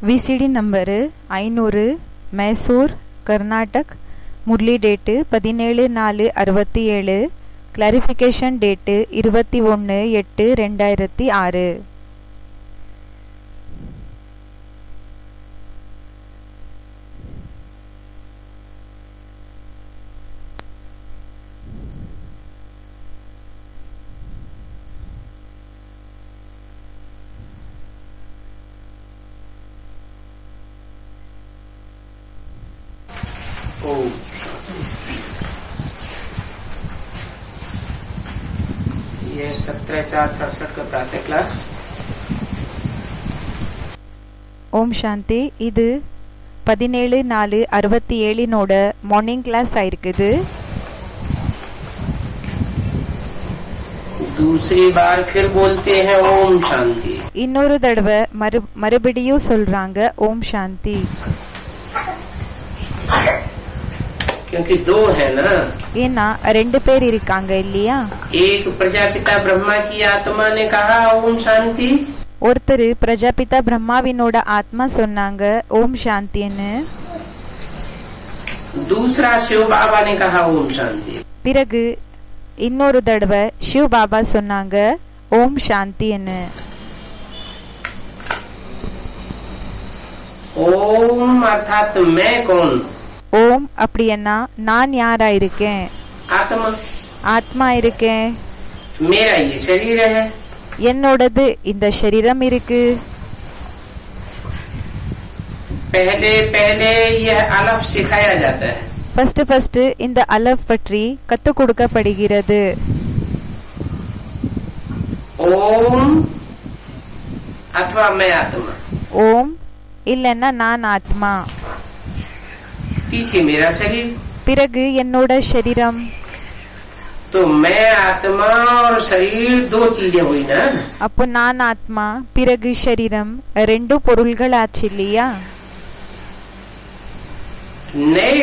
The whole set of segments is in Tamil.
VCD number 500 Mysore Carnatic. Murali date 17/4/67. Clarification date 21/8/2006. ये 17/4/67 का प्रातः क्लास. ஓம் சாந்தி. இது 17/4/67 மார்னிங் கிளாஸ் ஆயிருக்குது. दूसरी बार फिर बोलते हैं ओम शांति. இன்னொரு தடவை மறுபடியும் சொல்றாங்க ஓம் சாந்தி. क्योंकि दो है ना. ஏன்னா ரெண்டு பேர் இருக்காங்க இல்லையா. एक प्रजापिता ब्रह्मा की आत्मा ने कहा ओम शांति. ஒருத்தர் பிரஜாபிதா பிரம்மாவினோட ஆத்மா சொன்னாங்க ஓம் சாந்தின்னு. दूसरा शिव बाबा ने कहा ओम शांति. பிறகு இன்னொரு தடவை சிவ பாபா சொன்னாங்க ஓம் சாந்தின்னு. ओम अर्थात मैं कौन. ஓம் அப்படின்னா நான் யாரா இருக்கேன். आत्मा. ஆத்மா இருக்கேன். मेरा ये शरीर है. என்னோடது இந்த சரீரம் இருக்கு. पहले पहले यह अलफ सिखाया जाता है. ஃபர்ஸ்ட் இந்த அலஃப் பற்றி கத்துக் கொடுக்கப்படுகிறது. ओम अथवा मैं आत्मा. ஓம் இல்லன்னா நான் ஆத்மா. पीछे मेरा शरीर. பிறகு என்னோட சரீரம். तो मैं आत्मा और शरीर दो चीजें हुई ना. அப்போ நான் ஆத்மா பிறகு சரீரம் ரெண்டு பொருள்கள் ஆச்சு இல்லையா. नए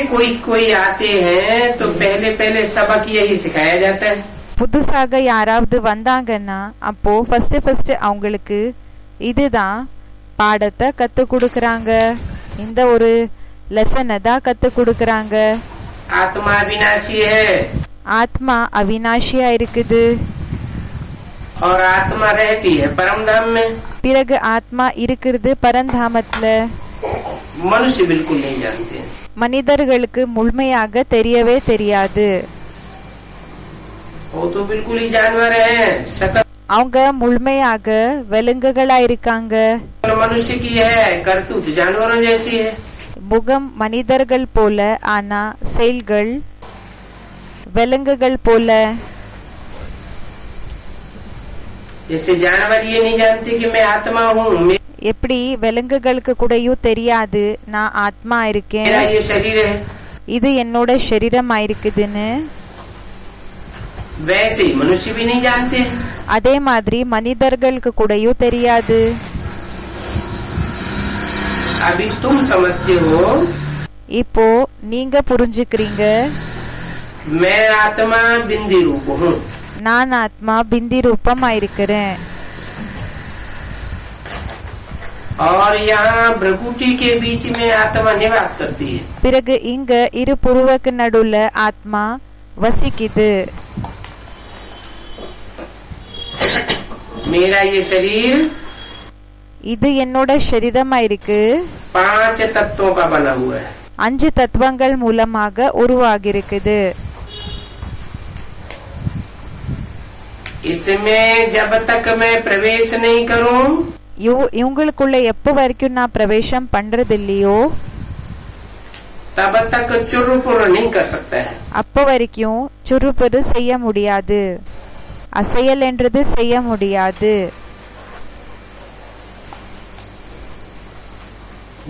कोई आते हैं तो पहले पहले सबक यही सिखाया जाता है. புதுசாக யாராவது வந்தாங்கன்னா அப்போ ஃபர்ஸ்ட் அவங்களுக்கு இதுதான் பாடத்தை கத்து கொடுக்கறாங்க. இந்த ஒரு லெசனை தான் கத்து கொடுக்கறாங்க. आत्मा अविनाशी है. ஆத்மா அவினாஷியா இருக்குது. और आत्मा रहती है परम धाम में. பிறகு ஆத்மா இருக்கிறது பரந்தாமத்துல. मनुष्य बिल्कुल नहीं जानते. மனிதர்களுக்கு முழுமையாக தெரியவே தெரியாது. वो तो बिल्कुल ही जानवर है. शकल அவங்க முழுமையாக விலங்குகளா இருக்காங்க. मनुष्य की है, करतूत जानवरों जैसी है. முகம் மனிதர்கள் போல ஆனா செயல்கள் விலங்குகள் போல. जैसे जानवर ये नहीं जानते कि मैं आत्मा हूँ. எப்படி விலங்குகளுக்கு கூடயும் தெரியாது நான் ஆத்மா இருக்கேன், मेरा ये शरीर है. இது என்னோட சரீரம் ஆயிருக்குதுன்னு. वैसे ही मनुष्य भी नहीं जानते. அதே மாதிரி மனிதர்களுக்கு கூடயும் தெரியாது. अभी तुम समझते हो. இப்போ நீங்க புரிஞ்சுக்கிறீங்க. मैं आत्मा बिंदी रूप हूँ. நான் ஆத்மா பிந்தி ரூபமா இருக்கிறேன். और यहाँ भ्रकुटी के बीच में आत्मा निवास करती है. பிறகு இங்க இரு புருவக்கு நடுவுல ஆத்மா வசிக்குது. मेरा ये शरीर இது என்னோட சரீரமா இருக்கு. 5 तत्वों का बना हुआ है. 5 தத்துவங்கள் மூலமாக உருவாகிருக்குது. इसमें जब तक मैं प्रवेश नहीं करूं, இவங்களுக்குள்ள எப்ப வரைக்கும் நான் பிரவேசம் பண்றது இல்லையோ तब तक चुरुपुर नहीं कर सकता है. அப்ப வரைக்கும் சுறுபறு செய்ய முடியாது, அசையல் என்றது செய்ய முடியாது.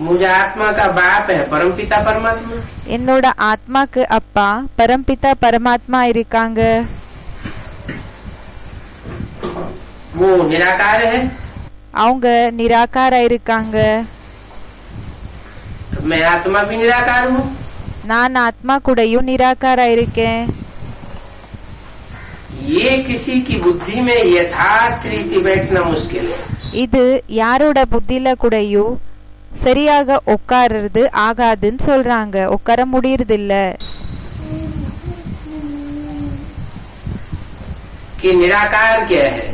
मुझे आत्मा का बाप है परमपिता परमात्मा. என்னோட ஆத்மாக்கு அப்பா பரம்பிதா பரமாத்மா இருக்காங்க. वो निराकार है. அவங்க நிராகாரா இருக்காங்க. मैं आत्मा भी निराकार हूँ. நான் ஆத்மா கூடயும் நிராகாரா இருக்கேன். ये किसी की बुद्धि में यथार्थ रीति बैठना मुश्किल है. இது யாரோட புத்தில கூடயும் சரியாக உட்கார்றது ஆகாதுன்னு சொல்றாங்க, உட்கார முடியறது இல்ல. कि निराकार क्या है?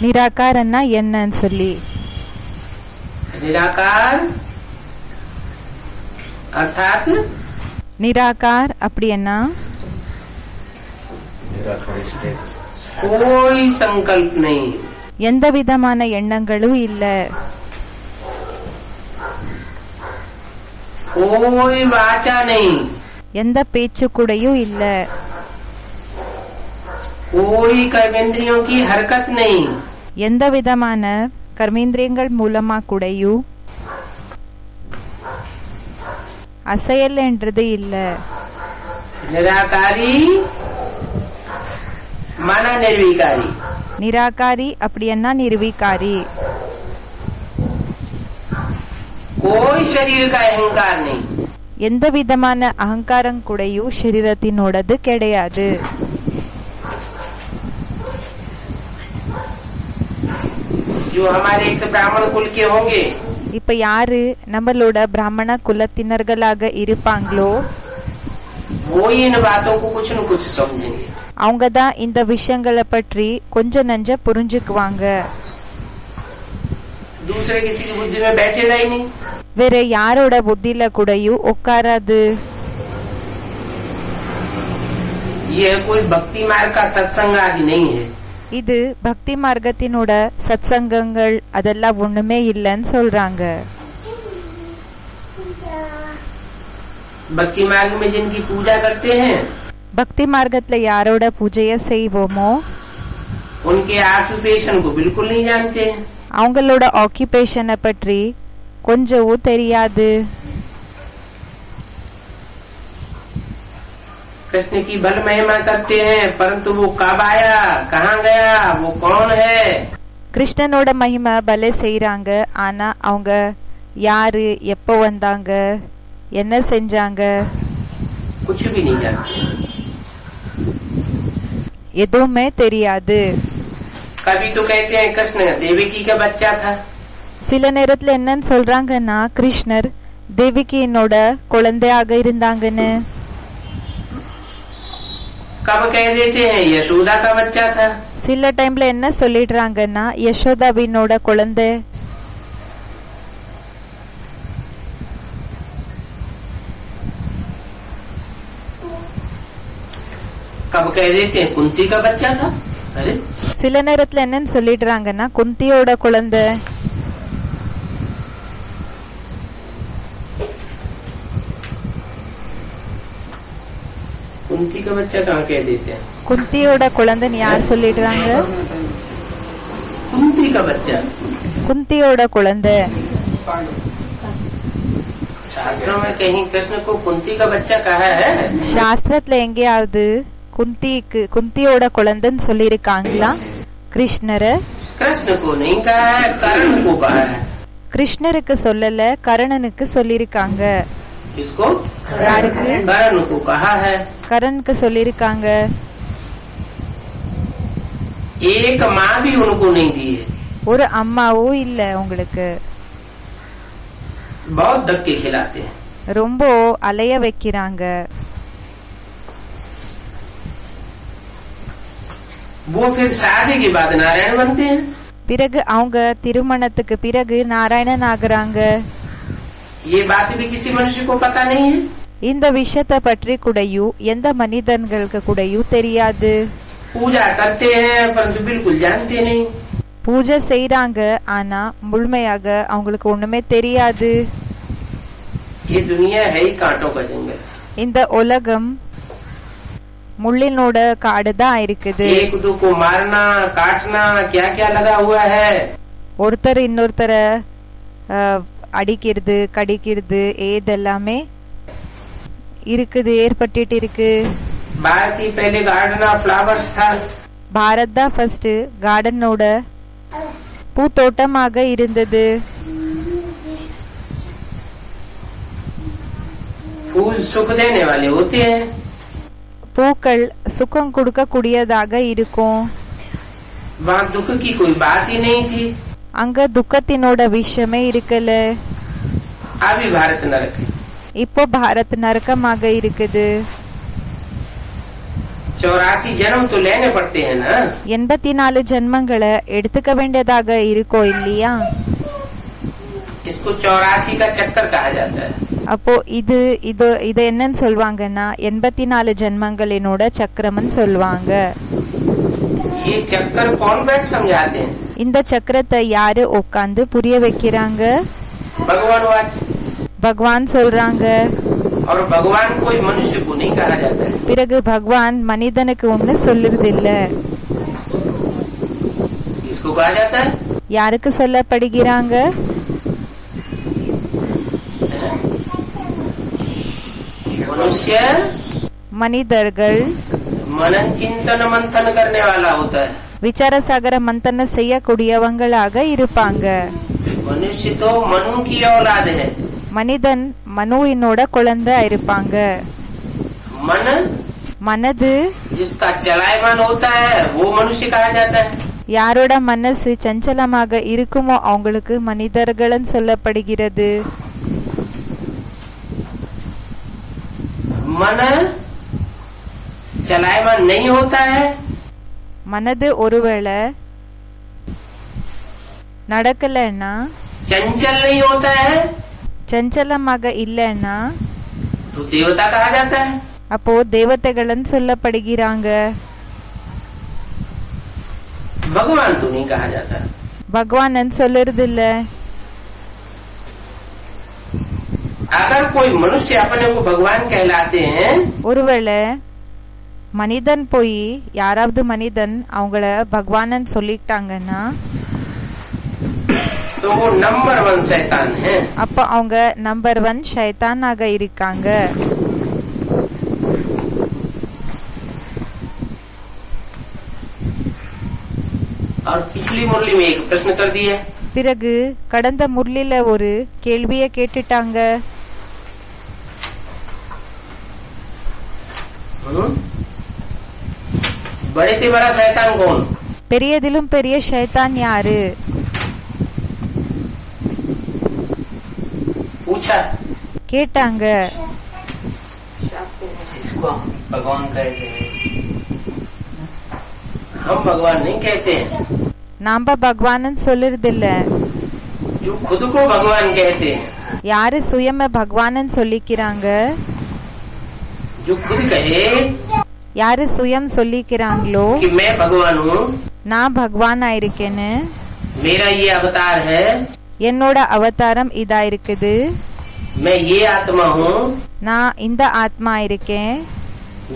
நிராகாரன்னா என்னன்னு சொல்லி. निराकार अर्थात நிராகார் அப்படின்னா कोई संकल्प नहीं, எந்த விதமான எண்ணங்களும் இல்ல, कोई वाचा नहीं, எந்த பேச்சு கூடயும் இல்ல, कोई कर्मेंद्रियों की हरकत नहीं, எந்த விதமான கர்மேந்திரியங்கள் மூலமா கூடயும் அசையல் என்றது இல்ல. निराकारी माना निर्विकारी, நிராகாரி அப்படின்னா நிர்வீகாரி, कोई शरीर का अहंकार नहीं, எந்த விதமான அகங்காரம் கூடயும் சரீரத்தினோடது கிடையாது. जो हमारे इस ब्राह्मण कुल के होंगे, இப்ப யாரு நம்மளோட பிராமண குலத்தினர்களாக இருப்பாங்களோ वो इन बातों को कुछ न कुछ समझेंगे, அவங்கதான் இந்த விஷயங்களை பற்றி கொஞ்ச நஞ்ச புரிஞ்சுக்குவாங்க. दूसरे किसी की बुद्धि में बैठेगा ही नहीं। வேற யாரோட புத்தியில கூடயும் உட்காராது. यह कोई भक्ति मार्ग का सत्संग आदि नहीं है। இது பக்தி மார்க்கத்தினோட சத்சங்கங்கள் அதெல்லாம் ஒண்ணுமே இல்லைன்னு சொல்றாங்க. भक्ति मार्ग में जिनकी पूजा करते हैं, பக்தி மார்க்கத்துல யாரோட பூஜைய செய்வோமோ उनके ऑक्यूपेशन को बिल्कुल नहीं जानते हैं। அவங்களோட ஆக்குபேஷனை பற்றி கொஞ்சமும் தெரியாது. कृष्ण की बल महिमा करते हैं, परंतु वो कब आया, कहाँ गया, वो कौन है, கிருஷ்ணனோட மகிமை பலே செய்யறாங்க, ஆனா அவங்க யாரு, எப்ப வந்தாங்க, என்ன செஞ்சாங்க, कुछ भी नहीं जानते। எதுவுமே தெரியாது. कभी तो कहते हैं कृष्ण देवकी का बच्चा था, சில நேரத்துல என்னன்னு சொல்றாங்கன்னா கிருஷ்ணர் தேவிகியினோட குழந்தையாக இருந்தாங்கன்னு. कब कह देते हैं यशोदा का बच्चा था, சில டைம்ல என்ன சொல்லிடுறாங்கன்னா யசோதாவினோட குழந்தை. कब कह देते हैं कुंती का बच्चा था। अरे சில நேரத்துல என்னன்னு சொல்லிடுறாங்கன்னா குந்தியோட குழந்தை. कुंती का बच्चा कहाँ कह देते हैं, குந்தியோட குழந்தைன்னு யார் சொல்லிடுறாங்க? कुंती का बच्चा। குந்தியோட குழந்தை. शास्त्रों में कहीं कृष्ण को कुंती का बच्चा कहा है? சாஸ்திரத்துல எங்கேயாவது குந்தியோட குழந்தைன்னு சொல்லிருக்காங்களா? கிருஷ்ணர कृष्ण को नहीं कहा है, कर्ण को कहा है। கிருஷ்ணருக்கு சொல்லல, கர்ணனுக்கு சொல்லிருக்காங்க. किसको? யாருக்கு? कर्ण को कहा है। கர்ணனுக்கு சொல்லிருக்காங்க. एक माँ भी उनको नहीं दी है, ஒரு அம்மாவும் இல்ல உங்களுக்கு. बहुत धक्के खिलाते हैं। ரொம்ப அலைய வைக்கிறாங்க. वो फिर शादी के बाद नारायण बनते हैं। பிறகு அவங்க திருமணத்துக்கு பிறகு நாராயணன் ஆகுறாங்க. ये बात भी किसी मनुष्य को पता नहीं है। இந்த விஷயத்தை பற்றி கூடயும் எந்த மனிதர்களுக்கு கூடயும் தெரியாது. पूजा करते हैं परंतु बिल्कुल जानते नहीं। பூஜை செய்யறாங்க, ஆனா முழுமையாக அவங்களுக்கு ஒண்ணுமே தெரியாது. ये दुनिया है ही कांटों का जंगल। இந்த உலகம் முள்ளினோட காடு தான் இருக்குது. एक दो को मारना काटना क्या क्या लगा हुआ है। ஒருத்தர் இன்னொருத்தர அடிக்கிறது, கடிக்கிறது, ஏதெல்லாமே இருக்குது, ஏற்பட்டு இருக்கு. भारत ही पहले गार्डन ऑफ फ्लावर्स था। பாரத் தான் ஃபர்ஸ்ட் கார்டனோட பூத்தோட்டமாக இருந்தது. फूल सुख देने वाले होते हैं, பூக்கள் சுகம் கொடுக்க கூடியதாக இருக்கும். वहाँ दुख की कोई बात ही नहीं थी। அங்க துக்கத்தினோட விஷயமே இருக்கல. अभी भारत नरक है। இப்போ பாரத் நரகமாக இருக்குது. 84 जन्म तो लेने पड़ते हैं ना. 84 ஜென்மங்களை எடுத்துக்க வேண்டியதாக இருக்கோ இல்லையா? इसको 84 का चक्कर कहा जाता है. அப்போ இது என்னன்னு சொல்வாங்கன்னா 84 ஜென்மங்களினோட சக்கரம்னு சொல்வாங்க. ये चक्कर कौन बैठ समझाते हैं? இந்த சக்கரத்தை யாரு உட்கார்ந்து புரிய வைக்கிறாங்க? भगवान वाच. பகவான் சொல்றாங்க. और भगवान कोई मनुष्य को नहीं कहा जाता है. பிறகு பகவான் மனிதனுக்கு ஒண்ணு சொல்லுறது இல்ல. इसको कहा जाता है. யாருக்கு சொல்லப்படுகிறாங்க? मनुष्य மனிதர்கள். मनन चिंतन मंथन करने वाला होता है. விசாரசாகர மந்தன செய்யக்கூடியவங்களாக இருப்பாங்க. मनुष्य तो मनु की औलाद है. மனிதன் மனுவினோட குழந்தை இருப்பாங்க. मन மனது जिसका चलायमान होता है वो मनुष्य कहा जाता है. யாரோட மனசு சஞ்சலமாக இருக்குமோ அவங்களுக்கு மனிதர்கள் சொல்லப்படுகிறது. मन चलायमान नहीं होता है. மனது ஒருவேளை நடக்கலன்னா, चंचल नहीं होता है, சஞ்சலமாக இல்லைன்னா तो देवता कहा जाता है. அப்போ தேவதைகள் சொல்லப்படுகிறாங்க. भगवान तो नहीं कहा जाता. பகவான் சொல்லுறது இல்ல. अगर कोई मनुष्य अपने को भगवान कहलाते हैं, ஒருவேளை மனிதன் போய் யாராவது மனிதன் அவங்கள பகவான் சொல்லிட்டாங்கன்னா तो वो नंबर 1 शैतान है. அப்ப அவங்க நம்பர் 1 ஷைத்தானாக இருக்காங்க. और पिछली मुरली में एक प्रश्न कर दिया. பிறகு கடந்த முரளில ஒரு கேள்வியை கேட்டுட்டாங்க. बड़े से बड़ा शैतान कौन? பெரியதிலும் பெரிய ஷைத்தான் யாரு? पूछा. கேட்டாங்க. इसको भगवान कहते हैं. हम भगवान नहीं कहते हैं. நாம பகவான் சொல்லுறது இல்ல. जो खुद को भगवान कहते हैं. யாரு சுயம பகவான் சொல்லிக்கிறாங்க? जो खुद कहे யாரு சுயம் சொல்லிக்கிறாங்களோ कि मैं भगवान हूँ, நான் பகவானா இருக்கேன்னு, मेरा ये अवतार है, என்னோட அவதாரம் இதா இருக்குது, मैं ये आत्मा हूँ, நான் இந்த ஆத்மா இருக்கேன்,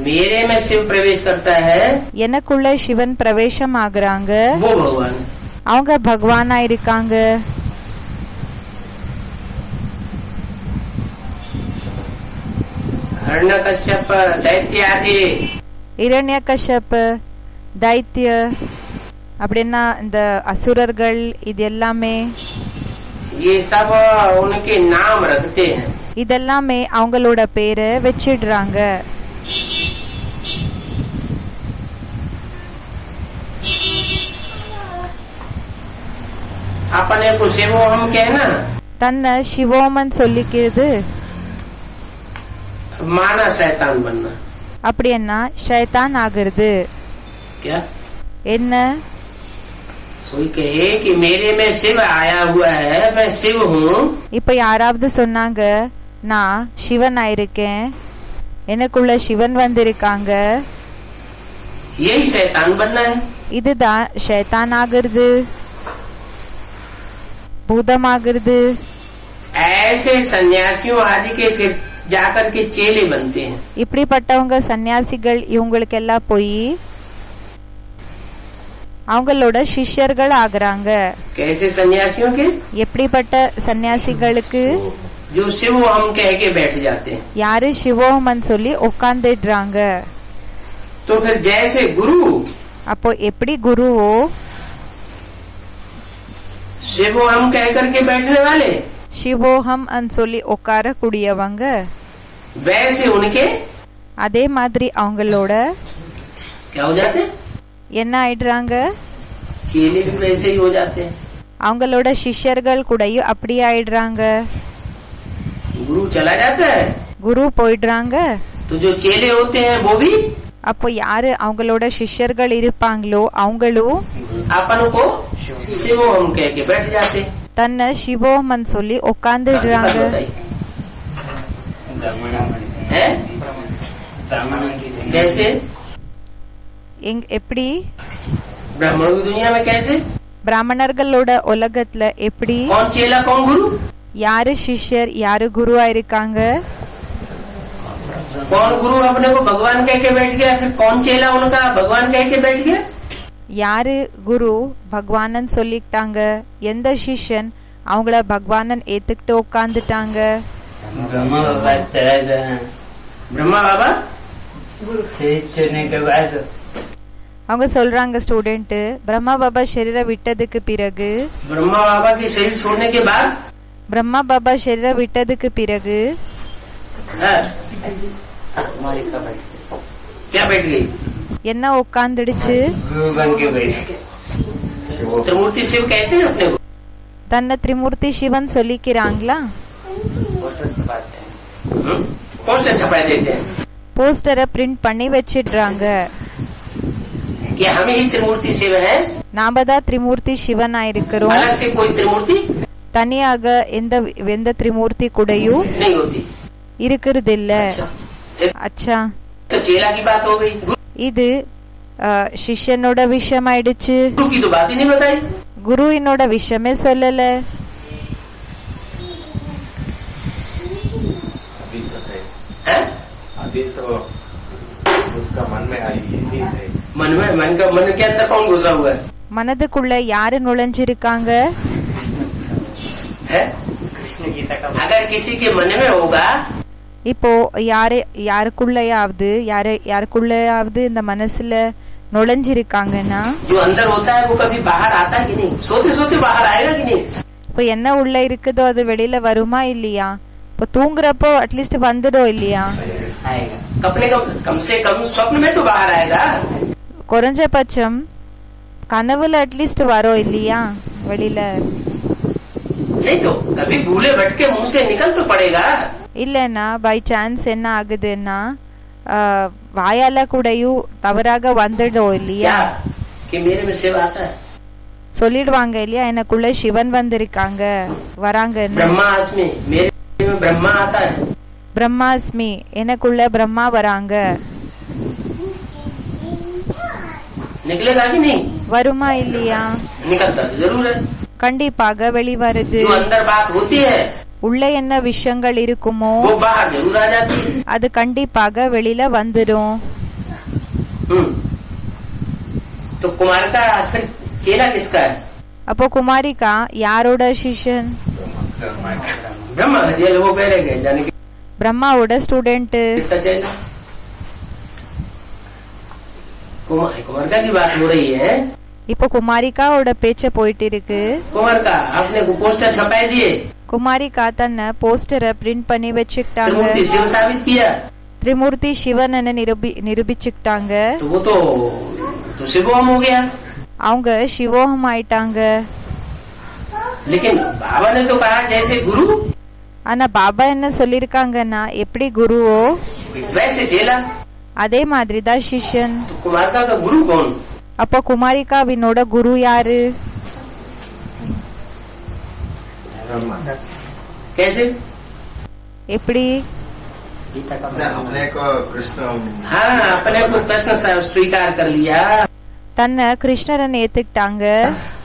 मेरे में शिव प्रवेश करता है, எனக்குள்ள சிவன் பிரவேசம் ஆகுறாங்க, वो भगवान. அவங்க பகவானா இருக்காங்க. हिरण्यकश्यप दैत्य आदि இரண்யகஷ்யப், தைத்திய அப்படின்னா இந்த அசுரர்கள், இது எல்லாமே ये सब उनके नाम रखते हैं. இதெல்லாமே அவங்களோட பேரை வச்சிடுறாங்க. अपने को शिवो हम कहना, தன்னை சிவோமன் சொல்லிக்கிறது, माना शैतान बनना. அப்படின்னா ஷைத்தான் ஆகிறது. क्या என்ன? कोई कहे कि मेरे में शिव आया हुआ है, मैं शिव हूँ, இப்ப யாராவது சொன்னாங்க நான் சிவனா இருக்கேன், எனக்குள்ள சிவன் வந்திருக்காங்க, यही शैतान बनना है. இதுதான் ஷைத்தான் ஆகிறது, பூதமாகிறது. ऐसे सन्यासियों आदि के फिर जाकर के चेले बनते हैं. இப்படிப்பட்டவங்க சன்னியாசிகள் இவங்களுக்கு எல்லாம் போய் அவங்களோட சிஷ்யர்கள் ஆகுறாங்க. कैसे सन्यासियों के? எப்படிப்பட்ட சன்னியாசிகளுக்கு? जो शिव हम कह के बैठ जाते हैं. யாரு சிவோமன் சொல்லி உட்கார்ந்துடுறாங்க. तो फिर जैसे गुरु, அப்போ எப்படி குருவோ शिव हम कह करके बैठने वाले, சிவோஹம் சொல்லி உட்கார கூடியவங்க, वैसे उनके அதே மாதிரி அவங்களோட क्या हो जाते? என்ன ஆயிடுறாங்க? चेले भी वैसे ही हो जाते हैं. அவங்களோட சிஷ்யர்கள் கூடயும் அப்படியே ஆயிடுறாங்க. गुरु चला जाता है குரு போயிடுறாங்க. तो जो चेले होते हैं वो भी அப்போ யாரு அவங்களோட சிஷ்யர்கள் இருப்பாங்களோ அவங்களும் अपन को शिवो हम कह के बैठ जाते தன்னை சிவோமன் சொல்லி உட்காந்துடுறாங்க. हैं कैसे எப்படி ब्राह्मणों की दुनिया में कैसे பிராமணர்களோட உலகத்துல எப்படி कौन चेला कौन गुरु யாரு சிஷ்யர் யாரு குருவா இருக்காங்க? कौन गुरु अपने को भगवान कह के बैठ गया फिर कौन चेला उनका भगवान कह के बैठ गया யாரு குரு பகவானன் சொல்லிட்டாங்க, எந்த சிஷ்யன் அவங்கள பகவானன் ஏத்துக்கிட்டு உட்காந்துட்டாங்க? ब्रह्मा बाबा அவங்க சொல்றாங்க ஸ்டூடெண்ட், பிரம்மா பாபா शरीर விட்டதுக்கு பிறகு ब्रह्मा बाबा के शरीर छोड़ने के बाद பிரம்மா பாபா शरीर விட்டதுக்கு பிறகு हाँ, क्या बैठ गई என்ன உட்காந்துடுச்சு? त्रिमूर्ति शिव कहते हैं अपने को தன்னை திரிமூர்த்தி சிவன் சொல்லிக்கிறாங்களா? पोस्टर छपा देते हैं போஸ்டரை பிரிண்ட் பண்ணி வச்சிடுறாங்க. कि हम ही त्रिमूर्ति शिव हैं நாம தான் திரிமூர்த்தி சிவனா இருக்கிறோம். अलग से कोई त्रिमूर्ति தனியாக எந்த திரிமூர்த்தி கூடயும் नहीं होती இருக்கிறது இல்ல. அச்சா, तो चेला की बात हो गई இது சிஷ்யனோட விஷயம் ஆயிடுச்சு. गुरु की तो बात ही नहीं बताई குரு என்னோட விஷயமே சொல்லல. है अभी तो उसका मन में आई ही है मन के अंदर कौन घुसा हुआ है மனதுக்குள்ள யாரு நுழைஞ்சிருக்காங்க? है अगर किसी के मन में होगा இப்போ யாருக்குள்ளயாவது இந்த மனசுல நுழைஞ்சிருக்காங்கன்னா जो अंदर होता है वो कभी बाहर आता है कि नहीं सोते सोते बाहर आएगा कि नहीं இப்போ என்ன உள்ள இருக்குதோ அது வெளியில வருமா இல்லையா? இப்போ தூங்குறப்போ அட்லீஸ்ட் வந்துடும் இல்லையா? कम से कम स्वप्न में तो बाहर आएगा குறைஞ்சபட்சம் கனவுல அட்லீஸ்ட் வரும் இல்லையா வெளியில? नहीं तो कभी भूले भटके मुंह से निकल तो पड़ेगा இல்லன்னா பை சான்ஸ் என்ன ஆகுதுன்னா வாயால கூடயும் தவறாக வந்துடும் இல்லையா? क्या कि मेरे में शिव आता है சொல்லிடுவாங்க இல்லையா, எனக்குள்ள சிவன் வந்திருக்காங்க வராங்க. ब्रह्मास्मि मेरे में ब्रह्मा आता है பிரம்மாஸ்மி எனக்குள்ள பிரம்மா வராங்க. निकलेगा कि नहीं வருமா இல்லையா? निकलता तो जरूर है கண்டிப்பாக வெளிவருது. जो अंदर बात होती है உள்ள என்ன விஷயங்கள் இருக்குமோ वो बाहर जरूर आ जाती है அது கண்டிப்பாக வெளியில வந்துடும். तो कुमार का फिर चेला किसका है அப்போ குமாரிகா யாரோட சிஷ்யன்? ब्रह्मा का चेला वो पहले गए जाने के பிரம்மாவோட ஸ்டூடெண்ட். किसका चेला कुमार का की बात हो रही है இப்போ குமாரிகாவோட பேச்ச போயிட்டு இருக்கு. कुमार का आपने को पोस्टर छपाई दिए குமாரிகா தன்னை போஸ்டரை பிரிண்ட் பண்ணி வச்சுக்கிட்டாங்க. त्रिमूर्ति शिव साबित किया திரிமூர்த்தி சிவன் நிரூபிச்சுக்கிட்டாங்க. तो वो तो शिवोम हो गया அவங்க சிவோகம் ஆயிட்டாங்க. लेकिन बाबा ने तो कहा जैसे गुरु ஆனா பாபா என்ன சொல்லிருக்காங்கன்னா எப்படி குருவோ वैसे चेला அதே மாதிரிதான் சிஷ்யன். तो कुमारिका का गुरु कौन அப்போ குமாரிகாவினோட குரு யாரு? कैसे எப்படி? अपने को कृष्ण हाँ अपने को कृष्ण स्वीकार कर लिया தன்னை கிருஷ்ணரன் ஏத்துக்கிட்டாங்க.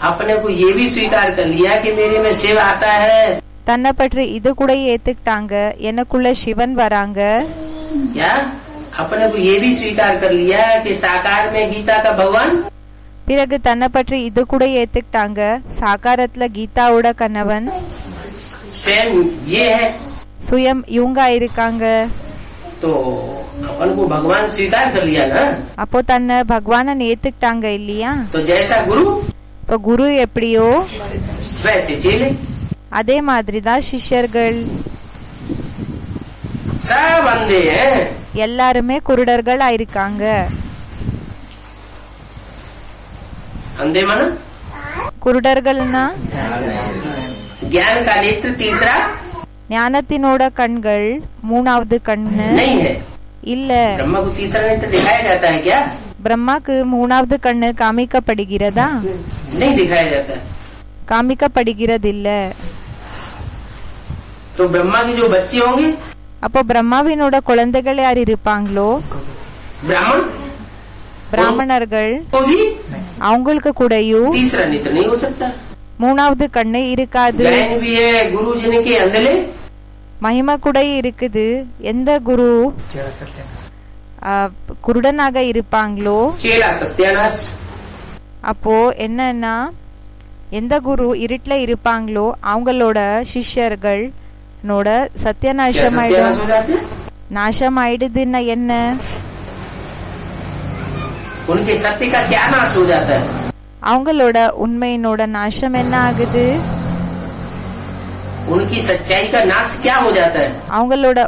अपने को ये भी स्वीकार कर लिया कि मेरे में शिव आता है தன்னை பற்றி இது கூட ஏத்துக்கிட்டாங்க, எனக்குள்ள சிவன் வராங்க. क्या अपने को ये भी स्वीकार कर लिया कि साकार में गीता का भगवान பிறகு தன்னை பற்றி இது கூட ஏத்துக்கிட்டாங்க, சாகாரத்துல கீதாவோட கணவன் स्वयं ये है சுயம் இவங்க இருக்காங்க. तो अपन को भगवान स्वीकार कर लिया ना அப்போ தன்னை பகவானன் ஏத்துக்கிட்டாங்க இல்லையா? तो जैसा गुरु இப்போ குரு எப்படியோ वैसे चेले அதே மாதிரிதான் சிஷ்யர்கள். सब अंधे हैं எல்லாருமே குருடர்கள் ஆயிருக்காங்க. अंधे माना குருடர்கள்னா ज्ञान का नेत्र तीसरा ஞானத்தினோட கண்கள் மூணாவது கண்ணு नहीं है। இல்ல. ब्रह्मा को तीसरा नेत्र दिखाया जाता है क्या? பிரம்மாக்கு மூணாவது கண்ணு காமிக்கப்படுகிறதா? नहीं दिखाया जाता है। காமிக்கப்படுகிறதில்ல. तो ब्रह्मा की जो बच्चे होंगे, அப்போ பிரம்மாவினோட குழந்தைகள் யார் இருப்பாங்களோ, ब्राह्मण, பிராமணர்கள், तो भी அவங்களுக்கு கூடயும் तीसरा नेत्र नहीं हो सकता। மூணாவது கண்ணு இருக்காது. ज्ञान भी है गुरु जिनके अंदले, மகிமை கூட இருக்குது. எந்த குரு குருடனாக இருப்பாங்களோ, चेला सत्यानाश, அப்போ என்னன்னா எந்த குரு இருட்டுல இருப்பாங்களோ அவங்களோட சிஷ்யர்கள் क्या சத்தியநாசம் सत्यानाश ஆயிடும். हो जाते हैं? நாசம் ஆயிடுதுன்னா என்ன? उनके सत्य का क्या नाश हो जाता है? அவங்களோட உண்மையினோட நாசம் என்ன ஆகுது? उनकी सच्चाई का नाश क्या हो जाता है? அவங்களோட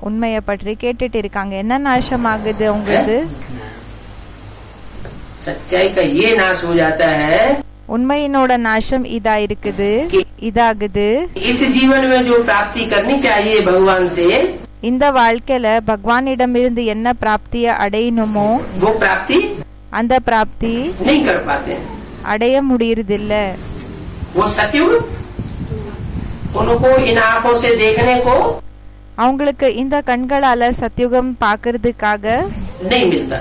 உண்மைய பற்றி கேட்டுட்டு இருக்காங்க. என்ன நாசம் ஆகுது அவங்களுக்கு? सच्चाई का ये नाश हो जाता है, உண்மையினோட நாசம் இதா இருக்குது, இதாகுது. इस जीवन में जो प्राप्ति करनी चाहिए भगवान से, இந்த வாழ்க்கையில பகவானிடமிருந்து என்ன பிராப்திய அடையணுமோ वो प्राप्ति அந்த பிராப்தி नहीं कर पाते हैं। அடைய முடியறதில்ல. वो सतयुग उनको इन आंखों से देखने को அவங்களுக்கு இந்த கண்களால சத்யுகம் பாக்குறதுக்காக नहीं मिलता,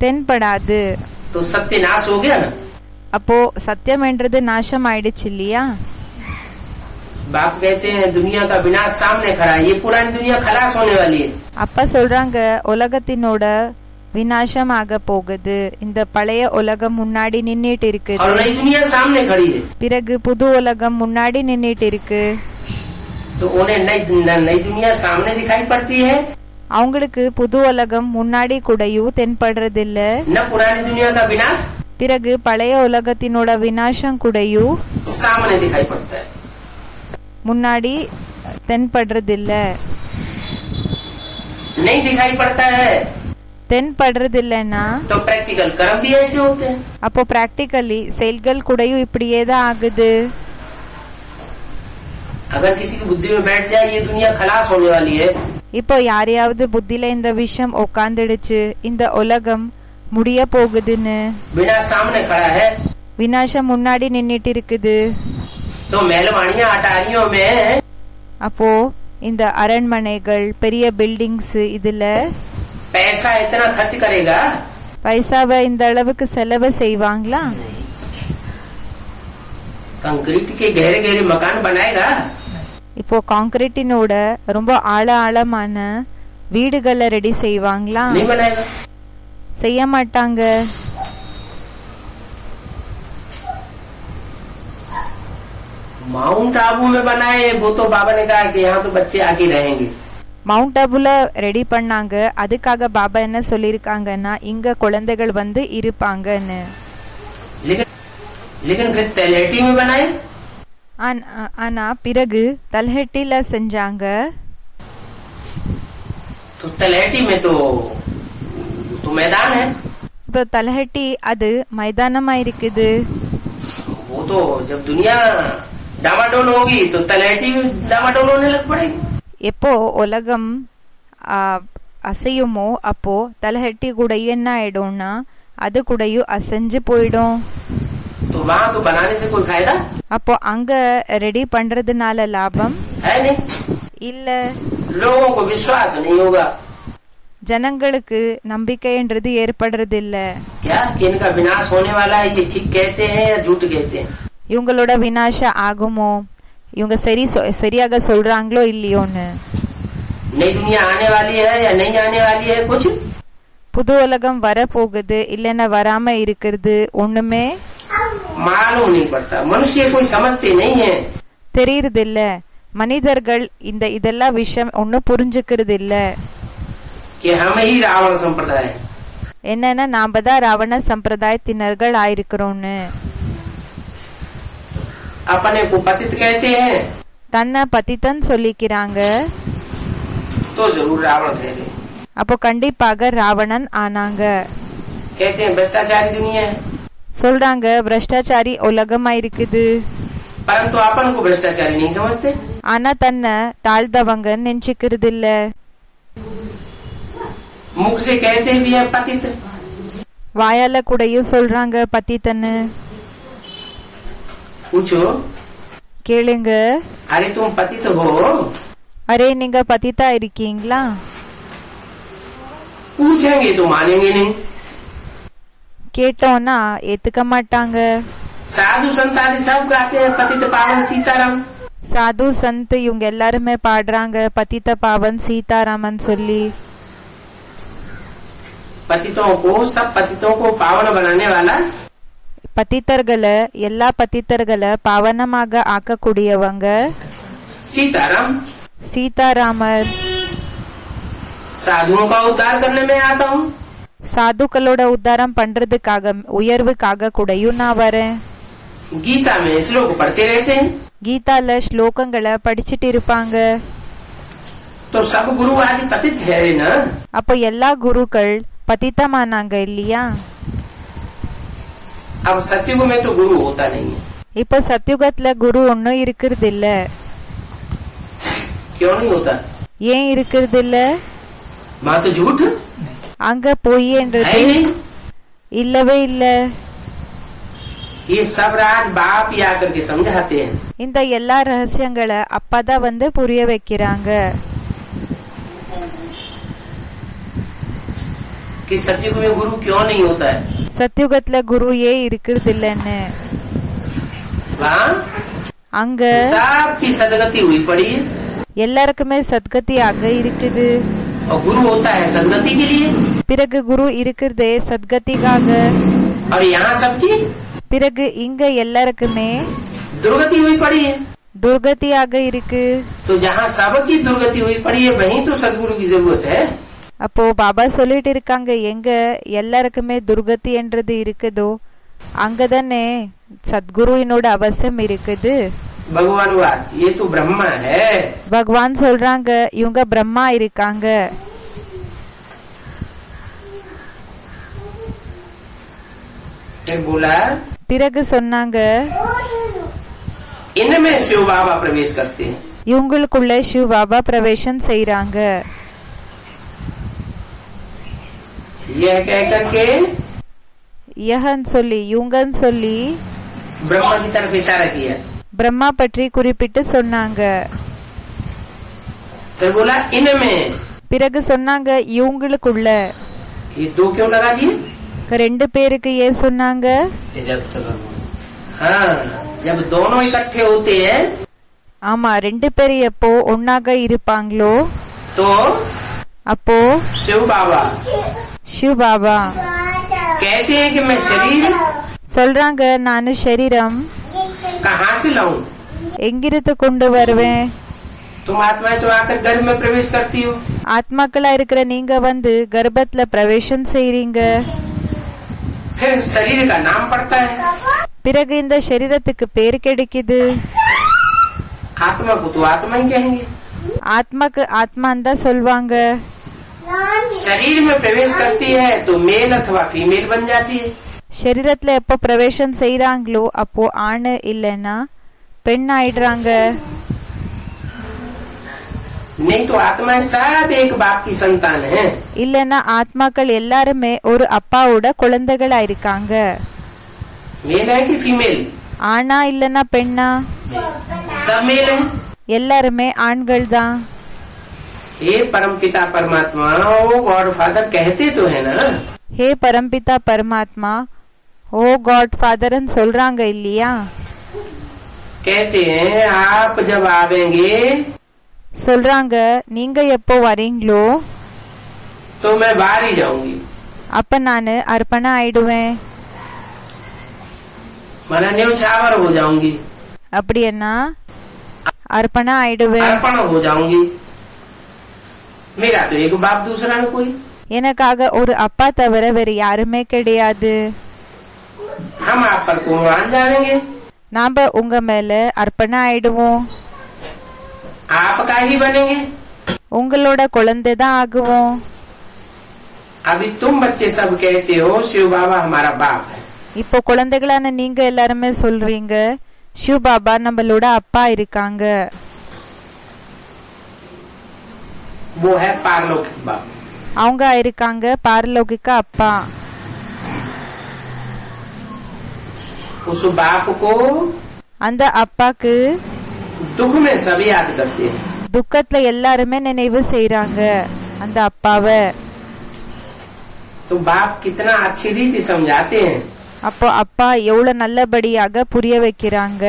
தென்படாது. तो सत्य नाश हो गया ना। அப்போ சத்தியம் என்றது நாசம் ஆயிடுச்சு இல்லையா? बाप कहते हैं दुनिया का विनाश सामने खड़ा है, ये पुरानी दुनिया खलास होने वाली है। அப்ப சொல்றாங்க உலகத்தினோட விநாசம் ஆக போகுது. இந்த பழைய உலகம் முன்னாடி நின்னுட்டு और இருக்குது. नई दुनिया सामने खड़ी है, பிறகு புது உலகம் முன்னாடி நின்னுட்டு இருக்கு. तो उन्हें नई दुनिया सामने दिखाई पड़ती है, அவங்களுக்கு புது உலகம் முன்னாடி கூடயும் தென்படுறதில்ல. न पुरानी दुनिया का विनाश பிறகு பழைய உலகத்தினோட விநாசம் கூடயும் सामने दिखाई पड़ता है। முன்னாடி தென்படுறதில்ல. नहीं दिखाई पड़ता है தென்படுறதில்லைன்னா तो प्रैक्टिकल कर्म भी ऐसे होते हैं। அப்போ பிராக்டிகலி செயல்கள் கூடயும் இப்படியே தான் ஆகுது. अगर किसी की बुद्धि में बैठ जाए ये दुनिया खलास होने वाली है, இப்போ யாரையாவது புத்தியில இந்த விஷயம் உட்காந்துடுச்சு, இந்த உலகம் முடிய போகுதுன்னு, विनाश सामने खड़ा है, விநாசம் முன்னாடி நின்னுட்டு இருக்குது. तो महलवाड़ियां अटारियों में அப்போ இந்த அரண்மனைகள் பெரிய பில்டிங்ஸ் இதுல पैसा इतना खर्च करेगा, பைசாவை இந்த அளவுக்கு செலவு செய்வாங்களா? कंक्रीट के गहरे गहरे मकान बनाएगा, இப்போ கான்கிரீட்டினோட ரொம்ப ஆழமான வீடுகளை ரெடி செய்வாங்களா? नहीं बनाएगा। செய்ய மாட்டாங்க. माउंट आबू में बनाए, वो तो बाबा ने कहा कि यहाँ तो बच्चे आके रहेंगे, மவுண்ட் அபுல ரெடி பண்ணாங்க. அதுக்காக பாபா என்ன சொல்லிருக்காங்கன்னா இங்க குழந்தைகள் வந்து இருப்பாங்கன்னு. लेकिन फिर तलहटी में बनाए, ஆனா பிறகு தல்ஹெட்டில செஞ்சாங்க. तो तलहटी में तो मैदान है, இப்போ தல்ஹெட்டி அது மைதானமா இருக்குது. वो तो जब दुनिया डामाडोल होगी तो तलहटी में डामाडोल होने लग पड़ेगी। எப்போ உலகம் அசையுமோ அப்போ தல்ஹெட்டி கூடயும் என்ன ஆயிடும்னா அது கூடயும் அசைஞ்சு போயிடும். तो वहाँ तो बनाने से कोई फायदा அப்போ அங்க ரெடி பண்றதுனால லாபம் है नहीं, இல்ல. लोगों को विश्वास नहीं होगा ஜனங்களுக்கு நம்பிக்கைன்றது ஏற்படுறது இல்ல. क्या कि इनका विनाश होने वाला है, ये ठीक कहते हैं या झूठ कहते हैं। இவங்களோட விநாசம் ஆகுமோ, இவங்க சரியாக சொல்றாங்களோ இல்லையோன்னு. नई दुनिया आने वाली है या नहीं आने वाली है, कुछ புது உலகம் வர போகுது இல்லன்னா வராம இருக்கிறது ஒண்ணுமே मालूम नहीं पड़ता। मनुष्य कोई समझते नहीं है, தெரியறது இல்ல. மனிதர்கள் இதெல்லாம் விஷயம் ஒன்னும் புரிஞ்சுக்கிறது இல்ல. कि हम ही रावण संप्रदाय है, என்னன்னா நாம தான் ராவண சம்பிரதாயத்தினர்கள் ஆயிருக்கிறோம்னு. अपने को पतित कहते हैं தன்னை பத்தித்தன் சொல்லிக்கிறாங்க. तो जरूर रावण थे। அப்போ கண்டிப்பாக ராவணன் ஆனாங்க. कहते हैं भ्रष्टाचारी दुनिया है, சொல்றாங்க பிரஷ்டாச்சாரி உலகமா இருக்குது. परंतु अपन को भ्रष्टाचारी नहीं समझते। ஆனா தன்னை தாழ்ந்தவங்க நினைச்சுக்கிறது இல்ல. मुख से कहते भी है पतित, வாயால கூடயும் சொல்றாங்க பத்தித்தன்னு. पूछो கேளுங்க, अरे तुम पतित हो, அரே நீங்க பத்தித்தா இருக்கீங்களா? पूछेंगे तो मानेंगे नहीं. கேட்டோம்னா ஏத்துக்க மாட்டாங்க. साधु संत आदि सब गाते हैं पतित पावन सीताराम. சாது சந்த் இவங்க எல்லாருமே பாடுறாங்க பத்தித்த பாவன் சீதாராமன் சொல்லி. पतितों को, सब पतितों को पावन बनाने वाला பத்தித்தர்களை, எல்லா பத்தித்தர்களை பாவனமாக ஆக்கக்கூடியவங்க सीताराम. சீதாராமர். साधुओं का उद्धार करने में आता हूँ. சாதுக்களோட உத்தாரம் பண்றதுக்காக, உயர்வுக்காக கூடயும் நான் வரேன். गीता में श्लोक पढ़ते रहते हैं. கீதால ஸ்லோகங்களை படிச்சுட்டு இருப்பாங்க. तो सब गुरु आदि पतित है ना. அப்போ எல்லா குருக்கள் பத்தித்தமானாங்க இல்லையா? अब सत्युग में तो गुरु होता नहीं है. இப்ப சத்யுகத்துல குரு ஒன்னும் இருக்கிறது இல்ல. क्यों नहीं होता? ஏன் இருக்கிறது இல்ல? माँ तो झूठ அங்க பொய்ன்றது है नहीं. இல்லவே இல்ல. ये सब राज बाप ही आकर के समझाते हैं. இந்த எல்லா ரகசியங்களை அப்பாதான் வந்து புரிய வைக்கிறாங்க. कि सत्युग में गुरु क्यों नहीं होता है. சத்யுகத்துல குரு ஏன் இருக்கிறது இல்லன்னு. वहाँ அங்க सबकी सदगति हुई पड़ी है எல்லாருக்குமே சத்கதி ஆக இருக்குது. और गुरु होता है सदगति के लिए. பிறகு குரு இருக்கிறதே சத்கதிக்காக. और यहाँ सबकी பிறகு இங்க எல்லாருக்குமே दुर्गति हुई पड़ी है. துர்கதியாக இருக்கு. तो जहाँ सबकी दुर्गति हुई पड़ी है वहीं तो सदगुरु की जरूरत है. அப்போ பாபா சொல்லிட்டு இருக்காங்க, எங்க எல்லாருக்குமே துர்கதி என்றது இருக்குதோ அங்கதானே சத்குருவினோட அவசியம் இருக்குது. भगवान वाच ये तो ब्रह्मा है. பகவான் சொல்றாங்க இவங்க பிரம்மா இருக்காங்க. फिर बोला பிறகு சொன்னாங்க इनमें शिव बाबा प्रवेश करते हैं. இவங்களுக்குள்ள சிவ பாபா பிரவேசம் செய்யறாங்க. यह कह करके யஹன் சொல்லி இவங்கன்னு சொல்லி ब्रह्मा की तरफ इशारा किया. பிரம்மா பற்றி குறிப்பிட்டு சொன்னாங்க. फिर बोला इनमें. பிறகு சொன்னாங்க இவங்களுக்குள்ள. ये दो क्यों लगा दिए? ரெண்டு பேருக்கு ஏன் சொன்னாங்க? हाँ, जब दोनों इकट्ठे होते हैं ஆமா, ரெண்டு பேர் எப்போ ஒன்னாக இருப்பாங்களோ तो அப்போ शिव बाबा சிவ பாபா कहते हैं कि मैं शरीर சொல்றாங்க நானு சரீரம் कहाँ से लाऊं. எங்கிருந்து கொண்டு வருவேன்? तुम आत्माएं तो आकर गर्भ में प्रवेश करती हो. ஆத்மாக்களா இருக்கிற நீங்க வந்து கர்ப்பத்துல பிரவேசம் செய்றீங்க. फिर शरीर का नाम पड़ता है. பிறகு இந்த சரீரத்துக்கு பேர் கிடைக்குது. आत्मा को तो आत्मा ही कहेंगे. ஆத்மாக்கு ஆத்மான்னு தான் சொல்வாங்க. शरीर में प्रवेश करती है तो मेल अथवा फीमेल बन जाती है. சரீரத்துல எப்போ பிரவேசம் செய்யறாங்களோ அப்போ ஆண் இல்லைன்னா பெண் ஆயிடுறாங்க. नहीं तो आत्माएं सब एक बाप की संतान है. இல்லைன்னா ஆத்மாக்கள் எல்லாருமே ஒரு அப்பாவோட குழந்தைகளா இருக்காங்க. मेल है कि फीमेल? ஆணா இல்லைன்னா பெண்ணா? सब मेल है. எல்லாருமே ஆண்கள் தான். हे परम पिता परमात्मा वो गॉड फादर कहते तो है ना. ஹே பரம்பிதா பரமாத்மா, ஓ காட் ஃபாதர்ன்னு சொல்றாங்க இல்லையா? कहते हैं आप जब आवेंगे சொல்றாங்க நீங்க எப்போ வரீங்களோ तो मैं बाहर ही जाऊंगी. அப்ப நானு அர்ப்பண ஆயிடுவேன். माना न्यौछावर हो जाऊंगी. அப்படின்னா அர்ப்பண ஆயிடுவேன். अर्पण हो जाऊंगी. मेरा तो एक बाप दूसरा न कोई. எனக்காக ஒரு அப்பா தவிர வேற யாருமே கிடையாது. हम आप पर कुर्बान जाएंगे. நாம உங்க மேல அர்ப்பண ஆயிடுவோம். आपका ही बनेंगे. உங்களோட குழந்தை தான் ஆகுவோம். अभी तुम बच्चे सब कहते हो शिव बाबा हमारा बाप है. இப்போ குழந்தைகளான நீங்க எல்லாருமே சொல்றீங்க சிவ பாபா நம்மளோட அப்பா இருக்காங்க. वो है पारलौकिक बाप। அவங்க இருக்காங்க பாரலௌகிக அப்பா. उस बाप को அந்த அப்பாக்கு दुख में सभी याद करते हैं। துக்கத்துல எல்லாருமே நினைவு செய்யறாங்க அந்த அப்பாவை. तो बाप कितना अच्छी रीति समझाते हैं। அப்போ அப்பா எவ்வளவு நல்லபடியாக புரிய வைக்கிறாங்க.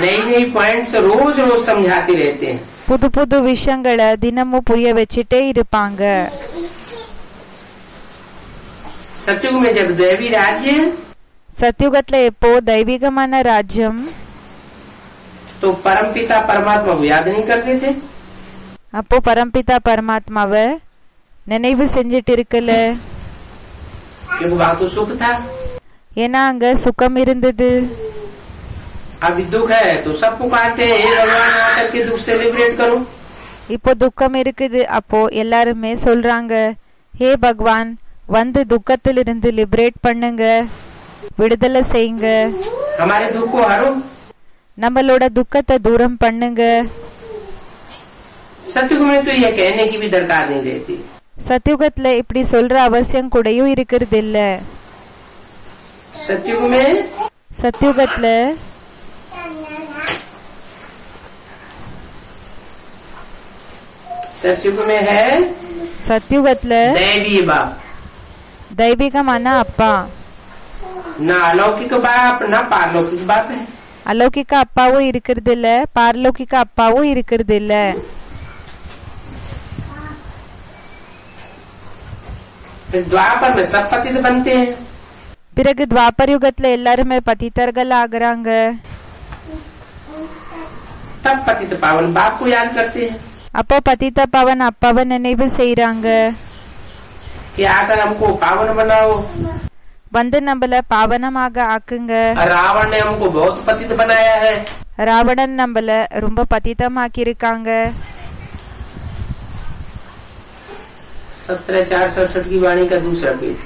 नई नई पॉइंट्स रोज रोज समझाते रहते हैं। புது புது விஷயங்களை தினமும் புரிய வச்சுட்டே இருப்பாங்க. सतयुग में जब दैवी राज्य, சத்யுகத்துல எப்போ தெய்வீகமான ராஜ்யம், तो परमपिता परमात्मा को याद नहीं करते थे। அப்போ பரம்பிதா பரமாத்மாவை நினைவு செஞ்சிட்டு இருக்கல. क्योंकि वहाँ तो सुख था। ஏன்னா அங்க சுகம் இருந்தது. अभी दुख है तो सब पुकारते हैं, हे भगवान आकर के दुख से लिबरेट करो। இப்போ துக்கம் இருக்குது. அப்போ எல்லாருமே சொல்றாங்க, ஹே பகவான் வந்து துக்கத்திலிருந்து லிபரேட் பண்ணுங்க, விடுதலை செய்யுங்க, हमारे दुख को हरो। நம்மளோட துக்கத்தை தூரம் பண்ணுங்க. सतयुग में तो यह कहने की भी दरकार नहीं रहती। சத்யுகத்துல இப்படி சொல்ற அவசியம் கூடயும் இருக்கிறது இல்ல. सतयुग में சத்யுகத்துல सतयुग में है சத்யுகத்துல दैवी बाप, தெய்வீகமான அப்பா, न अलौकिक बाप न पारलौकिक बाप है। அலௌகிக அப்பாவும் இருக்கிறது இல்ல, பாரலௌகிக அப்பாவும் இருக்கிறது இல்ல. फिर द्वापर में सब पतित बनते हैं। பிறகு துவாபர் யுகத்துல எல்லாருமே பதித்தர்கள் ஆகுறாங்க. तब पतित पावन बाप को याद करते हैं அப்போ பதித்த பவன் அப்பாவை நினைவு செய்யறாங்க. कि आकर हमको पावन बनाओ। வந்து நம்மள பாவனமாக ஆக்குங்க. रावण ने हमको बहुत पतित बनाया है। ராவணன் நம்மள ரொம்ப பதித்தமாக்கி இருக்காங்க. 17:467 की वाणी का दूसरा पेज।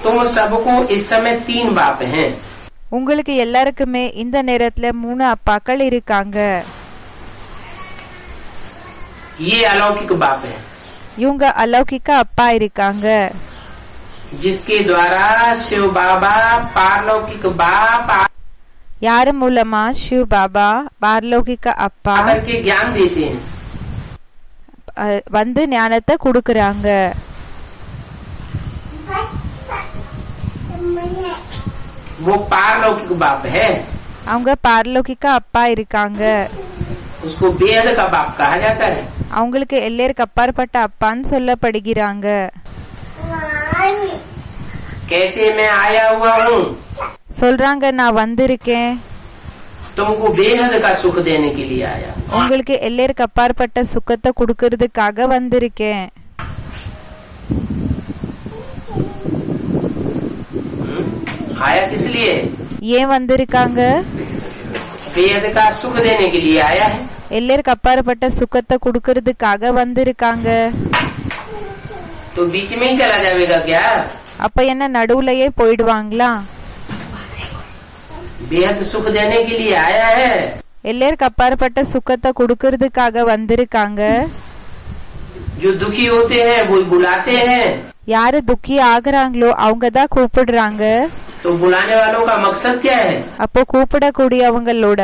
तुम सबको इस समय 3 बाप हैं। உங்களுக்கு எல்லாருக்குமே இந்த நேரத்துல 3 அப்பாக்கள் இருக்காங்க. ये अलौकिक बाप है இவங்க அலௌகிக அப்பா இருக்காங்க. जिसके द्वारा शिव बाबा पारलौकिक बाप யாரு மூலமா சிவ பாபா பாரலௌகிக அப்பா आकर के ज्ञान देते हैं। வந்து ஞானத்தை கொடுக்கறாங்க. वो पारलौकिक बाप है। அவங்க பாரலௌகிக அப்பா இருக்காங்க. उसको बेहद का बाप कहा जाता है। அவங்களுக்கு எல்லையருக்கு அப்பாற்பட்ட அப்பான்னு சொல்லப்படுகிறாங்க. कहते मैं आया हुआ हूँ சொல்றாங்க, நான் வந்திருக்கேன், तुमको बेहद का सुख देने के लिए आया। உங்களுக்கு எல்லையருக்கு அப்பாற்பட்ட சுகத்தை கொடுக்கறதுக்காக வந்திருக்கேன். आया किस लिए? ஏன் வந்திருக்காங்க? बेहद का सुख देने के लिए आया है। எல்லையருக்கு அப்பாற்பட்ட சுகத்தை கொடுக்கறதுக்காக வந்திருக்காங்க. तो बीच में ही चला जाएगा क्या? அப்ப என்ன நடுவுலயே போயிடுவாங்களா? बेहद सुख देने के लिए आया है। எல்லையருக்கு அப்பாற்பட்ட சுகத்தை கொடுக்கறதுக்காக வந்திருக்காங்க. जो दुखी होते हैं वो बुलाते हैं। யாரு துக்கி ஆகுறாங்களோ அவங்கதான் கூப்பிடுறாங்க. तो बुलाने वालों का मकसद क्या है? அப்போ கூப்பிடக்கூடியவங்களோட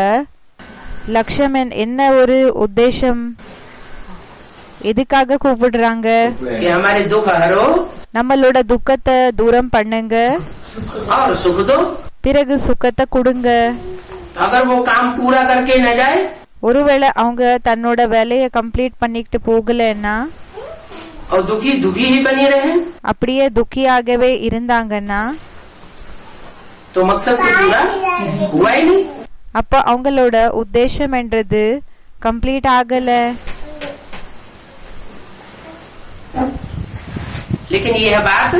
லட்சியம் என்ன, ஒரு உத்தேசம், எதுக்காக கூப்பிடுறாங்க? कि हमारे दुख हरो நம்மளோட துக்கத்தை தூரம் பண்ணுங்க, और सुख दो। பிறகு சுகத்தை கொடுங்க. अगर वो काम पूरा करके न जाए ஒருவேளை அவங்க தன்னோட வேலையை கம்ப்ளீட் பண்ணிட்டு போகலன்னா, और दुखी दुखी ही बनी रहे அப்படியே துக்கியாகவே இருந்தாங்கன்னா, तो मकसद तो पूरा हुआ ही नहीं। அப்ப அவங்களோட உத்தேசம் என்றது கம்ப்ளீட் ஆகல. लेकिन यह बात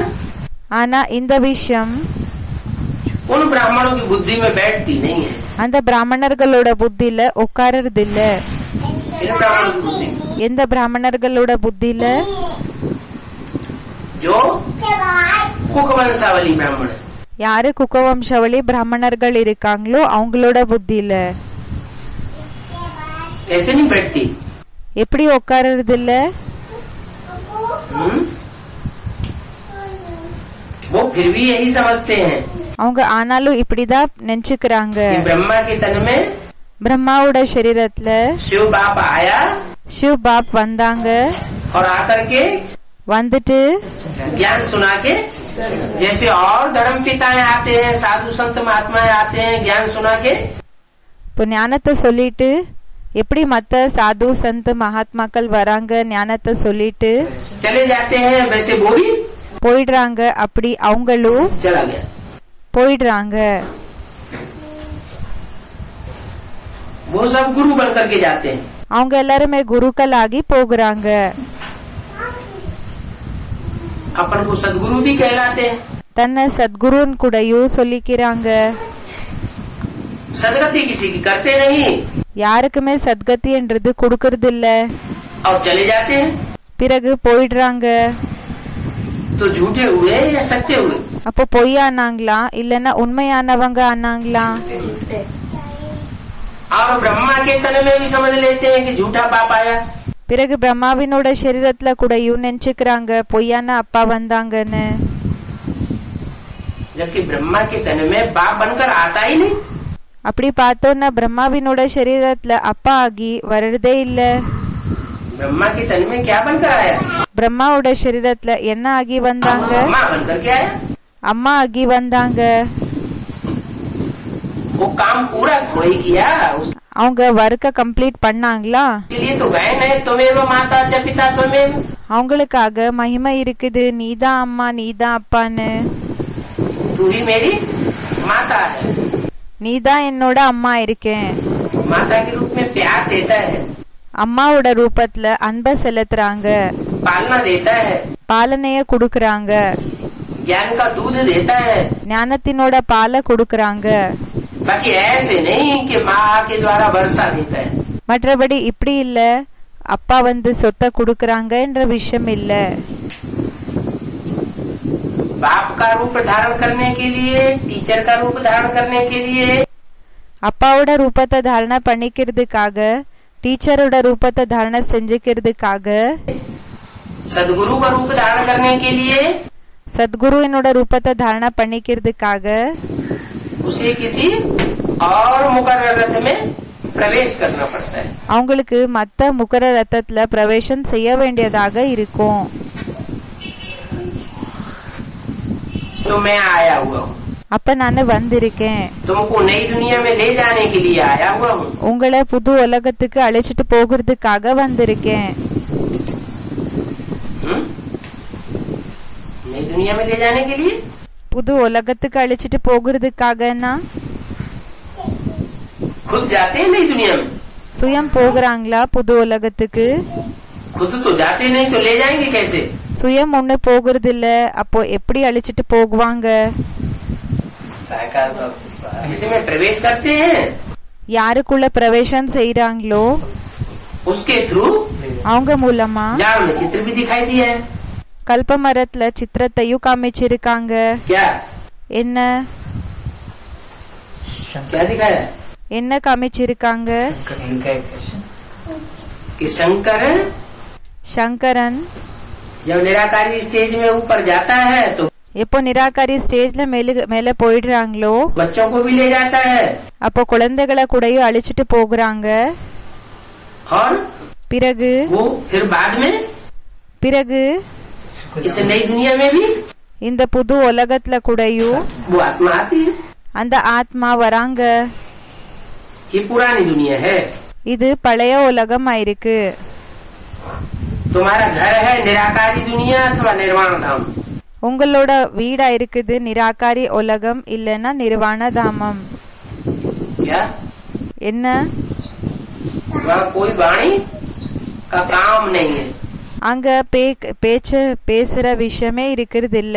ஆனா இந்த விஷயம் उन ब्राह्मणों की बुद्धि में बैठती नहीं है। அந்த பிராமணர்களோட புத்தியில உட்காரது இல்ல. इन ब्राह्मणों की बुद्धि में எந்த பிராமணர்களோட புத்தியில? जो कुक वंशावली ब्राह्मण है। யாரு குகவம்சாவளி பிராமணர்கள் இருக்காங்களோ அவங்களோட புத்தியில. कैसे नहीं बैठती? எப்படி உட்கார்றது இல்ல? वो फिर भी यही समझते हैं அவங்க ஆனாலும் இப்படிதான் நினைச்சுக்கிறாங்க. कि ब्रह्मा के तन में பிரம்மாவோட சரீரத்துல शिव बाप आया சிவ் பாப் வந்தாங்க. और आकर के வந்துட்டு ज्ञान सुना के, जैसे और धर्म पिताएं आते हैं, साधु संत महात्माएं आते हैं, ज्ञान सुना के இப்போ ஞானத்தை சொல்லிட்டு எப்படி மத்த சாது சந்த் மகாத்மாக்கள் வராங்க ஞானத்தை சொல்லிட்டு चले जाते हैं, वैसे वो भी போயிடுறாங்க. அப்படி அவங்களும் चला गया. போயிடுறாங்க. वो सब गुरु बन करके जाते हैं. அவங்க எல்லாருமே குருக்கள் ஆகி போகிறாங்க. अपन को सदगुरु भी कहलाते हैं. தன்னை சத்குருன்னு கூடயும் சொல்லிக்கிறாங்க. सदगति किसी की करते नहीं யாருக்குமே சத்கதி என்றது கொடுக்கறது இல்ல. और चले जाते हैं. பிறகு போயிடுறாங்க. तो झूठे हुए या सच्चे हुए? அப்போ பொய்யானாங்களா இல்லன்னா உண்மையானவங்க ஆனாங்களா? और ब्रह्मा के तन में भी समझ लेते हैं कि झूठा पाप आया. பிறகு பிரம்மாவினோட சரீரத்துல கூடயும் நினைச்சுக்கிறாங்க பொய்யான அப்பா வந்தாங்கன்னு. जबकि ब्रह्मा के तन में बाप बनकर आता ही नहीं. அப்படி பார்த்தோன்னா பிரம்மாவினோட சரீரத்துல அப்பா ஆகி வர்றதே இல்ல. ब्रह्मा के तन में क्या बनकर आया? பிரம்மாவோட சரீரத்துல என்ன ஆகி வந்தாங்க? अम्मा बनकर के आया. அம்மா ஆகி வந்தாங்க. वो काम पूरा थोड़ा ही किया. அவங்க ஒர்க்க கம்ப்ளீட் பண்ணாங்களா? उसके लिए तो गए नहीं, तुम्हें माता च पिता तुम्हें. அவங்களுக்காக மகிமை இருக்குது, நீதான் அம்மா நீதான் அப்பான்னு. तू ही मेरी माता है. நீதான் என்னோட அம்மா இருக்கேன். माता के रूप में प्यार देता है, அம்மாவோட ரூபத்துல அன்பை செலுத்துறாங்க, पालना देता है, பாலனைய குடுக்கறாங்க, ज्ञान का दूध देता है. ஞானத்தினோட பாலை குடுக்கறாங்க. बाकी ऐसे नहीं कि माँ के द्वारा वर्षा देता है. மற்றபடி இப்படி இல்ல அப்பா வந்து சொத்தை குடுக்கறாங்க என்ற விஷயம் இல்ல. बाप का रूप धारण करने के लिए, टीचर का रूप धारण करने के लिए, அப்பாவோட ரூபத்தை தாரணை பண்ணிக்கிறதுக்காக, டீச்சரோட ரூபத்தை தாரணை செஞ்சுக்கிறதுக்காக, सदगुरु का रूप धारण करने के लिए சத்குருவினோட ரூபத்தை தாரணை பண்ணிக்கிறதுக்காக उसे किसी और मुकर्रर रथ में प्रवेश करना पड़ता है. அவங்களுக்கு மத்த முகர ரத்தத்துல பிரவேசம் செய்ய வேண்டியதாக இருக்கும். तो मैं आया हुआ हूँ, அப்ப நான் வந்திருக்கேன், तुमको नई दुनिया में ले जाने के लिए आया हुआ हूँ. உங்களை புது உலகத்துக்கு அழைச்சிட்டு போகிறதுக்காக வந்திருக்கேன். नई दुनिया में ले जाने के लिए புது உலகத்துக்கு அழைச்சிட்டு போகிறதுக்காகனா खुद जाते हैं नई दुनिया में. சுயம் போகிறாங்களா புது உலகத்துக்கு? खुद तो जाते नहीं तो ले जाएंगे कैसे? சுயம் ஒண்ணு போகிறது இல்ல, அப்போ எப்படி அழைச்சிட்டு போகுவாங்க? इसमें प्रवेश करते हैं, யாருக்குள்ள பிரவேசம் செய்யறாங்களோ उसके थ्रू அவங்க மூலமா जाल में चित्र भी दिखाई दिया है. கல்ப மரத்துல சித்திரத்தையும் காமிச்சிருக்காங்க. क्या என்ன क्या दिखाया? என்ன காமிச்சிருக்காங்க? कि शंकर சங்கரன் जब निराकारी स्टेज में ऊपर जाता है तो எப்போ நிராகாரி ஸ்டேஜ்ல மேல போயிடுறாங்களோ बच्चों को भी ले जाता है, அப்போ குழந்தைகளை கூடயும் அழிச்சிட்டு போகிறாங்க. और பிறகு वो फिर बाद में பிறகு इस नई दुनिया में भी இந்த புது உலகத்துல கூடயும் वो आत्मा आती है. அந்த ஆத்மா வராங்க. ये पुरानी दुनिया है. இது பழைய உலகம் ஆயிருக்கு. तुम्हारा घर है निराकारी दुनिया अथवा निर्वाण धाम. உங்களோட வீடா இருக்குது நிராகாரி உலகம் இல்லன்னா நிர்வாண தாமம். क्या என்ன वहाँ कोई वाणी का काम नहीं है. அங்க பேச்சு பேசுற விஷயமே இருக்கிறது இல்ல.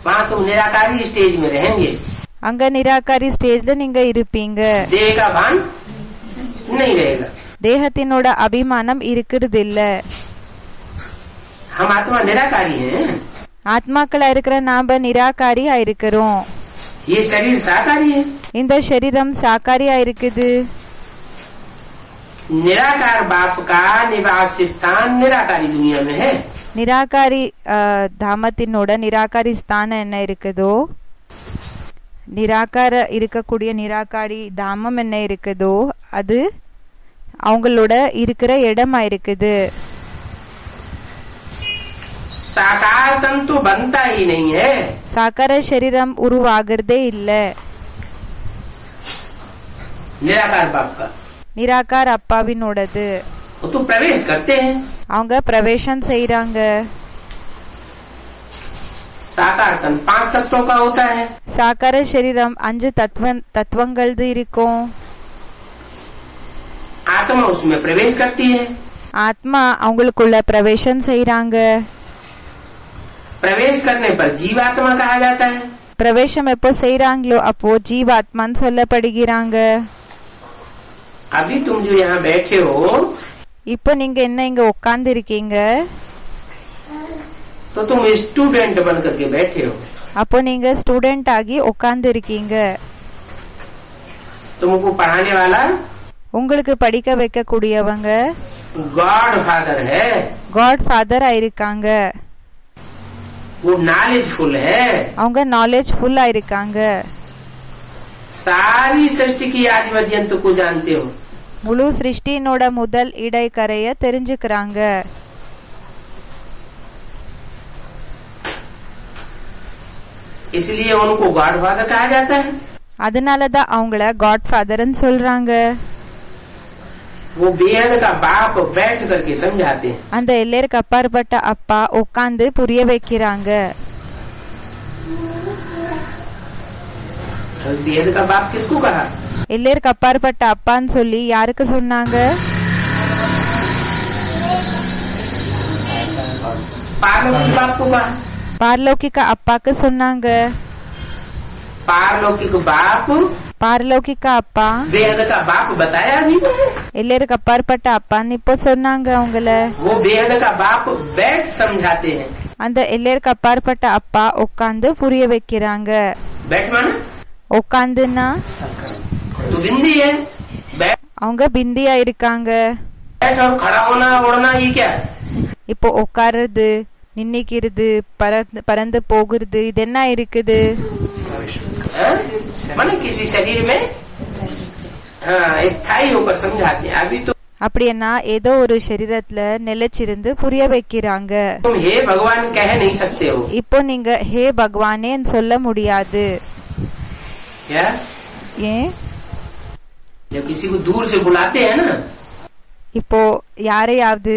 वहाँ तुम निराकारी स्टेज में रहेंगे. அங்க நிராகாரி ஸ்டேஜ்ல நீங்க இருப்பீங்க. देह का भान नहीं रहेगा. தேகத்தினோட அபிமானம் இருக்கிறது இல்ல. हम आत्मा निराकारी हैं. ஆத்மாக்களா இருக்கிற நாம நிராகாரியா இருக்கிறோம். ये शरीर साकारी है. இந்த சரீரம் சாக்காரியா இருக்குது. निराकार बाप का निवास स्थान निराकारी दुनिया में है। நிராகாரி தாமத்தினோட நிராகாரி ஸ்தானம் என்ன இருக்குதோ, நிராகார இருக்கக்கூடிய நிராகாரி தாமம் என்ன இருக்குதோ அது அவங்களோட இருக்கிற இடமா இருக்குது. साकार तन तो बनता ही नहीं है। சாக்கார சரீரம் உருவாகிறதே இல்ல. निराकार बाप का நிராகார் அப்பாவினோடது. वो तो प्रवेश करते हैं। அவங்க பிரவேசம் செய்யறாங்க. साकार तन 5 तत्वों का होता है। சாக்கார சரீரம் 5 தத்துவங்களது இருக்கும். आत्मा उसमें प्रवेश करती है। ஆத்மா அவங்களுக்குள்ள பிரவேசம் செய்யறாங்க. प्रवेश करने पर जीवात्मा कहा जाता है। பிரவேசம் எப்போ செய்யறாங்களோ அப்போ ஜீவாத்மான்னு சொல்லப்படுகிறாங்க. अभी तुम जो यहाँ बैठे हो இப்போ நீங்க என்ன இங்க உட்கார்ந்து இருக்கீங்க, तो तुम स्टूडेंट बन करके बैठे हो। அப்போ நீங்க ஸ்டூடெண்ட் ஆகி உட்கார்ந்து இருக்கீங்க. तुमको पढ़ाने वाला உங்களுக்கு படிக்க வைக்க கூடியவங்க गॉड फादर है। காட் ஃபாதர் ஆயிருக்காங்க. वो नॉलेजफुल है। அவங்க நாலேஜ் ஃபுல் ஆயிருக்காங்க. सारी सृष्टि की आदिमध्यंत को जानते हो। முழு சிருஷ்டினோட முதல் இடைக்கரைய தெரிஞ்சுக்கிறாங்க. इसलिए उनको गॉड फादर कहा जाता है। அதனாலதான் அவங்கள காட் ஃபாதர்னு சொல்றாங்க. वो बेहद का बाप बैठ करके समझाते हैं। அந்த எல்லைக்கு அப்பாற்பட்ட அப்பா உட்கார்ந்து புரிய வைக்கிறாங்க. बेहद का बाप किसको कहा? எல்லைக்கு அப்பாற்பட்ட அப்பான்னு சொல்லி யாருக்கு சொன்னாங்க? पारलौकिक बाप को कहा। பார்லௌகிக அப்பாக்கு சொன்னாங்க. पारलौकिक बाप பார்லௌகிக அப்பா बेहद का बाप बताया भी। எல்லைக்கு அப்பாற்பட்ட அப்பான்னு இப்போ சொன்னாங்க அவங்கள. वो बेहद का बाप बैठ समझाते हैं। அந்த எல்லைக்கு அப்பாற்பட்ட அப்பா உட்கார்ந்து புரிய வைக்கிறாங்க. बैठ माना உட்கார்ந்துன்னா तो बिंदी है। बैठ அவங்க பிந்தியா இருக்காங்க. और खड़ा होना उड़ना ये क्या है? இப்போ உட்காருறது, நின்னிக்கிறது, பறந்து போகிறது, இது என்ன இருக்குது? माने किसी शरीर में स्थायी होकर समझाते हैं। अभी तो அப்படின்னா ஏதோ ஒரு சரீரத்துல நிலைச்சிருந்து புரிய வைக்கிறாங்க. तुम हे भगवान कह नहीं सकते हो। இப்போ நீங்க ஹே பகவானேன்னு சொல்ல முடியாது. क्या? ஏன்? जब किसी को दूर से बुलाते हैं ना, இப்போ யாரையாவது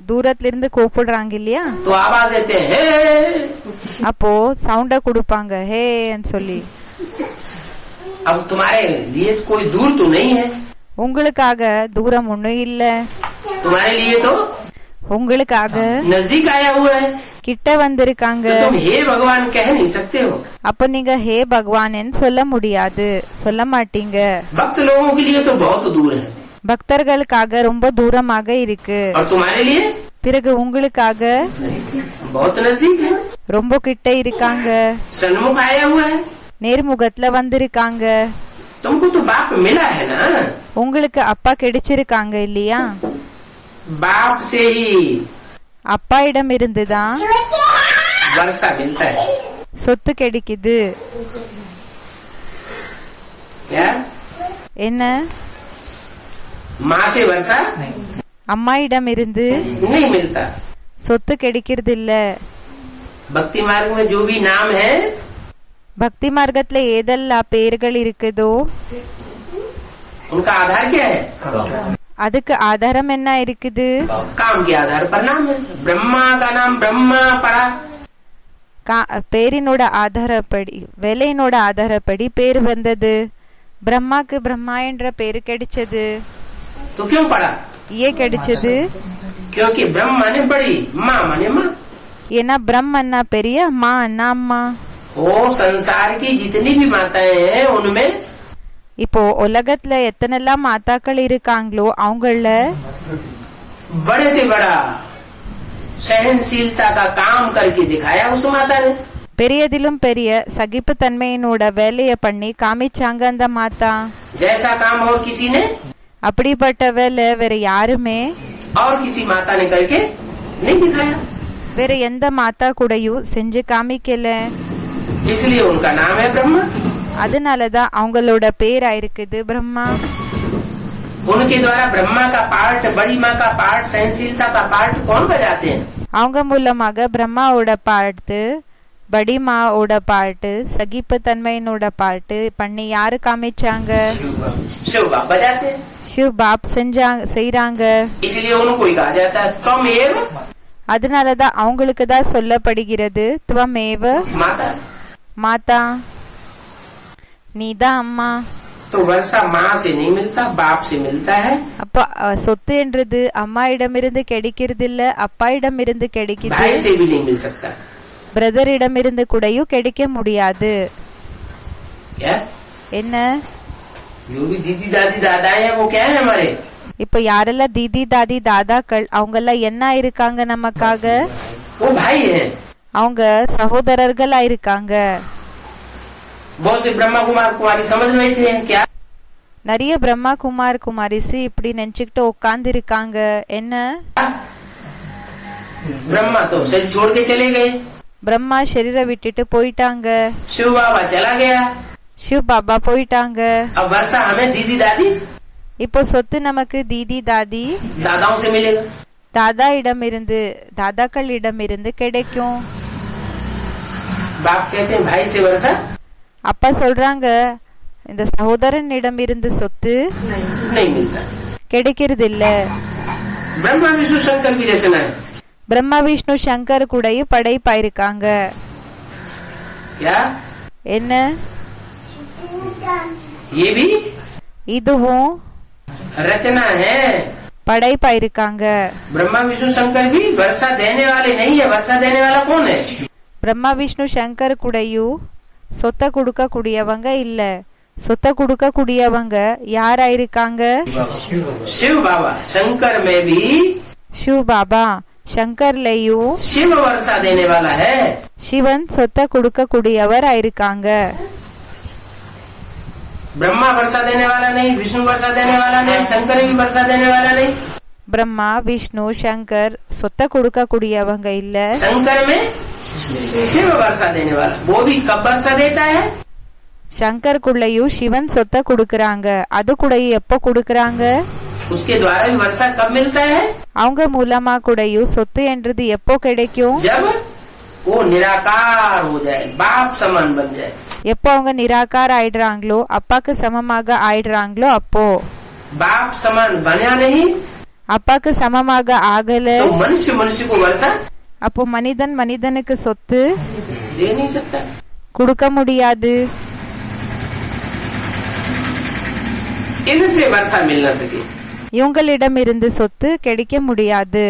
தூரத்துல இருந்து கூப்பிடுறாங்க இல்லையா, तो आवाज देते हैं हे। அப்போ சவுண்ட கொடுப்பாங்க ஹேன்னு சொல்லி. अब तुम्हारे लिए कोई दूर तो नहीं है। உங்களுக்காக தூரம் ஒண்ணும் இல்ல, तुम्हारे लिए तो உங்களுக்காக नजदीक आया हुआ है। கிட்ட வந்திருக்காங்க. तो तुम हे भगवान कह नहीं सकते हो। அப்ப நீங்க ஹே பகவானேன்னு சொல்ல முடியாது, சொல்ல மாட்டீங்க. भक्त लोगों के लिए तो बहुत दूर है। பக்தர்களுக்காக ரொம்ப தூரமாக இருக்கு. और तुम्हारे लिए பிறகு உங்களுக்காக बहुत नजदीक है। ரொம்ப கிட்ட இருக்காங்க, सन्मुख आया हुआ है। நேர்முகத்துல வந்திருக்காங்க. तुमको तो बाप मिला है ना। உங்களுக்கு அப்பா கிடைச்சிருக்காங்க இல்லையா? बाप से ही அப்பா இடம் இருந்துதான் वर्षा मिलता है। சொத்து கிடைக்குது. क्या? என்ன? माँ से वर्षा அம்மா இடம் இருந்து नहीं मिलता। சொத்து கிடைக்கிறது இல்ல. भक्ति मार्ग में जो भी नाम है, பக்தி மார்க்கத்துல ஏதெல்லாம் பேர்கள் இருக்குதோ उनका आधार क्या है? அதுக்கு ஆதாரம் என்ன இருக்குது? काम के आधार पर नाम है। ब्रह्मा का नाम ब्रह्मा पड़ा। பேரினோட ஆதாரப்படி, வேலையினோட ஆதாரப்படி பேர் வந்தது. பிரம்மாக்கு பிரம்மா என்ற பேரு கிடைச்சது. तो क्यों पड़ा? ஏன் கிடைச்சது? क्योंकि ब्रह्म माने बड़ी, माँ माने माँ। ஏன்னா பிரம்மன்னா பெரிய, அம்மா அண்ணா அம்மா. वो संसार की जितनी भी माताएं हैं उनमें இப்போ உலகத்துல எத்தனைலாம் மாதாக்கள் இருக்காங்களோ அவங்கள बड़े से बड़ा सहनशीलता का काम करके दिखाया उस माता ने। பெரியதிலும் பெரிய சகிப்பு தன்மையினோட வேலைய பண்ணி காமிச்சாங்க அந்த மாதா. जैसा काम और किसी ने அப்படிப்பட்ட வேலை வேற யாருமே और किसी माता ने करके नहीं दिखाया, வேற எந்த மாதா கூடயும் செஞ்சு காமிக்கல. इसलिए उनका नाम है ब्रह्मा। அதனாலதான் அவங்களோட பேரா இருக்குது பிரம்மா. उनके द्वारा ब्रह्मा का पार्ट, बड़ी माँ का पार्ट, सहनशीलता का पार्ट कौन बजाते हैं? அவங்க மூலமாக பிரம்மாவோட பாட்டு, படிமாவோட பாட்டு, சகிப்பு தன்மையினோட பாட்டு பண்ணி யாரு காமிச்சாங்க? शिव बाप बजाते हैं, சிவ் பாப் செய்றாங்க. इसलिए उनको ही कहा जाता है त्वमेव அதனாலதான் அவங்களுக்கு தான் சொல்லப்படுகிறது துவமேவ माता। மாதா, நீதான் அம்மா. तो वर्षा माँ से नहीं मिलता, बाप से मिलता है। அப்ப சொத்து என்றது அம்மா இடமிருந்து கிடைக்கிறது இல்ல, அப்பா இடமிருந்து கிடைக்குது. भाई से भी नहीं मिल सकता। பிரதர் இடமிருந்து கூடயும் கிடைக்க முடியாது. क्या? என்ன? जो भी दीदी दादी दादा है वो क्या है हमारे? இப்ப யாரெல்லாம் தீதி தாதி தாதாக்கள் அவங்க எல்லாம் என்ன இருக்காங்க நமக்காக? वो भाई है। அவங்க சகோதரர்களா இருக்காங்க. बहुत से ब्रह्मा कुमार कुमारी समझ रहे थे क्या? நிறைய பிரம்மா குமார் குமாரிசி இப்படி நினைச்சுக்கிட்டு உட்கார்ந்து இருக்காங்க. என்ன? ब्रह्मा तो शरीर छोड़ के चले गए, பிரம்மா शरीர விட்டுட்டு போயிட்டாங்க, शिव बाबा चला गया, சிவ் பாபா போயிட்டாங்க. अब वर्षा हमें दीदी दादी இப்போ சொத்து நமக்கு தீதி தாதி दादाओं से मिलेगा। தாதா இடமிருந்து தாதாக்கள் இடமிருந்து கிடைக்கும். बाप कहते हैं भाई से वर्षा அப்பா சொல்றாங்க இந்த சகோதரனிடம் இருந்து சொத்து नहीं मिलता। கிடைக்கிறது இல்ல. ब्रह्मा विष्णु शंकर की रचना है பிரம்மா விஷ்ணு சங்கர் கூடயும் படைப்பாயிருக்காங்க. क्या? என்ன? ये भी இதுவும் रचना है। படைப்பாயிருக்காங்க. ब्रह्मा विष्णु शंकर भी वर्षा देने वाले नहीं है। वर्षा देने वाला कौन है? பிரம்மா விஷ்ணு சங்கர் கூடயும் சொத்த கொடுக்க கூடியவங்க இல்ல. சொத்த கொடுக்க கூடியவங்க யாராயிருக்காங்க? शिव बाबा। शंकर में भी சிவ் பாபா. சங்கர்லயும் शिव वर्षा देने वाला है। சிவன் சொத்த கொடுக்க கூடியவர் ஆயிருக்காங்க. ब्रह्मा वर्षा देने वाला नहीं, विष्णु वर्षा देने वाला नहीं, शंकर भी वर्षा देने वाला नहीं। பிரம்மா விஷ்ணு சங்கர் சொத்த கொடுக்க கூடியவங்க இல்ல. शंकर में शिव वर्षा देने वाला, वो भी कब वर्षा देता है? சங்கருக்குள்ளயும் சிவன் சொத்த கொடுக்கறாங்க. அது கூடயும் எப்போ கொடுக்கறாங்க? उसके द्वारा भी वर्षा कब मिलता है? அவங்க மூலமா கூடயும் சொத்து என்றது எப்போ கிடைக்கும்? जब वो निराकार हो जाए, बाप समान बन जाए। எப்போ அவங்க நிராகார ஆயிடுறாங்களோ, அப்பாக்கு சமமாக ஆயிடுறாங்களோ அப்போ. बाप समान बना नहीं அப்பாக்கு சமமாக ஆகல, तो मनुष्य मनुष्य को वर्षा அப்போ மனிதன் மனிதனுக்கு சொத்து दे नहीं सकता। கொடுக்க முடியாது. इनसे वर्षा मिल न सके। இவங்களிடம் இருந்து சொத்து கிடைக்க முடியாது.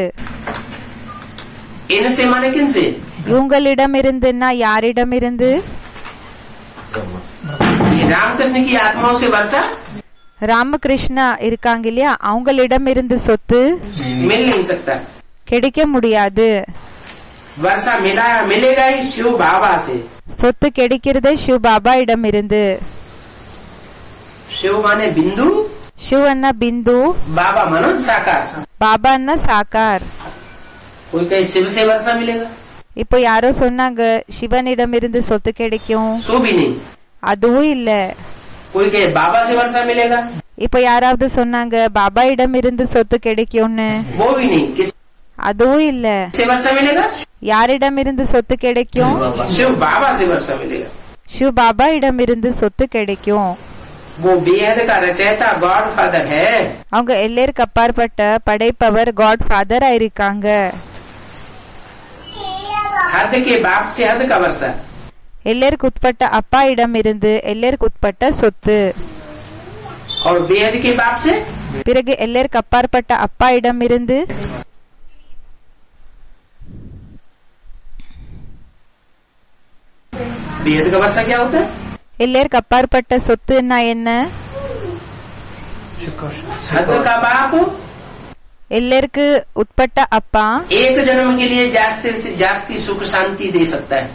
इनसे माने किनसे? இவங்களிடம் இருந்துன்னா யாரிடம் இருந்து? ये रामकृष्ण की आत्माओं से वर्षा ராமகிருஷ்ணா இருக்காங்க இல்லையா, அவங்களிடம் இருந்து சொத்து मिल नहीं सकता। கிடைக்க முடியாது. वर्षा मिलेगा ही शिव बाबा से। சொத்து கிடைக்கிறதே சிவ் பாபா இடம் இருந்து. शिव माने बिंदु, ಶಿವ್ ಅನ್ನ ಬಿಂದು, बाबा मानो साकार। பாபா அನ್ನ சாக்கார். कोई कहे शिव से वर्षा मिलेगा, இப்போ யாரோ சொன்னாங்க சிவனிடம் இருந்து சொத்து கிடைக்கும், सो भी नहीं। அதுவும் இல்ல. कोई कहे बाबा से वर्षा मिलेगा, இப்போ யாராவது சொன்னாங்க பாபா இடம் இருந்து சொத்து கிடைக்கும்னு, वो भी नहीं। किस அதுவும் இல்ல. से वर्षा मिलेगा? யாரிடம் இருந்து சொத்து கிடைக்கும்? शिव बाबा से वर्षा मिलेगा। சிவ் பாபா இடம் இருந்து சொத்து கிடைக்கும். वो बेहद का रचयिता गॉड फादर है। அவங்க எல்லாருக்கு அப்பாற்பட்ட படைப்பவர் காட் ஃபாதர் ஆயிருக்காங்க. हद के बाप से हद का वर्षा, எல்லாருக்கு உட்பட்ட அப்பா இடம் இருந்து எல்லாருக்கு உட்பட்ட சொத்து. और बेहद के बाप से பிறகு எல்லாருக்கு அப்பாற்பட்ட அப்பா இடம் இருந்து बेहद का वर्षा क्या होता है? எல்லாருக்கு அப்பாற்பட்ட சொத்துன்னா என்ன? हद का बाप எல்லாருக்கு உட்பட்ட அப்பா एक जन्म के लिए जास्ती से जास्ती सुख शांति दे सकता है।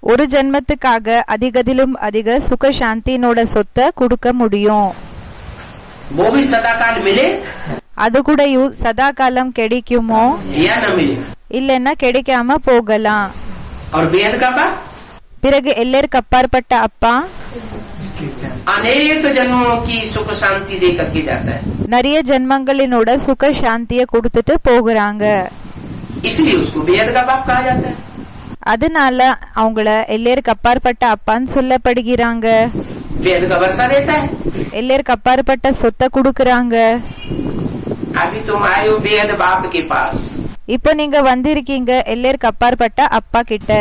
ஒரு ஜென்மத்துக்காக அதிகதிலும் அதிக சுக சாந்தினோட சொத்தை கொடுக்க முடியும். वो भी सदाकाल मिले அது கூடயு சதா காலம் கிடைக்குமோ या न मिले। இல்லன்னா கிடைக்காம போகலாம். और बेहद का बाप பிறகு எல்லைக்கு அப்பாற்பட்ட அப்பா अनेक जन्मों की सुख शांति दे करके जाता है, நிறைய ஜென்மங்களினோட சுக சாந்திய கொடுத்துட்டு போகிறாங்க. इसलिए उसको बेहद का बाप कहा जाता है। அதனால அவங்கள எல்லைக்கு அப்பாற்பட்ட அப்பான்னு சொல்லப்படுகிறாங்க. बेहद का वर्षा देता है। எல்லைக்கு அப்பாற்பட்ட சொத்தை கொடுக்கறாங்க. अभी तुम आए हो बेहद बाप के पास, இப்போ நீங்க வந்திருக்கீங்க எல்லைக்கு அப்பாற்பட்ட அப்பா கிட்ட.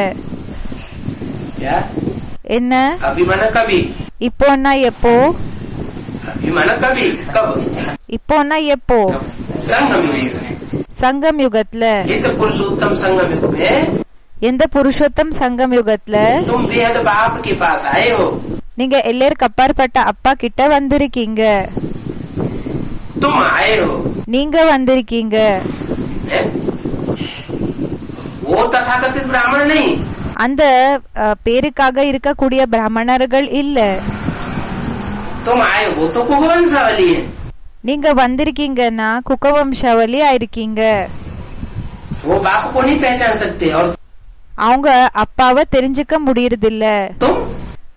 क्या என்ன अभी मन कभी, இப்போன்னா எப்போ? अभी मन कभी कब, இப்போன்னா எப்போ? संगम युग। சங்கம் யுகத்துல. इस पुरुषोत्तम संगम युग में எந்த புருஷோத்தம் சங்கம் யுகத்துல तुम बेहद बाप के पास आए हो। நீங்க எல்லைக்கு அப்பாற்பட்ட அப்பா கிட்ட வந்திருக்கீங்க. तुम आए हो, நீங்க வந்திருக்கீங்க. हैं? वो तथाकथित ब्राह्मण नहीं, அந்த பேருக்காக இருக்கக்கூடிய பிராமணர்கள் இல்ல. तुम आए हो तो कुवंशावली है। நீங்க வந்திருக்கீங்கன்னா குகவம்சாவளியா இருக்கீங்க. वो बाप को नहीं पहचान सकते। और அவங்க அப்பாவை தெரிஞ்சுக்க முடியறதில்ல.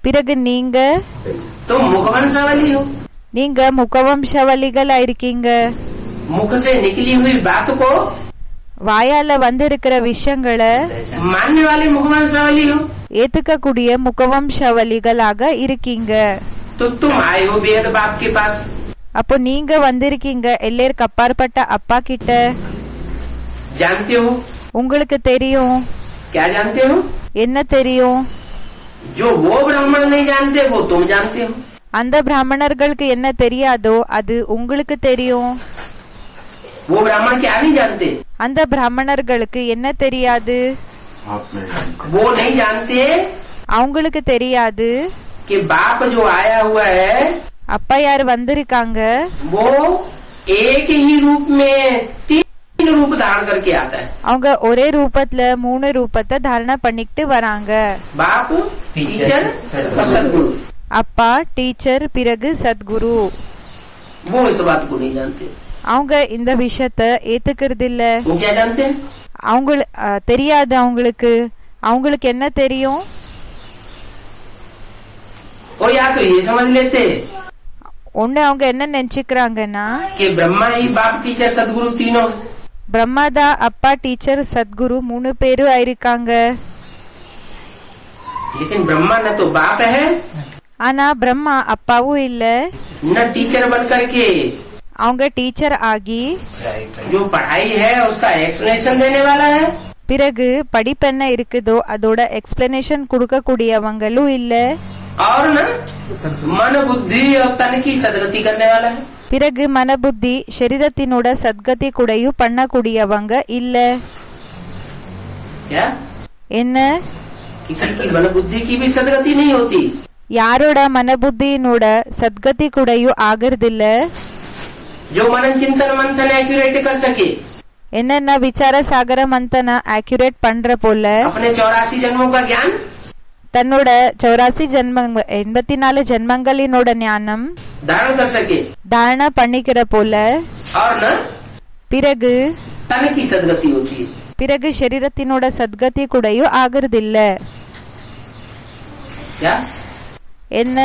பிறகு तुम मुखवंशावली हो। நீங்க முகவம்சாவளிகளா இருக்கீங்க. मुख से निकली हुई बात को வாயால வந்திருக்கிற விஷயங்களை मानने वाले मुखवंशावली हो। ஏத்துக்கக்கூடிய முகவம்சாவளிகளாக இருக்கீங்க. तो तुम आए हो बेहद बाप के पास। அப்போ நீங்க வந்திருக்கீங்க எல்லைக்கு அப்பாற்பட்ட அப்பா கிட்ட. जानते हो உங்களுக்கு தெரியும். क्या जानते हो? என்ன தெரியும்? जो वो ब्राह्मण नहीं जानते वो तुम जानते हो। அந்த பிராமணர்களுக்கு என்ன தெரியாதோ அது உங்களுக்கு தெரியும். वो ब्राह्मण क्या नहीं जानते? அந்த பிராமணர்களுக்கு என்ன தெரியாது? वो नहीं जानते அவங்களுக்கு தெரியாது कि बाप जो आया हुआ है அப்பா யார் வந்திருக்காங்க वो एक ही रूप में तीन रूप धारण करके आता है। அவங்க ஒரே ரூபத்துல 3 ரூபத்தை தாரண பண்ணிக்கிட்டு வராங்க. बाप, टीचर और सदगुरु। அப்பா, டீச்சர், பிறகு சத்குரு. वो इस बात को नहीं जानते। அவங்க இந்த விஷயத்த ஏத்துக்கிறது இல்ல. वो क्या जानते हैं? அவங்களுக்கு தெரியாது. அவங்களுக்கு என்ன தெரியும்? वो या तो ये समझ लेते ஒண்ணு அவங்க என்ன நினைச்சுக்கிறாங்கன்னா कि ब्रह्मा ही बाप, टीचर, सदगुरु तीनों। பிரம்மாதா அப்பா, டீச்சர், சத்குரு 3 பேரும் ஆயிருக்காங்க. लेकिन ब्रह्मा न तो बाप है ஆனா பிரம்மா அப்பாவும் இல்ல. न टीचर बन करके அவங்க டீச்சர் ஆகி जो पढ़ाई है उसका एक्सप्लेनेशन देने वाला है। பிறகு படிப்பென்ன இருக்குதோ அதோட எக்ஸ்பிளனேஷன் கொடுக்க கூடியவங்களும் இல்ல. और न मन, बुद्धि और तन की सदगति करने वाला है। பிறகு மனபுத்தி சரீரத்தினோட சத்கதி கூடயும் பண்ணக்கூடியவங்க இல்ல. क्या என்ன? किसी की मन बुद्धि की भी सदगति नहीं होती। யாரோட மனபுத்தியினோட சத்கதி கூடயும் ஆகிறதில்ல. जो मनन चिंतन मंथन एक्यूरेट कर सके, என்னென்ன விசார சாகர மந்தன ஆக்யூரேட் பண்ற போல अपने 84 जन्मों का ज्ञान தன்னோட 84 ஜென்மங்கள் 84 ஜென்மங்களினோட ஞானம் धारण कर सके, தாரண பண்ணிக்கிற போல और न பிறகு तन की सदगति होती है। பிறகு சரீரத்தினோட சத்கதி கூடயும் ஆகிறதில்ல. क्या என்ன?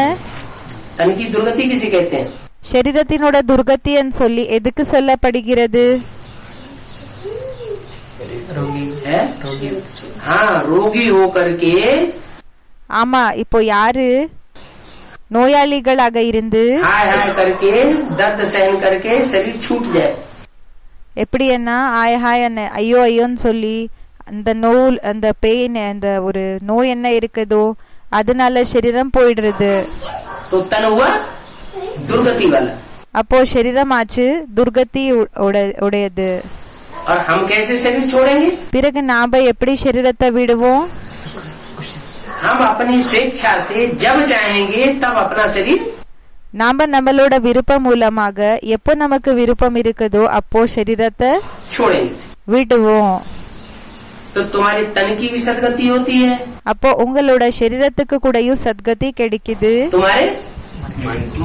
तन की दुर्गति किसे कहते हैं? சரீரத்தினோட துர்கத்தின்னு சொல்லி எதுக்கு சொல்லப்படுகிறது? है? हाँ, रोगी होकर के ஆமா, இப்போ யாரு நோயாளிகளாக இருந்து हाय हाय करके दर्द सहन करके शरीर छूट जाए, எப்படி என்ன ஆய் ஹாய் ஐயோ ஐயோன்னு சொல்லி அந்த நோய், அந்த பெயின், அந்த ஒரு நோய் என்ன இருக்குதோ அதனால சரீரம் போயிடுறது. तो तन हुआ दुर्गति वाला। அப்போ சரீரமாச்சு துர்கதி உடையது. और हम कैसे शरीर छोड़ेंगे? பிறகு நாம எப்படி சரீரத்தை விடுவோம்? हम अपनी स्वेच्छा से जब चाहेंगे तब अपना शरीर நாம நம்மளோட விருப்பம் மூலமாக எப்போ நமக்கு விருப்பம் இருக்குதோ அப்போ சரீரத்தை छोड़ेंगे। விடுவோம். तो तुम्हारी तन की भी सदगति होती है, அப்போ உங்களோட சரீரத்துக்கு கூடயும் சத்கதி கிடைக்குது, तुम्हारे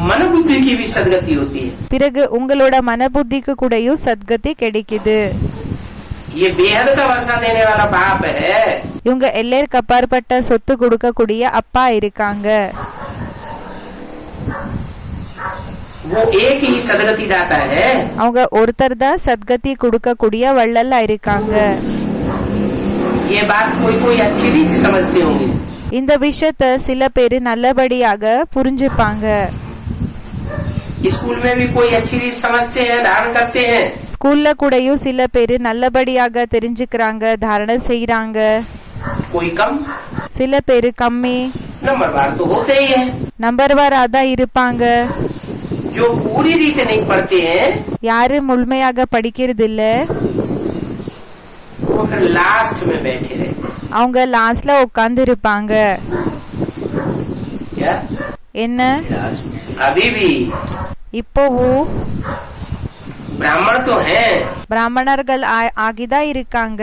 मन बुद्धि की भी सदगति होती है। பிறகு உங்களோட மனபுத்திக்கு கூடயும் சத்கதி கிடைக்குது. ये बेहद का वर्षा देने वाला बाप है। இவங்க எல்லைக்கு அப்பாற்பட்ட சொத்து கொடுக்கக்கூடிய அப்பா இருக்காங்க. वो एक ही सदगति दाता है। அவங்க ஒருத்தர் தான் சத்கதி கொடுக்கக்கூடிய வள்ளலா இருக்காங்க. ये बात कोई कोई अच्छी रीति समझते होंगे। இந்த விஷயத்த சில பேரு நல்லபடியாக புரிஞ்சுப்பாங்க. स्कूल में भी कोई अच्छी रीति समझते हैं, धारण करते हैं। ஸ்கூல்ல கூடயும் சில பேரு நல்லபடியாக தெரிஞ்சுக்கிறாங்க, தாரணை செய்யறாங்க. कोई कम, சில பேரு கம்மி. नंबरवार तो होते ही है। நம்பர்வாரா தான் இருப்பாங்க. जो पूरी रीति नहीं पढ़ते हैं, யாரு முழுமையாக படிக்கிறது இல்ல, वो फिर लास्ट में बैठे रहते हैं। அவங்க லாஸ்ட்ல உட்கார்ந்து இருப்பாங்க. क्या என்ன अभी भी இப்போவும் ब्राह्मण तो हैं। பிராமணர்கள் ஆகிதான் இருக்காங்க.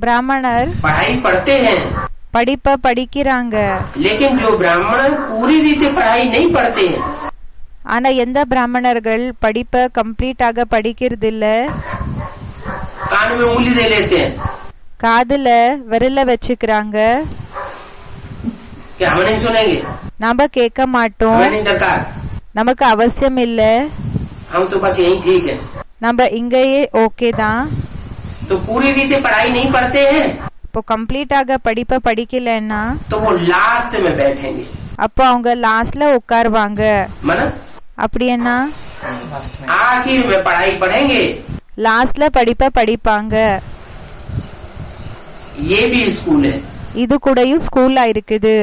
பிராமணர் पढ़ाई पढ़ते हैं, படிப்ப படிக்கிறாங்க. लेकिन जो ब्राह्मण पूरी रीति पढ़ाई नहीं पढ़ते हैं, ஆனா எந்த பிராமணர்கள் படிப்ப கம்ப்ளீட்டாக படிக்கிறது இல்ல, कान में उंगली दे लेते हैं காதுல விரல வச்சுக்கிறாங்க. कि हम नहीं सुनेंगे, நாம கேட்க மாட்டோம், हमें नहीं दरकार, நமக்கு அவசியம் இல்ல, हम तो बस यही ठीक है। நம்ம இங்கேயே ஓகே தான். तो पूरी रीति पढ़ाई नहीं पढ़ते हैं, இப்போ கம்ப்ளீட்டாக படிப்ப படிக்கலன்னா तो वो लास्ट में बैठेंगे। அப்போ அவங்க லாஸ்ட்ல உட்காருவாங்க. मतलब அப்படின்னா आखिर में पढ़ाई पढ़ेंगे। லாஸ்ட்ல படிப்ப படிப்பாங்க. ये भी स्कूल है। இது கூடயும் ஸ்கூல்ல இருக்குது.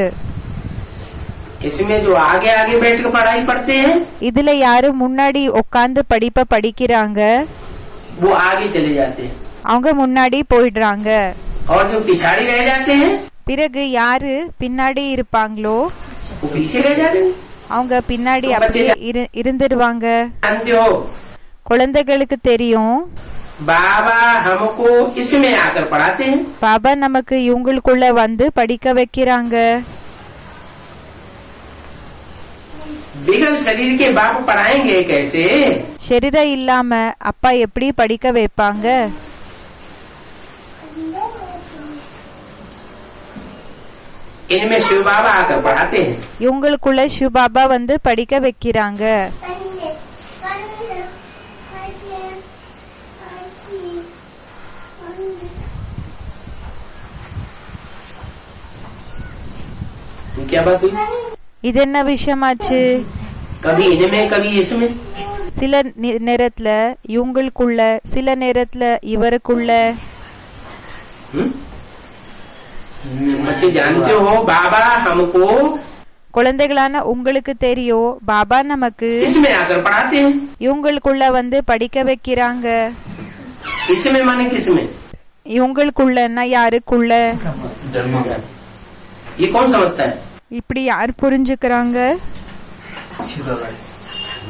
इसमें जो आगे आगे बैठ कर पढ़ाई पढ़ते हैं, இதுல யாரு முன்னாடி உட்கார்ந்து படிப்ப படிக்கிறாங்க, वो आगे चले जाते हैं, அவங்க முன்னாடி போயிடுறாங்க. और जो पिछाड़ी रह जाते हैं, பிறகு யாரு பின்னாடி இருப்பாங்களோ वो पीछे रह जाते हैं। அவங்க பின்னாடி அப்படியே இருந்துடுவாங்க. जानते हो, குழந்தைகளுக்கு தெரியும் बाबा हमको इसमें आकर पढ़ाते हैं। பாபா நமக்கு இவங்களுக்குள்ள வந்து படிக்க வைக்கிறாங்க. बिगल शरीर के बाप पढ़ाएंगे कैसे? शरीर இல்லாம அப்பா எப்படி படிக்க வைப்பாங்க? इनमें शिव बाबा आकर पढ़ाते हैं। இவங்களுக்குள்ள சிவ பாபா வந்து படிக்க வைக்கிறாங்க. क्या बात हुई? இது என்ன விஷயமாச்சு? कभी इनमें कभी इसमें। சில நேரத்துல இவங்களுக்குள்ள, சில நேரத்துல இவருக்குள்ள. बच्चे जानते हो, बाबा हमको குழந்தைகளான உங்களுக்கு தெரியும் பாபா நமக்கு इसमें आकर पढ़ाते हैं। இவங்களுக்குள்ள வந்து படிக்க வைக்கிறாங்க. इसमें माने किसमें? இவங்களுக்குள்ளன்னா யாருக்குள்ள? ये कौन समझता है? இப்படி யார் புரிஞ்சுக்கிறாங்க?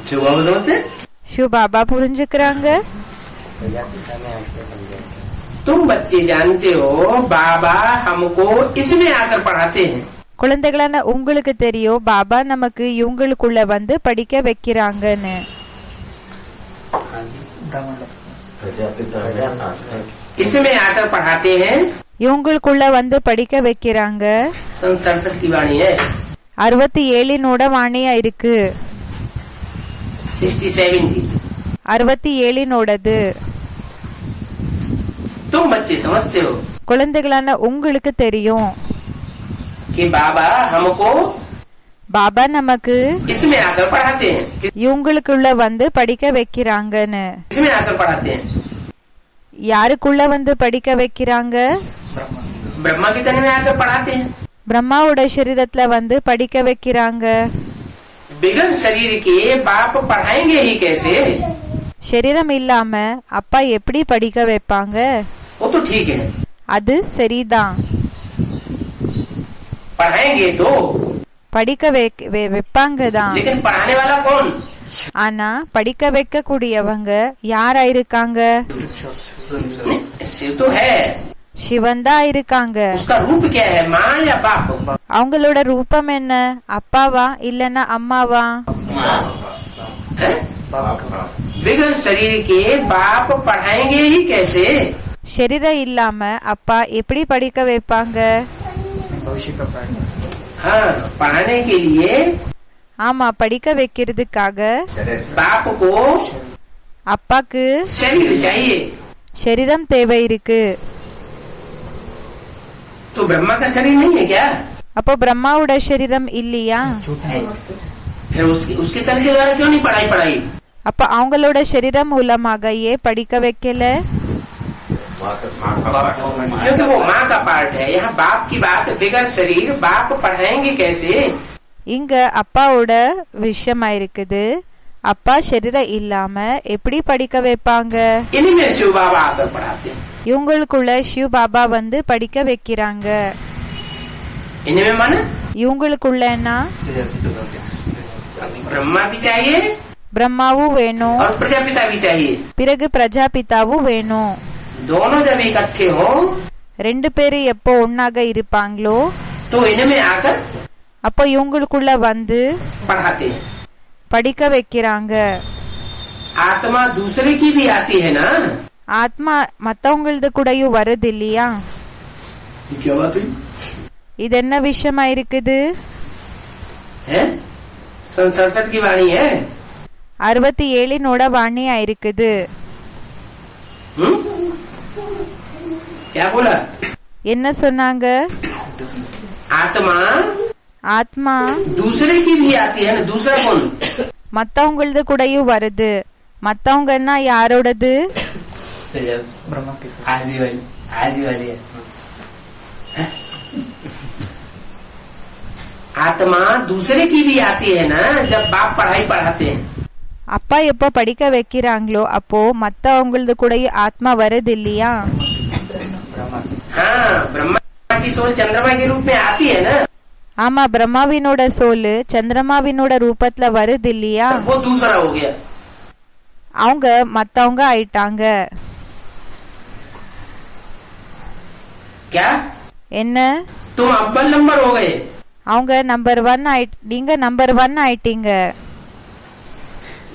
शिव बाबा समझते हैं। சிவ பாபா புரிஞ்சுக்கிறாங்க. तुम बच्चे जानते हो, बाबा हमको इसमें आकर पढ़ाते हैं। குழந்தைகளான உங்களுக்கு தெரியும் பாபா நமக்கு இவங்களுக்குள்ள வந்து படிக்க வைக்கிறாங்கன்னு. इसमें आकर पढ़ाते हैं। இவங்களுக்குள்ள வந்து படிக்க வைக்கிறாங்க. 67 की वाणी है। 67 வாணியா இருக்கு. 67 की 67 तुम बच्चे समझते हो குழந்தைகளான உங்களுக்கு தெரியும் कि बाबा हमको பாபா நமக்கு इसमें आकर पढ़ाते हैं। இவங்களுக்குள்ள வந்து படிக்க வைக்கிறாங்கன்னு. इसमें आकर पढ़ाते हैं। யாருக்குள்ள வந்து படிக்க வைக்கிறாங்க? ब्रह्मा के तन में आकर पढ़ाते हैं। பிரம்மாவோட சரீரத்துல வந்து படிக்க வைக்கிறாங்க. बिगड़ शरीर के बाप पढ़ाएंगे ही कैसे? சரீரம் இல்லாம அப்பா எப்படி படிக்க வைப்பாங்க? वो तो ठीक है, அது சரிதான். पढ़ाएंगे तो, படிக்க வைப்பாங்க தான். लेकिन पढ़ाने वाला कौन? ஆனா படிக்க வைக்க கூடியவங்க யாரா இருக்காங்க? शिव तो है। சிவன் தான் இருக்காங்க. उसका रूप क्या है, माँ या बाप? அவங்களோட ரூபம் என்ன, அப்பாவா இல்லன்னா அம்மாவா? है? बिगड़ शरीर के बाप पढ़ाएंगे ही कैसे? शरीर இல்லாம அப்பா எப்படி படிக்க வைப்பாங்க? हाँ, पढ़ाने के लिए ஆமா, படிக்க வைக்கிறதுக்காக बाप को அப்பாக்கு शरीर चाहिए. शरीरम தேவை இருக்கு. तो ब्रह्मा का शरीर नहीं है क्या? அப்போ பிரம்மாவோட शरीरम இல்லையா? फिर उसके तन के द्वारा क्यों नहीं पढ़ाई? அப்ப அவங்களோட शरीरम மூலமாக ஏன் படிக்க வைக்கல? क्योंकि वो माँ का पार्ट है. यहाँ बाप की बात, बिगड़ शरीर बाप पढ़ाएंगे कैसे? இங்க அப்பாவோட விஷயமா இருக்குது. அப்பா शरीरம் இல்லாம எப்படி படிக்க வைப்பாங்க? इन्हीं में शिव बाबा आकर पढ़ाते हैं. இவங்களுக்குள்ள சிவ பாபா வந்து படிக்க வைக்கிறாங்க. इन्हीं में माना இவங்களுக்குள்ளனா ब्रह्मा भी चाहिए பிரம்மாவும் வேணும், और प्रजापिता भी चाहिए. பிறகு பிரஜாபிதாவும் வேணும். दोनों जब इकट्ठे हो ரெண்டு பேரும் எப்போ ஒன்னாக இருப்பாங்களோ तो इनमें आकर அப்போ இவங்களுக்குள்ள வந்து पढ़ाते हैं. படிக்க வைக்கிறாங்க. आत्मा दूसरे की भी आती है ना? ஆத்மா மத்தவங்களது கூடயும் வருது இல்லையா? क्या बात हुई இது என்ன விஷயமா இருக்குது? है? 67 की वाणी है. 67 வாணியா இருக்குது. क्या बोला? என்ன சொன்னாங்க? आत्मा ஆத்மா दूसरे की भी आती है ना. दूसरा कौन? மத்தவங்களது கூடயும் வருது. மத்தவங்கன்னா யாரோடது? आत्मा दूसरे की भी आती है ना जब बाप पढ़ाई पढ़ाते हैं. அப்பா எப்போ படிக்க வைக்கிறாங்களோ அப்போ மத்தவங்களது கூடயும் ஆத்மா வருது இல்லையா? हाँ, ब्रह्मा की सोल चंद्रमा के रूप में आती है ना. ஆமா, பிரம்மாவினோட சோலு சந்திரமாவினோட ரூபத்துல வருது இல்லையா? वो दूसरा हो गया. அவங்க மத்தவங்க ஆயிட்டாங்க. क्या? என்ன? तुम अव्वल नंबर हो गए. அவங்க நம்பர் 1 நீங்க நம்பர் 1 ஆயிட்டீங்க.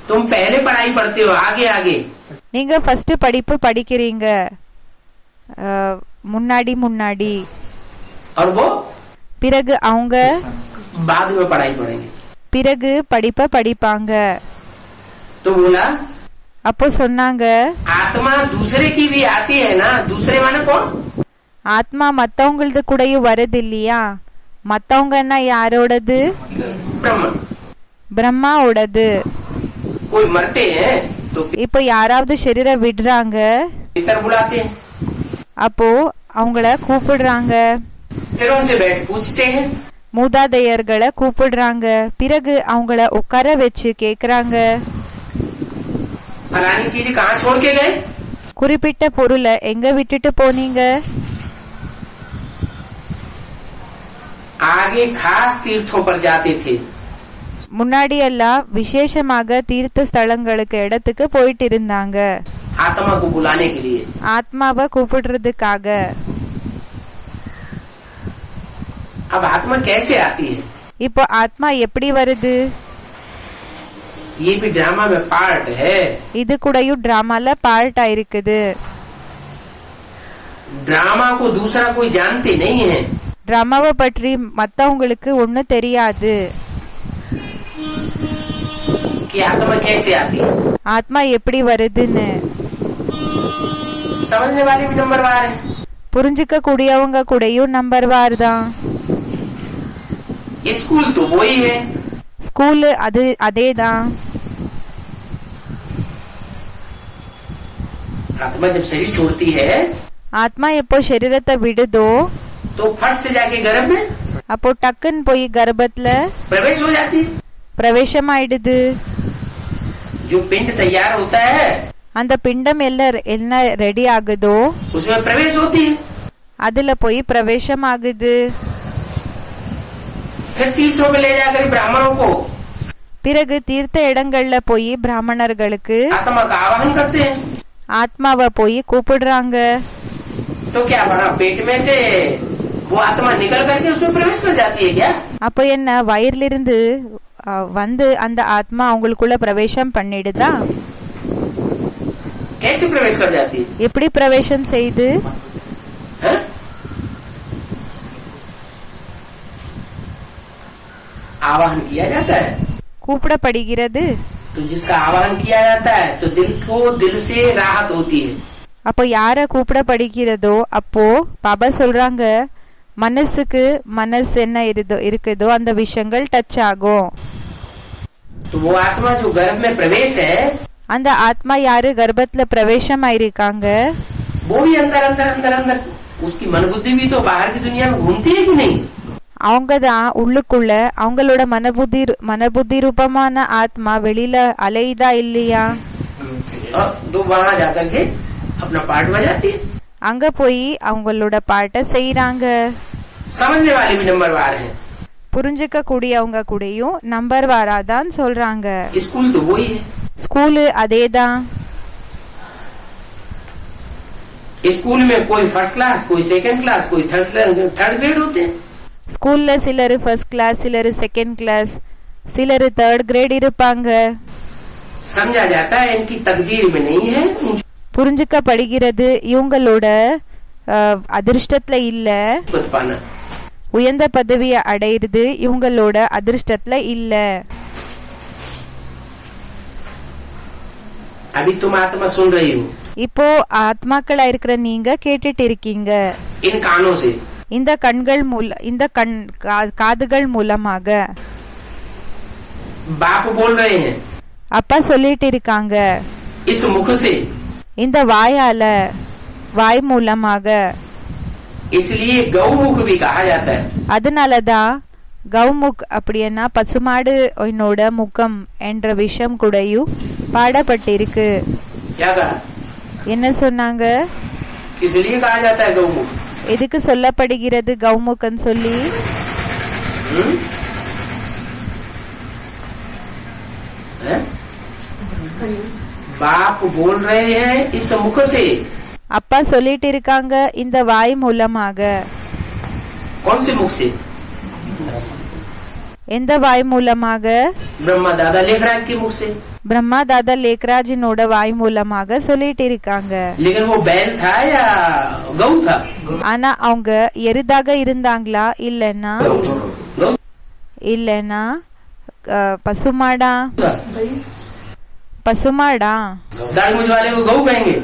तुम पहले पढ़ाई पढ़ते हो, आगे आगे. நீங்க ஃபர்ஸ்ட் படிப்பு படிக்கிறீங்க, முன்னாடி முன்னாடி. और वो பிறகு அவங்க बाद में पढ़ाई पढ़ेंगे. பிறகு படிப்ப படிப்பாங்க. तो बोला அப்போ சொன்னாங்க आत्मा दूसरे की भी आती है ना. दूसरे माने कौन? ஆத்மா மத்தவங்களது கூடயும் வருது இல்லையா? மத்தவங்கன்னா யாரோடது? ब्रह्मा. பிரம்மாவோடது. कोई मरते हैं तो இப்போ யாராவது शरीர விடுறாங்க, भीतर बुलाते हैं. அப்போ அவங்கள கூப்பிடுறாங்க. फिर उनसे बैठ पूछते हैं. மூதாதையர்களை கூப்பிடுறாங்க. பிறகு அவங்கள உட்கார வச்சு கேக்குறாங்க, फलानी चीज कहाँ छोड़ के गए? குறிப்பிட்ட பொருளை எங்க விட்டுட்டு போனீங்க? आगे खास तीर्थों पर जाते थे. முன்னாடி எல்லாம் விசேஷமாக தீர்த்த ஸ்தலங்களுக்கு இடத்துக்கு போயிட்டு இருந்தாங்க, आत्मा को बुलाने के लिए. ஆத்மாவை கூப்பிடுறதுக்காக. अब आत्मा कैसे आती है? இப்போ ஆத்மா எப்படி வருது? ये भी ड्रामा में पार्ट है. இது கூடயும் டிராமால பார்ட் ஆயிருக்குது. ड्रामा को दूसरा कोई जानते नहीं है. டிராமாவை பற்றி மத்தவங்களுக்கு ஒண்ணு தெரியாது. कि आत्मा कैसे आती है. ஆத்மா எப்படி வருதுன்னு समझने वाले भी नंबरवार है. புரிஞ்சுக்க கூடியவங்க கூடயும் நம்பர்வார் தான். स्कूल तो वो ही है. ஸ்கூல் அதே தான். आत्मा जब शरीर छोड़ती है ஆத்மா எப்போ शरीரத்தை விடுதோ तो फट से जाके गर्भ में அப்போ டக்குன்னு போய் கர்ப்பத்துல प्रवेश हो जाती है. பிரவேசம் ஆயிடுது. जो पिंड तैयार होता है அந்த பிண்டம் என்ன ரெடி ஆகுதோ उसमें प्रवेश होती है. அதுல போய் பிரவேசம் ஆகுது. फिर तीर्थों में ले जाकर ब्राह्मणों को பிறகு தீர்த்த இடங்கள்ல போய் பிராமணர்களுக்கு आत्मा का आवाहन करते हैं. ஆத்மாவை போய் கூப்பிடுறாங்க. तो क्या बना पेट में से वो आत्मा निकल करके उसमें प्रवेश कर जाती है क्या? அப்போ என்ன வயிறிலிருந்து வந்து அந்த ஆத்மா அவங்களுக்குள்ள பிரவேசம் பண்ணிடுதா? कैसे प्रवेश कर जाती है? எப்படி பிரவேசம் செய்து? आवाहन किया जाता है, கூப்பிடப்படுகிறது. तो जिसका आवाहन किया जाता है तो दिल को दिल से राहत होती है. அப்போ யார கூப்பிடப்படுகிறதோ அப்போ பாபா சொல்றாங்க மனசுக்கு மனசு என்ன இருக்குதோ அந்த விஷயங்கள் டச் ஆகும். तो वो आत्मा जो गर्भ में प्रवेश है, அந்த ஆத்மா யாரு கர்ப்பத்துல பிரவேசம் ஆயிருக்காங்க, वो भी अंदर अंदर अंदर अंदर उसकी मन बुद्धि भी तो बाहर की दुनिया में घूमती है कि नहीं? அவங்கதான் உள்ளுக்குள்ள அவங்களோட மனபுத்தி ரூபமான ஆத்மா வெளியில அலையுதா இல்லையா? तो वहाँ जाकर के अपना पाठ बजाती है. அங்க போய் அவங்களோட பாட்டை செய்யறாங்க. समझने वाले भी नंबरवार हैं. புரிஞ்சுக்க கூடியவங்க கூடயும் நம்பர் வாராதான் சொல்றாங்க. स्कूल तो वही है. ஸ்கூலு அதேதான். स्कूल में कोई फर्स्ट क्लास, कोई सेकंड क्लास, कोई थर्ड ग्रेड होते हैं. ஸ்கூல்ல சிலர் ஃபர்ஸ்ட் கிளாஸ், சிலர் செகண்ட் கிளாஸ், சிலர் தேர்ட் கிரேட் இருப்பாங்க. समझा जाता है इनकी तकदीर में नहीं है. புரிஞ்சுக்கப்படுகிறது இவங்களோட அதிர்ஷ்டத்துல இல்ல, உயர்ந்த பதவியை அடையிறது இவங்களோட அதிர்ஷ்டத்துல இல்ல. अभी तुम आत्मा सुन रही हो, இப்போ ஆத்மாக்களா இருக்கிற நீங்க கேட்டுட்டு இருக்கீங்க. इन कानों से, இந்த கண்கள் இந்த காதுகள் மூலமாக. बाप बोल रहे हैं, அப்பா சொல்லிட்டு இருக்காங்க. इस मुख से, இந்த வாயால, வாய் மூலமாக. इसलिए गौमुख भी कहा जाता है. அதனாலதான் கௌமுக் அப்படின்னா பசுமாடு முகம் என்ற விஷயம் கூடயும் பாடப்பட்டிருக்கு. क्या कहा? என்ன சொன்னாங்க? इसलिए कहा जाता है गौमुख. எதுக்கு சொல்லப்படுகிறது கௌமுகன் சொல்லி? बाप बोल रहे हैं इस मुख से. அப்பா சொல்லிட்டு இருக்காங்க இந்த வாய் மூலமாக. कौन से मुख से? எந்த வாய் மூலமாக? ब्रह्मा दादा लेखराज के मुख से. பிரம்மா தாதா லேக்ராஜினோட வாய் மூலமாக சொல்லிட்டு இருக்காங்க. लेकिन वो बैल था या गौ था? ஆனா அவங்க எருதாக இருந்தாங்களா இல்லன்னா பசுமாடா? பசுமாடா. दाढ़ी मूंछ वाले को गौ कहेंगे.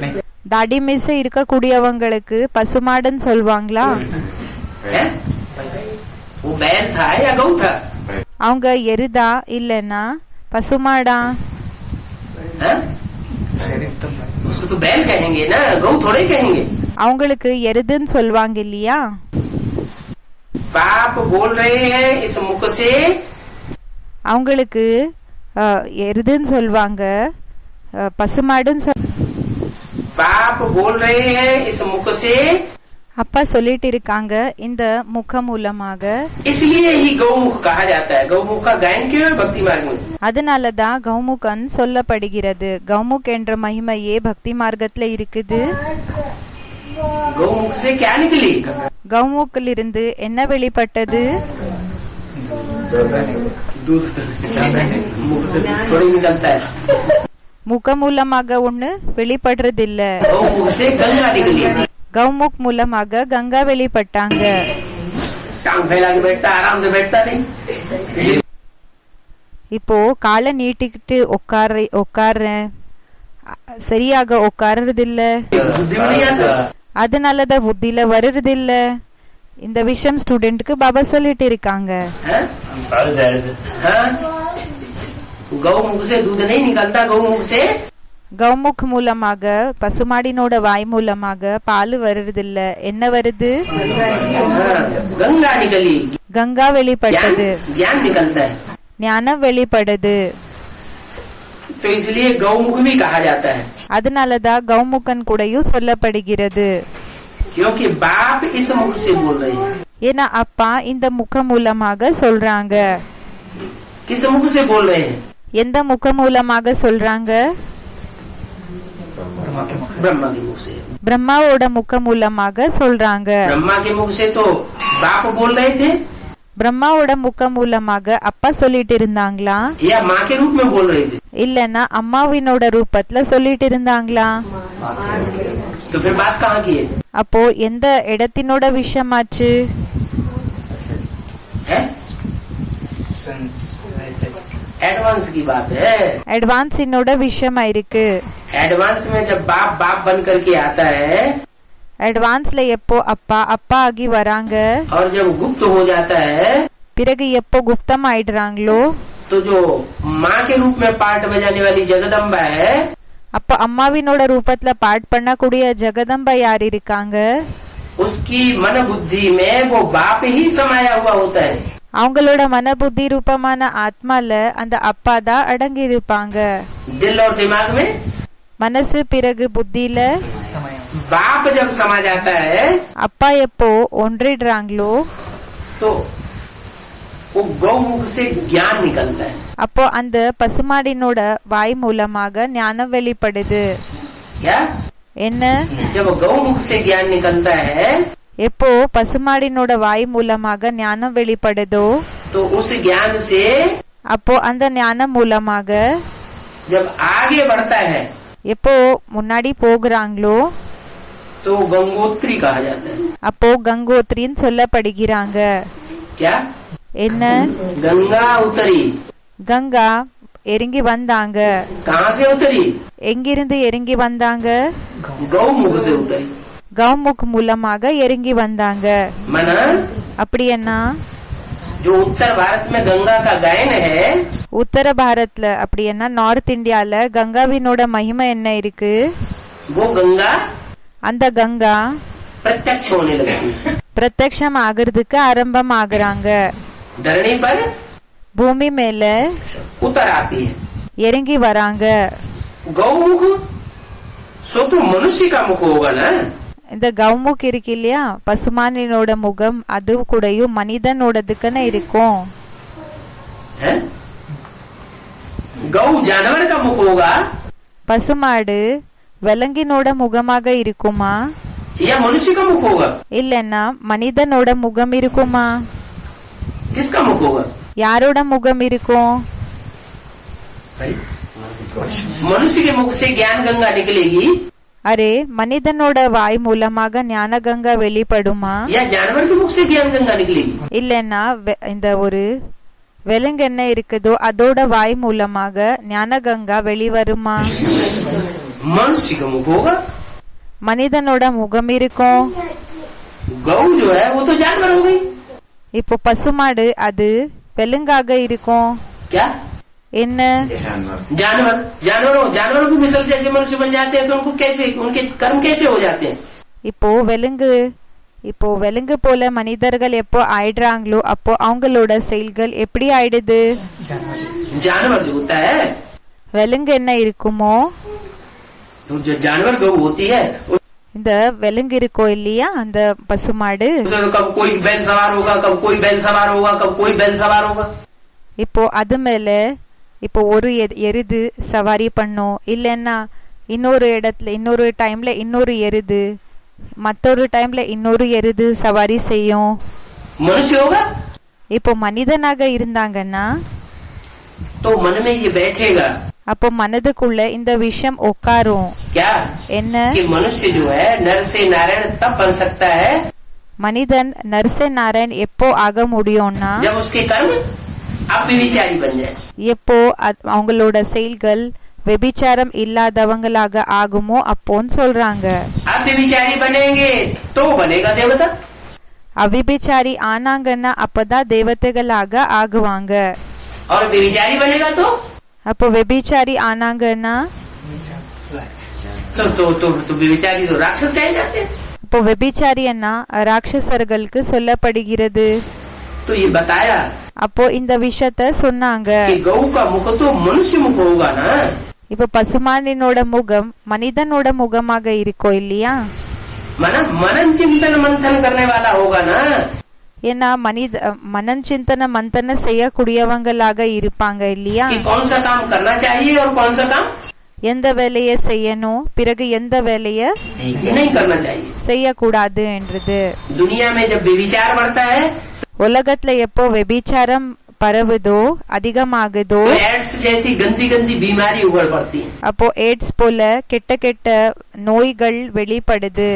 தாடி மீச இருக்கக்கூடியவங்களுக்கு பசுமாடுன்னு சொல்வாங்களா? वो बैल था या गौ था? அவங்க எருதா இல்லன்னா பசுமாடா? उसको तो बैल कहेंगे ना, गौ थोड़े कहेंगे. அவங்களுக்கு எருதுன்னு சொல்வாங்க இல்லையா? बाप बोल रहे हैं इस मुख से. அவங்களுக்கு எருதுன்னு சொல்வாங்க, பசுமாடுன்னு बाप बोल रहे हैं इस मुख से. அப்பா சொல்லிட்டு இருக்காங்க இந்த முக மூலமாக. इसलिए ही गौमुख कहा जाता है. गौमुख का गायन क्यों है भक्ति मार्ग में? அதனாலதான் கௌமுகன் சொல்லப்படுகிறது. கௌமுக் என்ற மகிமையே பக்தி மார்க்கத்துல இருக்குது. गौमुख से क्या निकली? கௌமுக்கில் இருந்து என்ன வெளிப்பட்டது? दूध. मुख से थोड़ी निकलता है. முக மூலமாக ஒண்ணு வெளிப்படுறதில்ல. गौमुख से गंगा निकली. கௌமுக் மூலமாக கங்கா வெளிப்பட்டாங்க. टांग फैला के बैठता, आराम से बैठता नहीं. இப்போ காலை நீட்டிக்கிட்டு உட்கார்ற சரியாக உட்கார்றதில்ல. அதனாலதான் புத்தியில வருறதில்ல. இந்த விஷயம் ஸ்டூடெண்ட்க்கு பாபா சொல்லிட்டு இருக்காங்க. गौमुख से दूध नहीं निकलता. गौमुख से கௌமுக் மூலமாக பசுமாடினோட வாய் மூலமாக பால் வருறதில்ல. என்ன வருது? गंगा निकली. கங்கா வெளிப்பட்டது. ज्ञान निकलता है. ஞானம் வெளிப்படுது. तो इसलिए गौमुख भी कहा जाता है. அதனாலதான் கௌமுகன் கூடயும் சொல்லப்படுகிறது. क्योंकि बाप इस मुख से बोल रहे हैं. ஏன்னா அப்பா இந்த முக மூலமாக சொல்றாங்க. किस मुख से बोल रहे हैं? எந்த முக மூலமாக சொல்றாங்க? ब्रह्मा के मुख से. பிரம்மாவோட முக மூலமாக சொல்றாங்க. ब्रह्मा के मुख से तो बाप बोल रहे थे பிரம்மாவோட முக மூலமாக அப்பா சொல்லிட்டு இருந்தாங்களா, या माँ के रूप में बोल रहे थे? இல்லன்னா அம்மாவினோட ரூபத்துல சொல்லிட்டு இருந்தாங்களா? तो फिर बात कहाँ की है? அப்போ எந்த இடத்தினோட விஷயமாச்சு? एडवांस की बात है। அட்வான்ஸினோட விஷயமா இருக்கு. एडवांस में जब बाप बाप बन करके आता है அட்வான்ஸ்ல எப்போ அப்பா அப்பா ஆகி வராங்க, और जब गुप्त हो जाता है பிறகு எப்போ குப்தம் ஆயிடுறாங்களோ, तो जो माँ के रूप में पार्ट बजाने वाली जगदम्बा है அப்ப அம்மாவினோட ரூபத்துல பாட் பண்ணக்கூடிய ஜெகதம்பா யார் இருக்காங்க? उसकी मन बुद्धि में वो बाप ही समाया हुआ होता है। அவங்களோட மன புத்தி ரூபமான ஆத்மால அந்த அப்பா தான் அடங்கி இருப்பாங்க. दिल और दिमाग में மனசு பிறகு புத்தியில बाप जब समा जाता है அப்பா எப்போ ஒன்றிடுறாங்களோ, तो वो गौमुख से ज्ञान निकलता है। அப்போ அந்த பசுமாடினோட வாய் மூலமாக ஞானம் வெளிப்படுது. क्या? என்ன? जब गौमुख से ज्ञान निकलता है எப்போ பசுமாடினோட வாய் மூலமாக ஞானம் வெளிப்படுதோ, तो उस ज्ञान से அப்போ அந்த ஞானம் மூலமாக जब आगे बढ़ता है எப்போ முன்னாடி போகிறாங்களோ, तो गंगोत्री कहा जाता है। அப்போ கங்கோத்ரின்னு சொல்லப்படுகிறாங்க. क्या? என்ன? गंगा उतरी। கங்கா இறங்கி வந்தாங்க. कहाँ से उतरी? எங்கிருந்து இறங்கி வந்தாங்க? गौमुख से उतरी। கௌமுக் மூலமாக இறங்கி வந்தாங்க. मना அப்படின்னா जो उत्तर भारत में गंगा का गायन है உத்தர பாரத்ல அப்படின்னா நார்த் இந்தியால கங்காவினோட மகிமை என்ன இருக்கு? वो गंगा அந்த கங்கா प्रत्यक्ष होने लगती है। பிரத்யக்ஷம் ஆகிறதுக்கு ஆரம்பம் ஆகுறாங்க. धरणी पर பூமி மேல उतर आती है। இறங்கி வராங்க. गौमुख सो तो मनुष्य का मुख होगा ना। இந்த கௌமுக் இருக்கு இல்லையா, பசுமானினோட முகம், அது கூடயும் மனிதனோடதுக்குன்னு இருக்கும். है? गौ जानवर का मुख होगा பசுமாடு விலங்கினோட முகமாக இருக்குமா, या मनुष्य का मुख होगा? இல்லன்னா மனிதனோட முகம் இருக்குமா? किसका मुख होगा? யாரோட முகம் இருக்கும்? मनुष्य के मुख से ज्ञान गंगा निकलेगी அரே, மனிதனோட வாய் மூலமாக ஞான கங்கா வெளிப்படுமா, या जानवर के मुख से ज्ञान गंगा निकलेगी? இல்லன்னா இந்த ஒரு விலங்கு என்ன இருக்குதோ அதோட வாய் மூலமாக ஞான கங்கா வெளிவருமா? मनुष्य का मुख होगा। மனிதனோட முகம் இருக்கும். गौ जो है वो तो जानवर हो गई। இப்போ பசுமாடு அது விலங்காக இருக்கும். क्या? என்ன? जानवर जानवरों को मिसल जैसे मनुष्य बन जाते हैं तो उनको कैसे, उनके कर्म कैसे हो जाते हैं? இப்போ விலங்கு போல மனிதர்கள் எப்போ ஆயிடுறாங்களோ அப்போ அவங்களோட செயல்கள் எப்படி ஆயிடுது? जानवर जो होता है, விலங்கு என்ன இருக்குமோ, तो जो जानवर गौ होती है இந்த விலங்கு இருக்கோ இல்லையா, அந்த பசுமாடு, कब कोई बैल सवार होगा, कब कोई बैल सवार होगा, कब कोई बैल सवार होगा। இப்போ அது மேல இப்போ ஒரு எருது சவாரி பண்ணும், இல்லன்னா இன்னொரு இடத்துல இன்னொரு டைம்ல இன்னொரு எருது, மற்றொரு டைம்ல இன்னொரு எருது சவாரி செய்யும். मनुष्य होगा இப்போ மனிதனாக இருந்தாங்கன்னா तो मन में ये बैठेगा அப்போ மனதுக்குள்ள இந்த விஷயம் உட்காரும். क्या? என்ன? कि मनुष्य जो है नर से नारायण तब बन सकता है மனிதன் நரசே நாராயண் எப்போ ஆக முடியும்னா जब उसके कर्म अव्यभिचारी बन जाए। எப்போ அவங்களோட செயல்கள் வெபிச்சாரம் இல்லாதவங்களாக ஆகுமோ அப்போன்னு சொல்றாங்க. अव्यभिचारी बनेंगे तो बनेगा देवता। அவிபிச்சாரி ஆனாங்கன்னா அப்பதான் தேவதைகளாக ஆகுவாங்க. और व्यभिचारी बनेगा तो அப்போ வெபிச்சாரி ஆனாங்கன்னா तो व्यभिचारी तो राक्षस कहे जाते हैं। இப்போ வெபிச்சாரியன்னா ராட்சசர்களுக்கு சொல்லப்படுகிறது. तो ये बताया அப்போ இந்த விஷயத்த சொன்னாங்க. कि गौ का मुख तो मनुष्य मुख होगा ना। இப்ப பசுமானினோட முகம் மனிதனோட முகமாக இருக்கோ இல்லையா, मनन चिंतन मंथन करने वाला होगा ना। ஏன்னா மனன் சிந்தன மந்தன செய்யக்கூடியவங்களாக இருப்பாங்க இல்லையா. कि कौन सा काम करना चाहिए और कौन सा काम எந்த வேலையை செய்யணும், பிறகு எந்த வேலையை नहीं करना चाहिए। செய்யக்கூடாது என்றது. दुनिया में जब व्यभिचार बढ़ता है உலகத்துல எப்போ வெபிச்சாரம் பரவுதோ அதிகமாகுதோ तो एड्स जैसी गंदी गंदी बीमारी उभर पड़ती है। அப்போ எய்ட்ஸ் போல கெட்ட கெட்ட நோய்கள் வெளிப்படுது.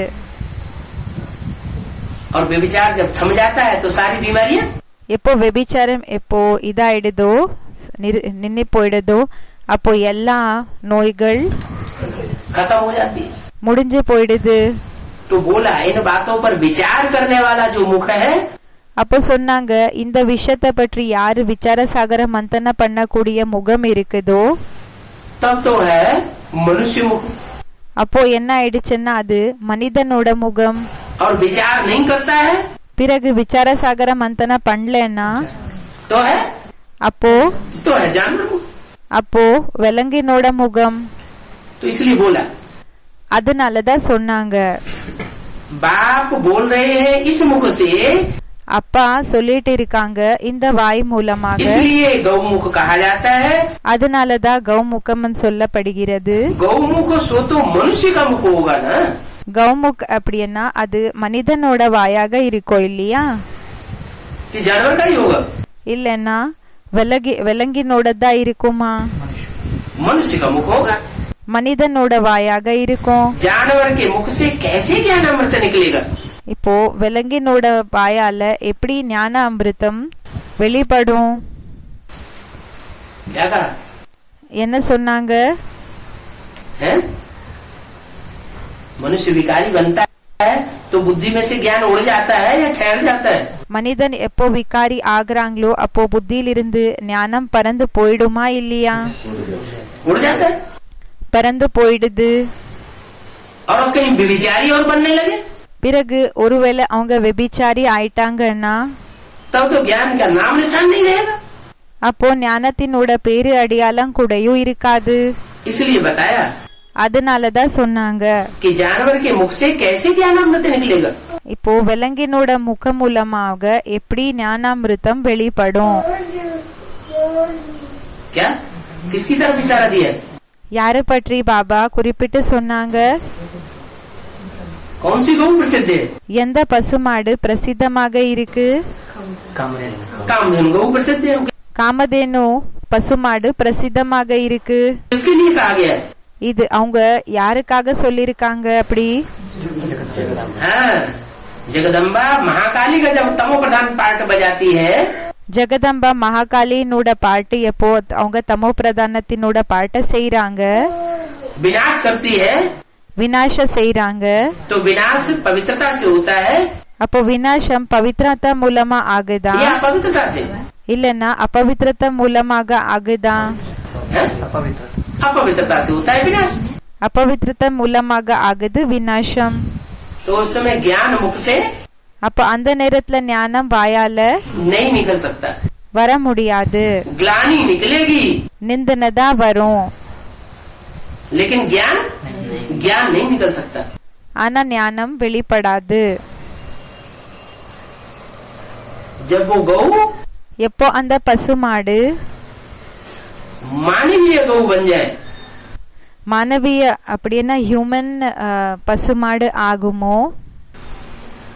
और व्यभिचार जब थम जाता है तो सारी बीमारियां எப்போ வெபிச்சாரம் எப்போ இதாயிடுதோ நின்னு போயிடுதோ அப்போ எல்லா நோய்கள் खत्म हो जाती है। முடிஞ்சு போயிடுது. तो बोला इन बातों पर विचार करने वाला जो मुख है அப்போ சொன்னாங்க, இந்த விஷயத்தை பற்றி யாரு விசாரசாகர மந்தன பண்ணக்கூடிய முகம் இருக்குதோ तब तो है मनुष्य मुख। அப்போ என்ன ஆயிடுச்சுன்னா அது மனிதனோட முகம். और विचार नहीं करता है பிறகு விசாரசாகர மந்தன பண்ணலன்னா तो है जानवर मुख। அப்போ விலங்கினோட முகம். तो इसलिए बोला அதனாலதான் சொன்னாங்க, बाप बोल रहे हैं इस मुख से, அப்பா சொல்லிட்டு இருக்காங்க இந்த வாய் மூலமாக. इसलिए गौमुख कहा जाता है। அதனாலதான் கௌமுகம் சொல்லப்படுகிறது. गौमुख सो तो मनुष्य का मुख होगा ना। கௌமுக் அப்படின்னா அது மனிதனோட வாயாக இருக்கும் இல்லையா? कि जानवर का ही होगा? இல்லன்னா விலங்கினோடதான் இருக்குமா? मनुष्य का मुख होगा। மனிதனோட வாயாக இருக்கும். जानवर के मुख से कैसे ज्ञान अमृत निकलेगा? இப்போ விலங்கினோட வாயால எப்படி ஞான அமிர்தம் வெளிப்படும்? क्या कहा? என்ன சொன்னாங்க? मनुष्य विकारी बनता है तो बुद्धि में से ज्ञान उड़ जाता है या ठहर जाता है? மனிதன் எப்போ விகாரி ஆகுறாங்களோ அப்போ புத்தியிலிருந்து ஞானம் பறந்து போயிடுமா இல்லையா? उड़ जाता है। பறந்து போயிடுது. और कहीं व्यभिचारी और बनने लगे பிறகு ஒருவேளை அவங்க வெபிச்சாரி ஆயிட்டாங்கன்னா तब तो ज्ञान का नाम निशान नहीं रहेगा। அப்போ ஞானத்தினோட பேரு அடையாளம் கூடயும் இருக்காது. इसलिए बताया அதனாலதான் சொன்னாங்க, कि जानवर के मुख से कैसे ज्ञान अमृत निकलेगा? இப்போ விலங்கினோட முகம் மூலமாக எப்படி ஞானாமிருத்தம் வெளிப்படும்? क्या किसकी तरफ इशारा दिया? யாரு பற்றி பாபா குறிப்பிட்டு சொன்னாங்க? कौन सी गौ प्रसिद्ध है? எந்த பசுமாடு பிரசித்தமாக இருக்கு? कामधेनु गौ प्रसिद्ध है। காமதேனு பசுமாடு பிரசித்தமாக இருக்கு. किसके लिए कहा गया है? இது அவங்க யாருக்காக சொல்லிருக்காங்க அப்படி? हाँ, जगदम्बा महाकाली का जब तमो प्रधान पार्ट बजाती है, ஜெகதம்பா மகாகாலினோட பாட்டு எப்போ அவங்க தமோ பிரதானத்தினோட பாட்டை செய்யறாங்க, विनाश करती है, விநாச செய்யறாங்க. तो विनाश पवित्रता से होता है அப்போ விநாசம் பவித்ரதா மூலமா ஆகுதா या अपवित्रता से? இல்லன்னா अपवित्रता மூலமாக ஆகுதா? अपवित्रता से होता है विनाश। अपवित्रता மூலமாக ஆகுது விநாசம். तो उस समय ज्ञान मुख से அப்ப அந்த நேரத்துல ஞானம் வாயால नहीं निकल सकता, வர முடியாது. ग्लानि निकलेगी நிந்தனதா வரும், लेकिन ज्ञान नहीं निकल सकता। ஆனா ஞானம் வெளிப்படாது. जब वो गौ எப்போ அந்த பசுமாடு मानवीय गौ बन जाए, மானவீய அப்படின்னா ஹியூமன் பசுமாடு ஆகுமோ,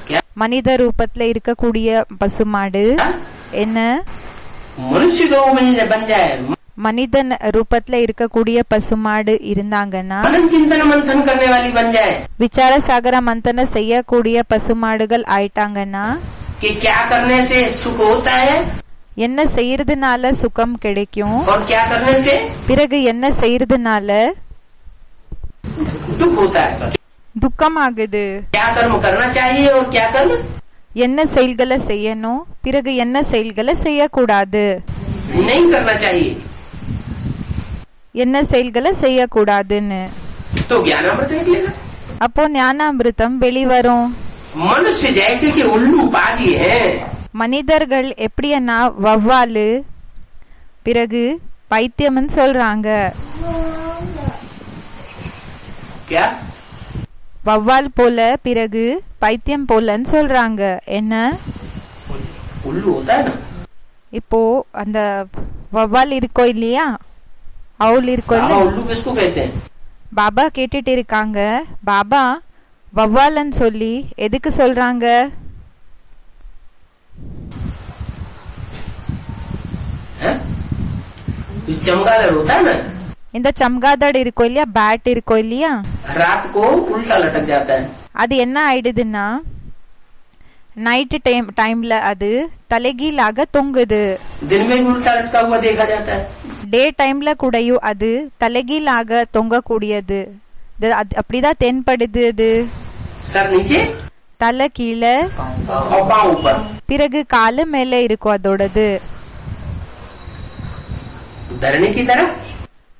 क्या மனித ரூபத்துல இருக்கக்கூடிய பசுமாடு என்ன मनुष्य गौ बन जाए, மனிதன் ரூபத்துல இருக்கக்கூடிய பசுமாடு இருந்தாங்கன்னா मनन चिंतन मंथन करने वाली बन जाए, விசாரசாகர மந்தன செய்யக்கூடிய பசுமாடுகள் ஆயிட்டாங்கன்னா कि क्या करने से सुख होता है என்ன செய்யறதுனால சுகம் கிடைக்கும், और क्या करने से பிறகு என்ன செய்யறதுனால दुख होता है, துக்கம் ஆகுது, क्या कर्म करना चाहिए और क्या कर्म என்ன செயல்களை செய்யணும், பிறகு என்ன செயல்களை செய்யக்கூடாது, नहीं करना चाहिए, என்ன செயல்களை செய்யக்கூடாதுன்னு. तो ज्ञानामृत निकलेगा। அப்போ ஞானாமிருத்தம் வெளிவரும். मनुष्य जैसे कि उल्लू पाजी है, மனிதர்கள் எப்படின்னா வவ்வாலு, பிறகு பைத்தியம்னு சொல்றாங்க. क्या வவ்வால் போல பிறகு பைத்தியம் போலன்னு சொல்றாங்க. என்ன उल्लू होता है ना, இப்போ அந்த வவ்வால் இருக்கோ இல்லையா, அவுல் இருக்குல்ல, बाबा उल्लू किसको कहते हैं? பாபா கேட்டுட்டு இருக்காங்க, பாபா வவ்வாலன்னு சொல்லி எதுக்கு சொல்றாங்க? हैं? जो चमगादड़ होता है ना, இந்த சம்காதட் இருக்கோ இல்லையா, பேட் இருக்கோ இல்லையா, रात को उल्टा लटक जाता है। அது என்ன ஆயிடுதுன்னா நைட் டைம்ல அது தலைகீழாக தொங்குது. दिन में भी उल्टा लटका हुआ देखा जाता है। டே டைம்ல கூடயும் அது தலைகீழாக தொங்கக்கூடியது. அப்படிதான் தென்படுது. அது सर नीचे தலை கீழே, और पाँव ऊपर। பிறகு காலு மேல இருக்கும் அதோடது. धरने की तरफ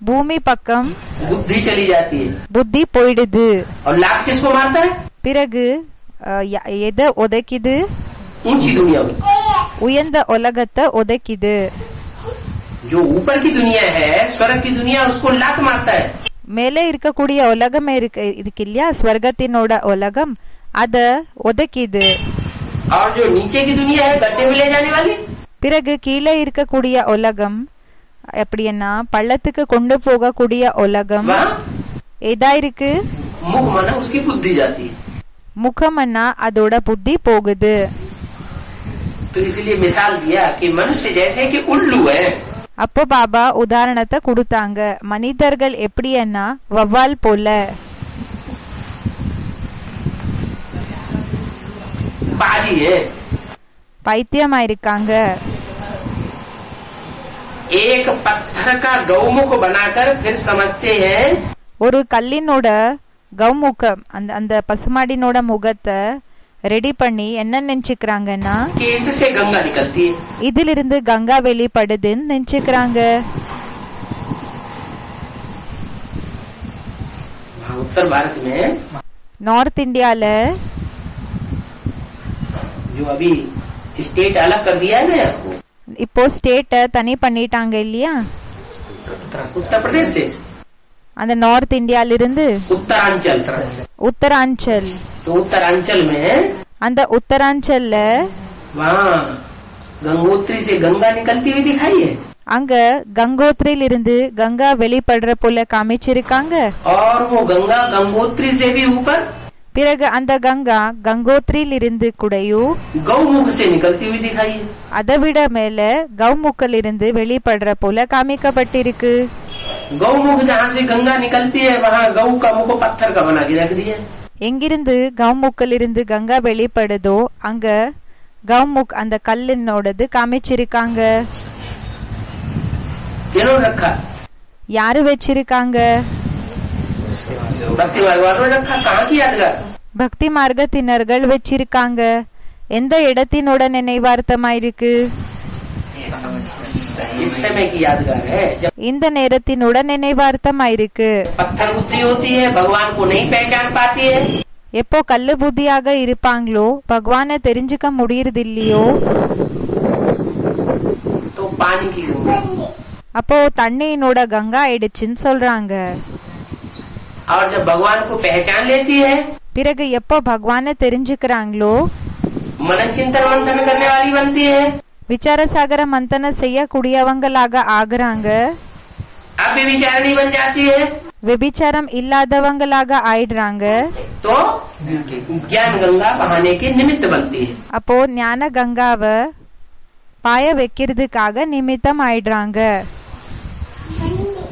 பூமி பக்கம் बुद्धि चली जाती है புத்தி போயிடுது. और लात किसको मारता है? பிறகு எதை உதைக்குது? ऊंची दुनिया में। உயர்ந்த உலகத்தை உதைக்குது. जो ऊपर की दुनिया है, स्वर्ग की दुनिया, उसको लात मारता है। மேலே இருக்கக்கூடிய உலகமே இருக்கு இல்லையா, ஸ்வர்கத்தினோட உலகம், அத உதைக்குது. और जो नीचे की दुनिया है, गड्ढे में ले जाने वाली, பிறகு கீழே இருக்கக்கூடிய உலகம் எப்படின்னா பள்ளத்துக்கு கொண்டு போகக்கூடிய உலகம் वहाँ ஏதா இருக்கு? मुख माना उसकी बुद्धि जाती है। முகம்னா அதோட புத்தி போகுது. तो इसलिए मिसाल दिया कि मनुष्य जैसे कि उल्लू है। அப்போ பாபா உதாரணத்தை கொடுத்தாங்க, மனிதர்கள் எப்படின்னா வவ்வால் போல, पाजी है। பைத்தியமா இருக்காங்க. एक पत्थर का गौमुख बनाकर फिर समझते हैं ஒரு கல்லினோட கௌமுகம், அந்த பசுமாடினோட முகத்தை ரெடி பண்ணி என்ன நினைச்சுக்கிறாங்கன்னா कि इससे गंगा निकलती है। இதிலிருந்து கங்கா வெளிப்படுதுன்னு நினைச்சுக்கிறாங்க. उत्तर भारत में நார்த் இந்தியால जो अभी स्टेट अलग कर दिया है ना आपको, இப்போ ஸ்டேட்ட தனி பண்ணிட்டாங்க இல்லையா, उत्तर प्रदेश से அந்த நார்த் இந்தியால இருந்து उत्तरांचल। உத்தராஞ்சல், तो उत्तरांचल में அந்த உத்தராஞ்சல்ல वहाँ गंगोत्री से गंगा निकलती हुई दिखाई है। அங்க கங்கோத்ரியில இருந்து கங்கா வெளிப்படுற போல காமிச்சிருக்காங்க. और वो गंगा गंगोत्री से भी ऊपर பிறகு அந்த கங்கா கங்கோத்ரியில இருந்து கூடயும் गौमुख से निकलती हुई दिखाई है। அதை விட மேல கௌமுக்கில் இருந்து வெளிப்படுற போல காமிக்கப்பட்டிருக்கு. गौमुख जहाँ से गंगा निकलती है, वहाँ गौ का मुख पत्थर का बना के रख दिया। எங்கிருந்து கௌமுக்கில் இருந்து கங்கா வெளிப்படுதோ அங்க கௌமுக் அந்த கல்லினோடது காமிச்சிருக்காங்க. किन्होंने रखा? யாரு வச்சிருக்காங்க? भक्ति मार्ग वालों ने रखा। कहाँ की यादगार? பக்தி மார்க்கத்தினர்கள் வச்சிருக்காங்க. எந்த இடத்தினோட நினைவார்த்தமா இருக்கு? इस समय की यादगार है जब இந்த நேரத்தினோட நினைவார்த்தமா இருக்கு. पत्थर बुद्धि होती है, भगवान को नहीं पहचान पाती है। எப்போ கல்லு புத்தியாக இருப்பாங்களோ பகவானை தெரிஞ்சுக்க முடியறது இல்லையோ तो पानी की गंगा, அப்போ தண்ணியினோட கங்கா ஆயிடுச்சுன்னு சொல்றாங்க. और जब भगवान को पहचान लेती है, பிறகு எப்போ பகவானை தெரிஞ்சுக்கிறாங்களோ मनन चिंतन मंथन करने वाली बनती है, விசாரசாகர மந்தன செய்யக்கூடியவங்களாக ஆகுறாங்க. अब भी विचारणी बन जाती है, விபிச்சாரம் இல்லாதவங்களாக ஆயிடுறாங்க. तो ज्ञान गंगा बहाने के निमित्त बनती है। அப்போ ஞான கங்காவை பாய வைக்கிறதுக்காக நிமித்தம் ஆயிடுறாங்க.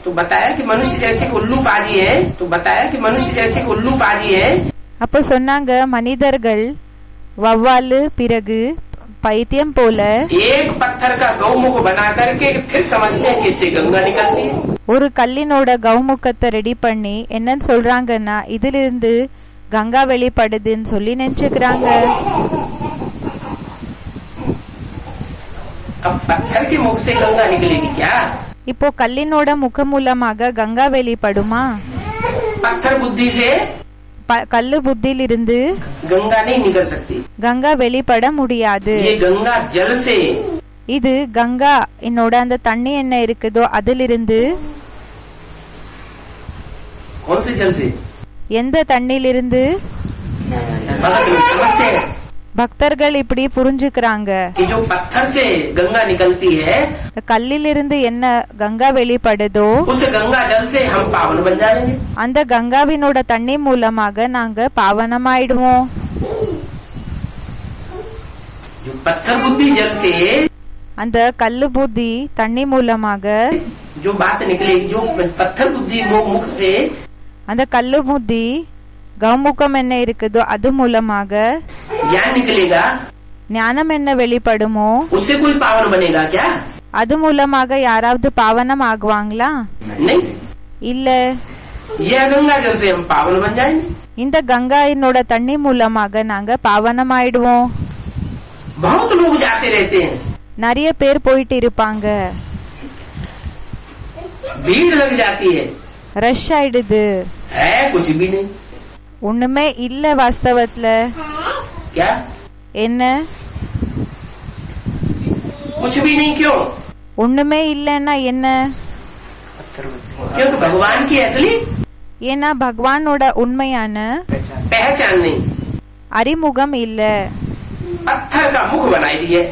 तो बताया कि मनुष्य जैसे उल्लू पाजी है, तो बताया कि मनुष्य जैसे उल्लू पाजी है। அப்போ சொன்னாங்க மனிதர்கள் வவ்வாலு பிறகு பைத்தியம் போல एक पत्थर का गौमुख बना करके फिर समझते हैं कि इससे गंगा निकलती है। ஒரு கல்லினோட கௌமுகத்தை ரெடி பண்ணி என்னன்னு சொல்றாங்கன்னா இதிலிருந்து கங்கா வெளிப்படுதுன்னு சொல்லி நினைச்சுக்கிறாங்க. अब पत्थर के मुख से गंगा निकलेगी क्या? இப்போ கல்லினோட முகம் மூலமாக கங்கா வெளிப்படுமா? पत्थर बुद्धि से கல்லு புத்தியிலிருந்து गंगा नहीं निकल सकती। கங்கா வெளிப்பட முடியாது. ये गंगा जल से, இது கங்கா என்னோட அந்த தண்ணி என்ன இருக்குதோ அதிலிருந்து, कौन से जल से? எந்த தண்ணியிலிருந்து? समझते हैं? பக்தர்கள் இப்படி புரிஞ்சுக்கிறாங்க. कि जो पत्थर से गंगा निकलती है, கல்லிலிருந்து என்ன கங்கா வெளிப்படுதோ उस गंगा जल से हम पावन बन जाएंगे. அந்த கங்காவினோட தண்ணி மூலமாக நாங்க பாவனமாயிடுவோம். जो पत्थर बुद्धि जल से அந்த கல்லு புத்தி தண்ணி மூலமாக जो बात निकलेगी, जो पत्थर बुद्धि मुख से அந்த கல்லு புத்தி கௌமுகம் என்ன இருக்குதோ அது மூலமாக ज्ञान निकलेगा, ஞானம் என்ன வெளிப்படுமோ उससे कोई पावन बनेगा क्या? அது மூலமாக யாராவது பாவனம் ஆகுவாங்களா? नहीं. இல்ல. यह गंगा जल से हम पावन बन जाएंगे. இந்த கங்காயினோட தண்ணி மூலமாக நாங்க பாவனமாயிடுவோம். बहुत लोग जाते रहते हैं, நிறைய பேர் போயிட்டு இருப்பாங்க, भीड़ लग जाती है, ரஷ் ஆயிடுது. है कुछ भी नहीं. ஒண்ணுமே இல்ல வாஸ்தவத்துல. क्या? என்ன कुछ भी नहीं? क्यों? ஒண்ணுமே இல்லன்னா என்ன? क्योंकि भगवान की असली ஏன்னா பகவானோட உண்மையான पहचान नहीं. அறிமுகம் இல்ல. पत्थर का मुख बनाई दिए,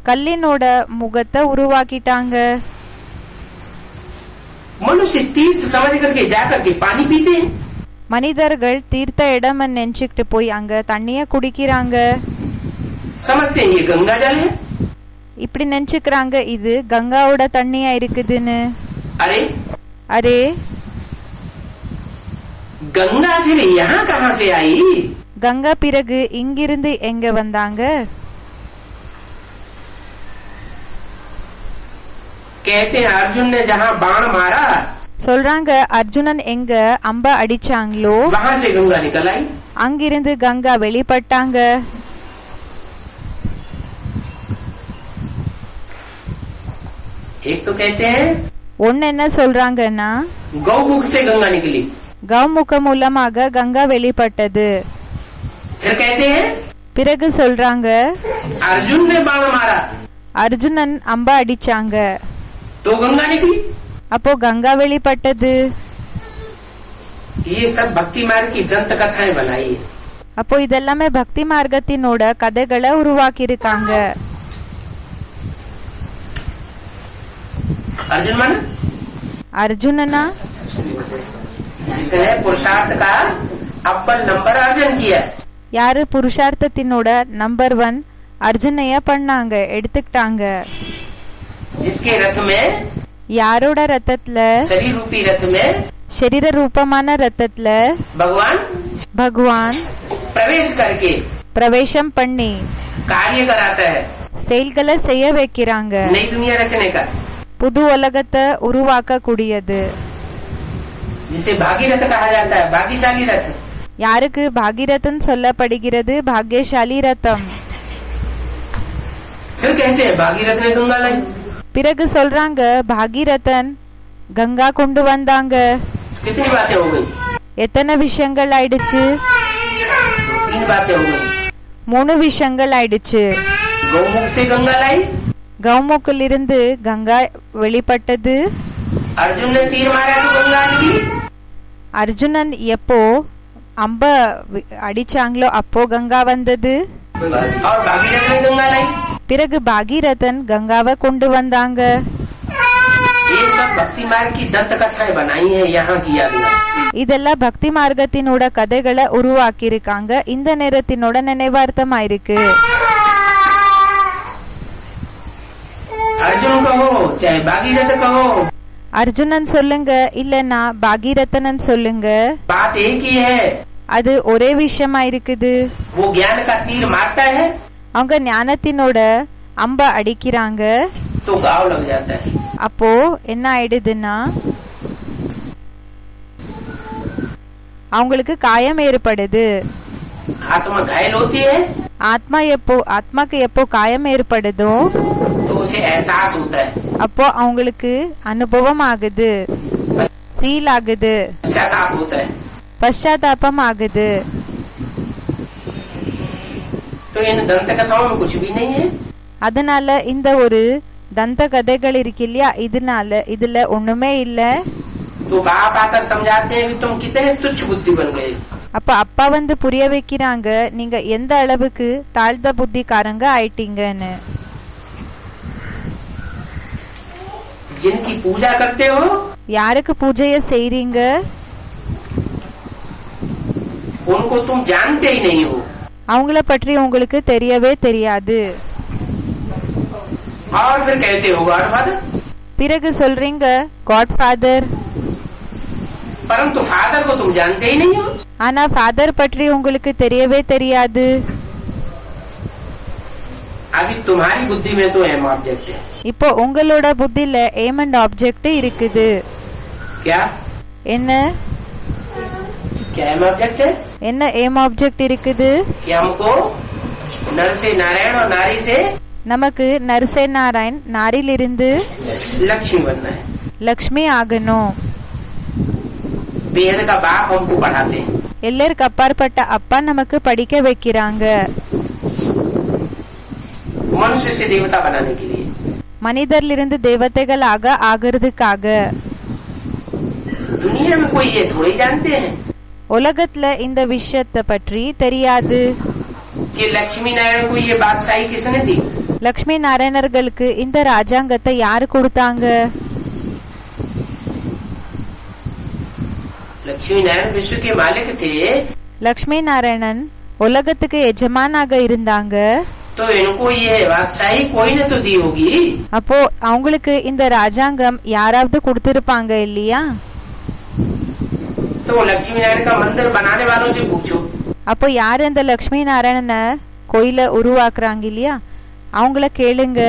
கல்லினோட முகத்தை உருவாக்கிட்டாங்க. मनुष्य तीर्थ समझ करके जाकर के पानी पीते हैं. மனிதர்கள் தீர்த்த இடம் நினைச்சுக்கிட்டு போய் அங்க தண்ணிய குடிக்கிறாங்க. समझते हैं ये गंगा जल है. இப்படி நினைச்சுக்கிறாங்க இது கங்காவோட தண்ணியா இருக்குதுன்னு. अरे அரே, गंगा फिर यहाँ कहाँ से आई? கங்கா பிறகு இங்கிருந்து எங்க வந்தாங்க? कहते हैं अर्जुन ने जहाँ बाण मारा சொல்றாங்க அர்ஜுனன் எங்க அம்ப அடிச்சாங்களோ वहाँ से गंगा निकल आई. அங்கிருந்து கங்கா வெளிப்பட்டாங்க. एक तो कहते हैं ஒன்னு என்ன சொல்றாங்கன்னா गौमुख से गंगा निकली, கௌமுக மூலமாக கங்கா வெளிப்பட்டது. फिर कहते हैं பிறகு சொல்றாங்க अर्जुन ने बाण मारा அர்ஜுனன் அம்ப அடிச்சாங்க, तो गंगा निकली. அப்போ கங்கா வெளிப்பட்டது. ये सब भक्ति मार्ग की दंत कथाएं बनाई है. அப்போ இதெல்லாமே பக்தி மார்க்கத்தினோட கதைகளை உருவாக்கி இருக்காங்க. अर्जुन मन அர்ஜுனனா जिसने पुरुषार्थ का अव्वल नंबर अर्जन किया, யாரு புருஷார்த்தத்தினோட நம்பர் 1 அர்ஜுனைய பண்ணாங்க, எடுத்துக்கிட்டாங்க. जिसके रथ में, யாரோட ரத்தத்துல? शरीर रूपी रथ में शरीर ரூபமான ரத்தத்துல भगवान பகவான் प्रवेश करके பிரவேசம் பண்ணி कार्य कराता है. செயல்களை செய்ய வைக்கிறாங்க. नई दुनिया रचने का, புது உலகத்தை உருவாக்க கூடியது. जिसे भागीरथ कहा जाता है, भाग्यशाली रथ. யாருக்கு பாகீரதன் சொல்லப்படுகிறது? பாக்யசாலி ரத்தம். फिर कहते हैं भागीरथ ने गंगा लाई. பிறகு சொல்றாங்க பாகீரதன் கங்கா கொண்டு வந்தாங்க. कितनी बातें हो गई? எத்தனை விஷயங்கள் ஆயிடுச்சு? 3 बातें हो गई. 3 விஷயங்கள் ஆயிடுச்சு. गौमुख से गंगा लाई, கௌமுக்கில் இருந்து கங்கா வெளிப்பட்டது. अर्जुन ने तीर मारा तो गंगा निकली, அர்ஜுனன் எப்போ அம்ப அடிச்சாங்களோ அப்போ கங்கா வந்தது. और भागीरथ ने गंगा लाई. பிறகு பாகீரதன் கங்காவை கொண்டு வந்தாங்க. ये सब भक्ति मार्ग की दंत कथाएं बनाई है, यहाँ किया गया. இதெல்லாம் பக்தி மார்க்கத்தினோட கதைகளை உருவாக்கி இருக்காங்க. இந்த நேரத்தினோட நினைவார்த்தமா இருக்கு. अर्जुन कहो चाहे भागीरथ कहो, அர்ஜுனன் சொல்லுங்க இல்லன்னா பாகீரதனன் சொல்லுங்க, बात एक ही है. அது ஒரே விஷயமா இருக்குது. वो ज्ञान का तीर मारता है அவங்க ஞானத்தினோட அம்ப அடிக்கிறாங்க. तो घाव लग जाता है. அப்போ என்ன ஆயிடுதுன்னா அவங்களுக்கு காயம் ஏற்படுது. आत्मा घायल होती है ஆத்மாக்கு எப்போ காயம் ஏற்படுதோ तो उसे एहसास होता है, அப்போ அவங்களுக்கு அனுபவம் ஆகுது, ஃபீல் ஆகுது, पश्चाताप होता है. பశ్చాத்தாபம் ஆகுது. तो इन दंत कथाओं में कुछ भी नहीं है. அதனால இந்த ஒரு தந்த கதைகள் இருக்கு இல்லையா, இதுல ஒண்ணுமே இல்ல. तो बाप आकर समझाते हैं कि तुम कितने तुच्छ बुद्धि बन गए. அப்ப அப்பா வந்து புரிய வைக்கிறாங்க நீங்க எந்த அளவுக்கு தாழ்ந்த புத்திக்காரங்க ஆயிட்டீங்கன்னு. जिनकी पूजा करते हो, யாருக்கு பூஜைய செய்றீங்க उनको तुम जानते ही नहीं हो, அவங்கள பற்றி உங்களுக்கு தெரியவே தெரியாது. और फिर कहते हो गॉड फादर, பிறகு சொல்றீங்க காட் ஃபாதர். परंतु फादर को तुम जानते ही नहीं हो. ஆனா ஃபாதர் பற்றி உங்களுக்கு தெரியவே தெரியாது. अभी तुम्हारी बुद्धि में तो एम ऑब्जेक्ट है. இப்போ உங்களோட புத்தில எய்ம் அண்ட் ஆப்ஜெக்ட் இருக்குது. क्या? என்ன क्या एम ऑब्जेक्ट है? என்ன எய்ம் ஆப்ஜெக்ட் இருக்குது? कि हमको नर से नारायण और नारी से நமக்கு நரசே நாராயண் நாரிலிருந்து लक्ष्मी बनना है. லக்ஷ்மி ஆகணும். बेहद का बाप हमको पढ़ाते हैं. எல்லாருக்கு அப்பாற்பட்ட அப்பா நமக்கு படிக்க வைக்கிறாங்க. मनुष्य से देवता बनाने के लिए. மனிதர்லிருந்து தேவதைகளாக ஆகிறதுக்காக. दुनिया में कोई ये थोड़ी जानते हैं உலகத்துல இந்த விஷயத்தை பற்றி தெரியாது. कि लक्ष्मी नारायण को ये बादशाही किसने दी? லக்ஷ்மி நாராயணர்களுக்கு இந்த ராஜாங்கத்தை யாரு கொடுத்தாங்க? लक्ष्मी नारायण विश्व के मालिक थे. லக்ஷ்மி நாராயணன் உலகத்துக்கு எஜமானாக இருந்தாங்க. तो इनको ये बादशाही कोई ने तो दी होगी. அப்போ அவங்களுக்கு இந்த ராஜாங்கம் யாராவது கொடுத்திருப்பாங்க இல்லையா? तो लक्ष्मी नारायण का मंदिर बनाने वालों से पूछो. அப்போ யாரு இந்த லக்ஷ்மி நாராயணனை கோயில உருவாக்குறாங்க இல்லையா அவங்கள கேளுங்க.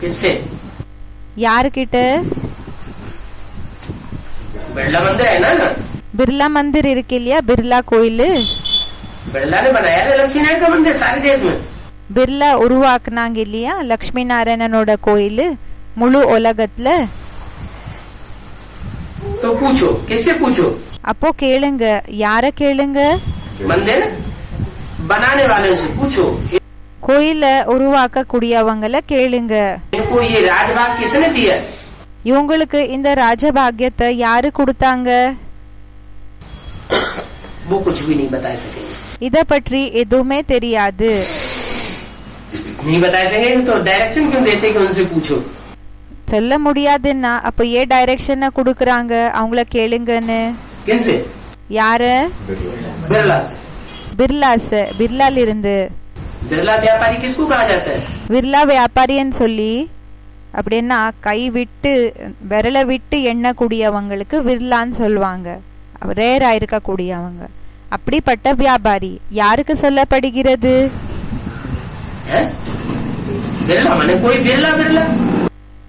किससे? யாருக்கிட்ட? बिरला मंदिर है ना. பிர்லா மந்திர் இருக்கு இல்லையா, பிர்லா கோயில். बिरला ने बनाया ना लक्ष्मी नारायण का मंदिर सारे देश में. பிர்லா உருவாக்குனாங்க இல்லையா லக்ஷ்மி நாராயணனோட கோயில் முழு உலகத்துல. तो पूछो, किससे पूछो? அப்போ கேளுங்க. யார கேளுங்க? मंदिर बनाने वालों से पूछो. கோயில உருவாக்க கூடியவங்கள கேளுங்க. इनको ये राजभाग किसने दिया? இவங்களுக்கு இந்த ராஜபாகியத்தை யாரு கொடுத்தாங்க? वो कुछ भी नहीं बता सकेंगे. இத பற்றி எதுவுமே தெரியாது. नहीं बता सकेंगे तो डायरेक्शन क्यों देते कि उनसे पूछो? சொல்ல முடியாதுன்னா அப்ப ஏன் டைரக்ஷனை குடுக்கறாங்க அவங்கள கேளுங்கன்னு? किससे? யார? बिरला से. பிர்லால இருந்து. बिरला व्यापारी किसको कहा जाता है? பிர்லா வியாபாரின்னு சொல்லி அப்படின்னா கை விட்டு விரல விட்டு எண்ணக்கூடியவங்களுக்கு விர்லான்னு சொல்லுவாங்க. ரேரா இருக்க கூடியவங்க. அப்படிப்பட்ட வியாபாரி யாருக்கு சொல்லப்படுகிறது? बिरला माने कोई बिरला बिरला.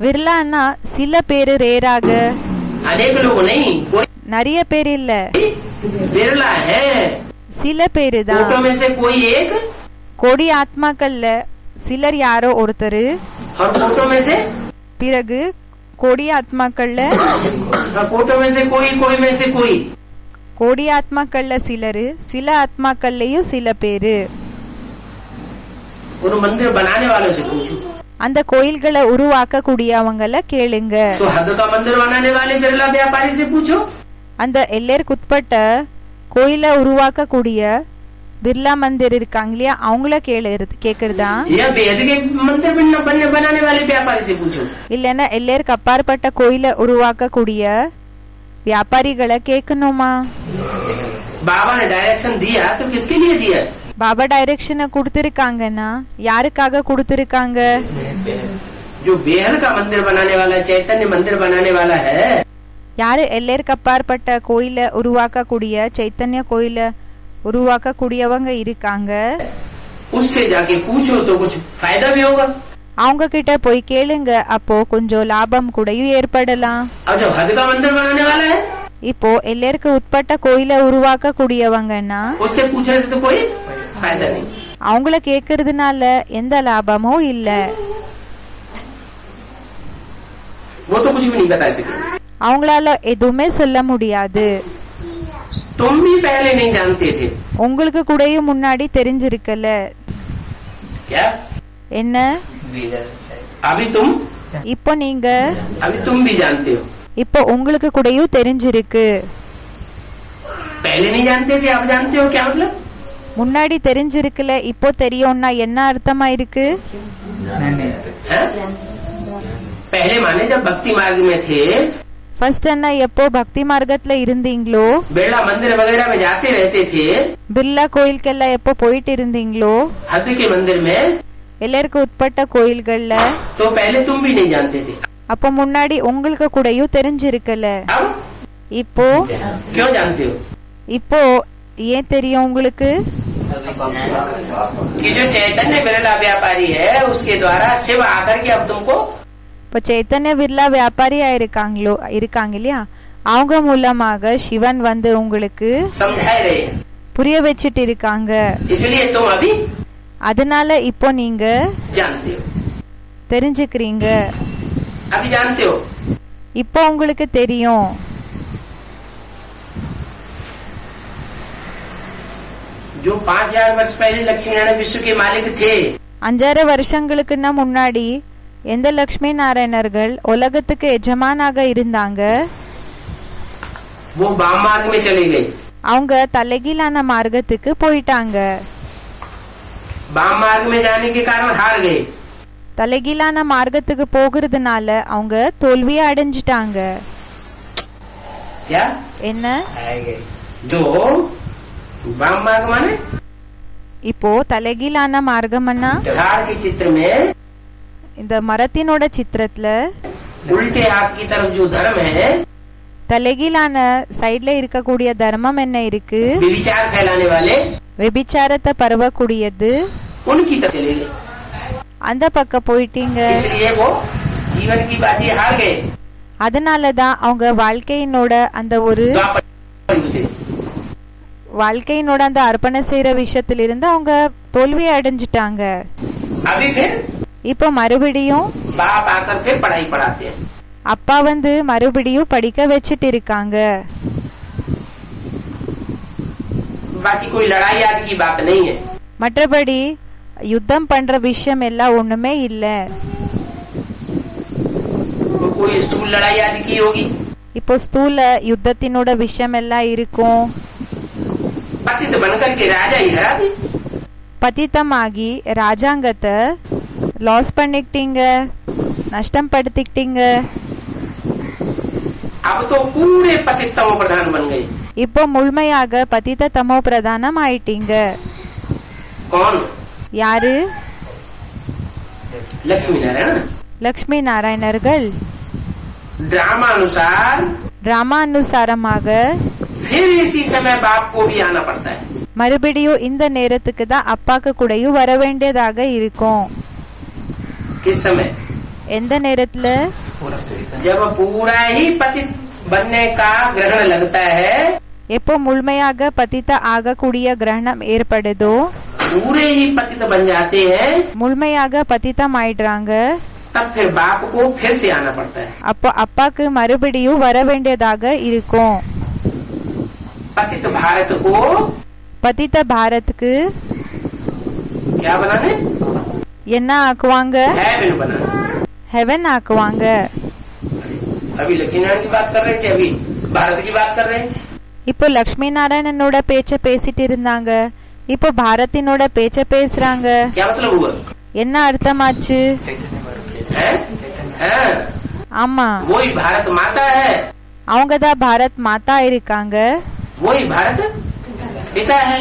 விர்லான்னா சில பேரு ரேராக, अनेक लोग नहीं, कोई நிறைய பேர் இல்ல, बिरला है. சில பேரு தான். फोटो में से कोई एक கோடி ஆத்மாக்கள்ல சிலர் யாரோ ஒருத்தரு. और फोटो में से பிறகு கோடி ஆத்மாக்கள்ல फोटो में से कोई, कोई में से कोई. கோடி ஆத்மாக்கள்ல சிலரு, சில ஆத்மாக்கள்லயும் சில பேரு. उन मंदिर बनाने वालों से पूछो. அந்த கோயில்களை உருவாக்க கூடியவங்கள கேளுங்க. तो हद का मंदिर बनाने वाले बिरला व्यापारी से पूछो. அந்த எல்லைக்கு உட்பட்ட கோயில உருவாக்க கூடிய பிர்லா மந்திர் இருக்காங்க இல்லையா அவங்கள கேக்குறதா? या बेहद के मंदिर बनाने वाले व्यापारी से पूछो. இல்லன்னா எல்லைக்கு அப்பாற்பட்ட கோயில உருவாக்க கூடிய வியாபாரிகளை கேட்கணுமா? बाबा ने डायरेक्शन दिया तो किसके लिए दिया? பாபா டைரக்ஷனை கொடுத்திருக்காங்கன்னா யாருக்காக கொடுத்திருக்காங்க? जो बेहद का मंदिर बनाने वाला, चैतन्य मंदिर बनाने वाला है. யாரு எல்லைக்கு அப்பாற்பட்ட கோயில உருவாக்க கூடிய சைத்தன்ய கோயில உருவாக்க கூடியவங்க இருக்காங்க. उससे जाके पूछो तो कुछ फायदा भी होगा. அவங்க கிட்ட போய் கேளுங்க. அப்போ கொஞ்சம் லாபம் கூடயும் ஏற்படலாம். और जो हद का मंदिर बनाने वाला है இப்போ எல்லைக்கு உட்பட்ட கோயில உருவாக்க கூடியவங்கன்னா उससे पूछने से तो कोई फायदा नहीं. அவங்கள கேக்குறதுனால எந்த லாபமும் இல்ல. वो तो कुछ भी नहीं बता सके. அவங்களால எதுவுமே சொல்ல முடியாது. तुम भी पहले नहीं जानते थे. உங்களுக்கு கூடயும் முன்னாடி தெரிஞ்சிருக்கல. क्या? என்ன? अभी तुम இப்போ நீங்க अभी तुम भी जानते हो. இப்போ உங்களுக்கு கூடயும் தெரிஞ்சிருக்கு. पहले नहीं जानते थे, अब जानते हो, क्या मतलब? முன்னாடி தெரிஞ்சிருக்கல, இப்போ தெரியும்னா என்ன அர்த்தமா இருக்கு? हैं? पहले माने जब भक्ति मार्ग में थे, ஃபர்ஸ்ட் என்ன எப்போ பக்தி மார்க்கத்துல இருந்தீங்களோ, बिरला मंदिर वगैरह में जाते रहते थे, பிர்லா கோயிலுக்கெல்லாம் எப்போ போயிட்டு இருந்தீங்களோ, हद के मंदिर में, எல்லாருக்கும் உட்பட்ட கோயில்கள்ல, तो पहले तुम भी नहीं जानते थे। அப்ப முன்னாடி உங்களுக்கு கூடயும் தெரிஞ்சிருக்கல. अब இப்போ क्यों जानते हो? இப்போ ஏன் தெரியும் உங்களுக்கு? कि जो चैतन्य बिरला व्यापारी है, उसके द्वारा शिव आकर के अब तुमको, இப்ப சைத்தன்ய பிர்லா வியாபாரியா இருக்காங்க இல்லையா, அவங்க மூலமாக சிவன் வந்து உங்களுக்கு समझा रहे हैं, புரிய வச்சிட்டு இருக்காங்க. इसलिए तुम अभी அதனால இப்போ நீங்க जानते हो, தெரிஞ்சுக்கிறீங்க. अभी जानते हो। இப்போ உங்களுக்கு தெரியும். जो 5000 वर्ष पहले लक्ष्मी नारायण विश्व के मालिक थे, 5,000 வருஷங்களுக்குன்னா முன்னாடி எந்த லட்சுமி நாராயணர்கள் உலகத்துக்கு எஜமானாக இருந்தாங்க, वो वाम मार्ग में चले गए। அவங்க தலைகீழான மார்க்கத்துக்கு போயிட்டாங்க. वाम मार्ग में जाने के कारण हार गए। தலைகீழான மார்க்கத்துக்கு போகிறதுனால அவங்க தோல்வியை அடைஞ்சிட்டாங்க. क्या? என்ன? जो वाम मार्ग माने இப்போ தலைகீழான மார்க்கம்னா झाड़ के चित्र में இந்த மரத்தினோட சித்திரத்துல उल्टे हाथ की तरफ जो धर्म है, தலைகீழான சைடுல இருக்கக்கூடிய தர்மம் என்ன இருக்கு? विचार फैलाने वाले, விபிச்சாரத்தை பரவக்கூடியது, उनकी तरफ चले गए। அந்த பக்கம் போயிட்டீங்க. इसलिए वो जीवन की बाजी हार गए। அதனாலதான் அவங்க வாழ்க்கையினோட அந்த ஒரு द्वापर युग से வாழ்க்கையினோட அந்த அர்ப்பண செய்யற விஷயத்திலிருந்து அவங்க தோல்வியை அடைஞ்சிட்டாங்க. अभी फिर இப்போ மறுபடியும் बाप आकर फिर पढ़ाई पढ़ाते हैं। அப்பா வந்து மறுபடியும் படிக்க வச்சிட்டு இருக்காங்க. बाकी कोई लड़ाई आदि की बात नहीं है। மற்றபடி யுத்தம் பண்ற விஷயம் எல்லாம் ஒண்ணுமே இல்ல. तो कोई स्थूल लड़ाई आदि की होगी, இப்போ ஸ்தூல யுத்தத்தினோட விஷயம் எல்லாம் இருக்கும். पतित बनकर के राजा ही हरा दी। பதித்தமாகி ராஜாங்கத்தை லாஸ் பண்ணிக்கிட்டீங்க, நஷ்டம் படுத்திக்கிட்டீங்க. अब तो पूरे पतित तमो प्रधान बन गए। இப்போ முழுமையாக பதித்த தமோ பிரதானம் ஆயிட்டீங்க. कौन? யாரு? लक्ष्मी नारायण। லக்ஷ்மி நாராயணர்கள் ड्रामा अनुसार ராமானுசாரமாக फिर इसी समय बाप को भी आना पड़ता है। மறுபடியும் இந்த நேரத்துக்கு தான் அப்பாக்கு கூடயும் வர வேண்டியதாக இருக்கும். किस समय? எந்த நேரத்துல? जब पूरा ही पतित बनने का ग्रहण लगता है, எப்போ முழுமையாக பதித்த ஆகக்கூடிய கிரகணம் ஏற்படுதோ, पूरे ही पतित बन जाते हैं, முழுமையாக பதித்தம் ஆயிடுறாங்க. तब फिर बाप को फिर से आना पड़ता है। அப்போ அப்பாக்கு மறுபடியும் வர வேண்டியதாக இருக்கும். पतित भारत को பதித்த பாரத்துக்கு क्या बनाने? என்ன ஆக்குவாங்க? हेवन बनाने। ஹெவன் ஆக்குவாங்க. अभी लक्ष्मी नारायण की बात कर रहे थे, अभी भारत की बात कर रहे हैं। இப்போ லக்ஷ்மி நாராயணனோட பேச்ச பேசிட்டு இருந்தாங்க, இப்போ பாரதினோட பேச்ச பேசுறாங்க. क्या मतलब हुआ? என்ன அர்த்தமாச்சு? हैं? हैं? ஆமா, वही भारत माता है, அவங்கதான் பாரத் மாதா இருக்காங்க, वही भारत पिता है।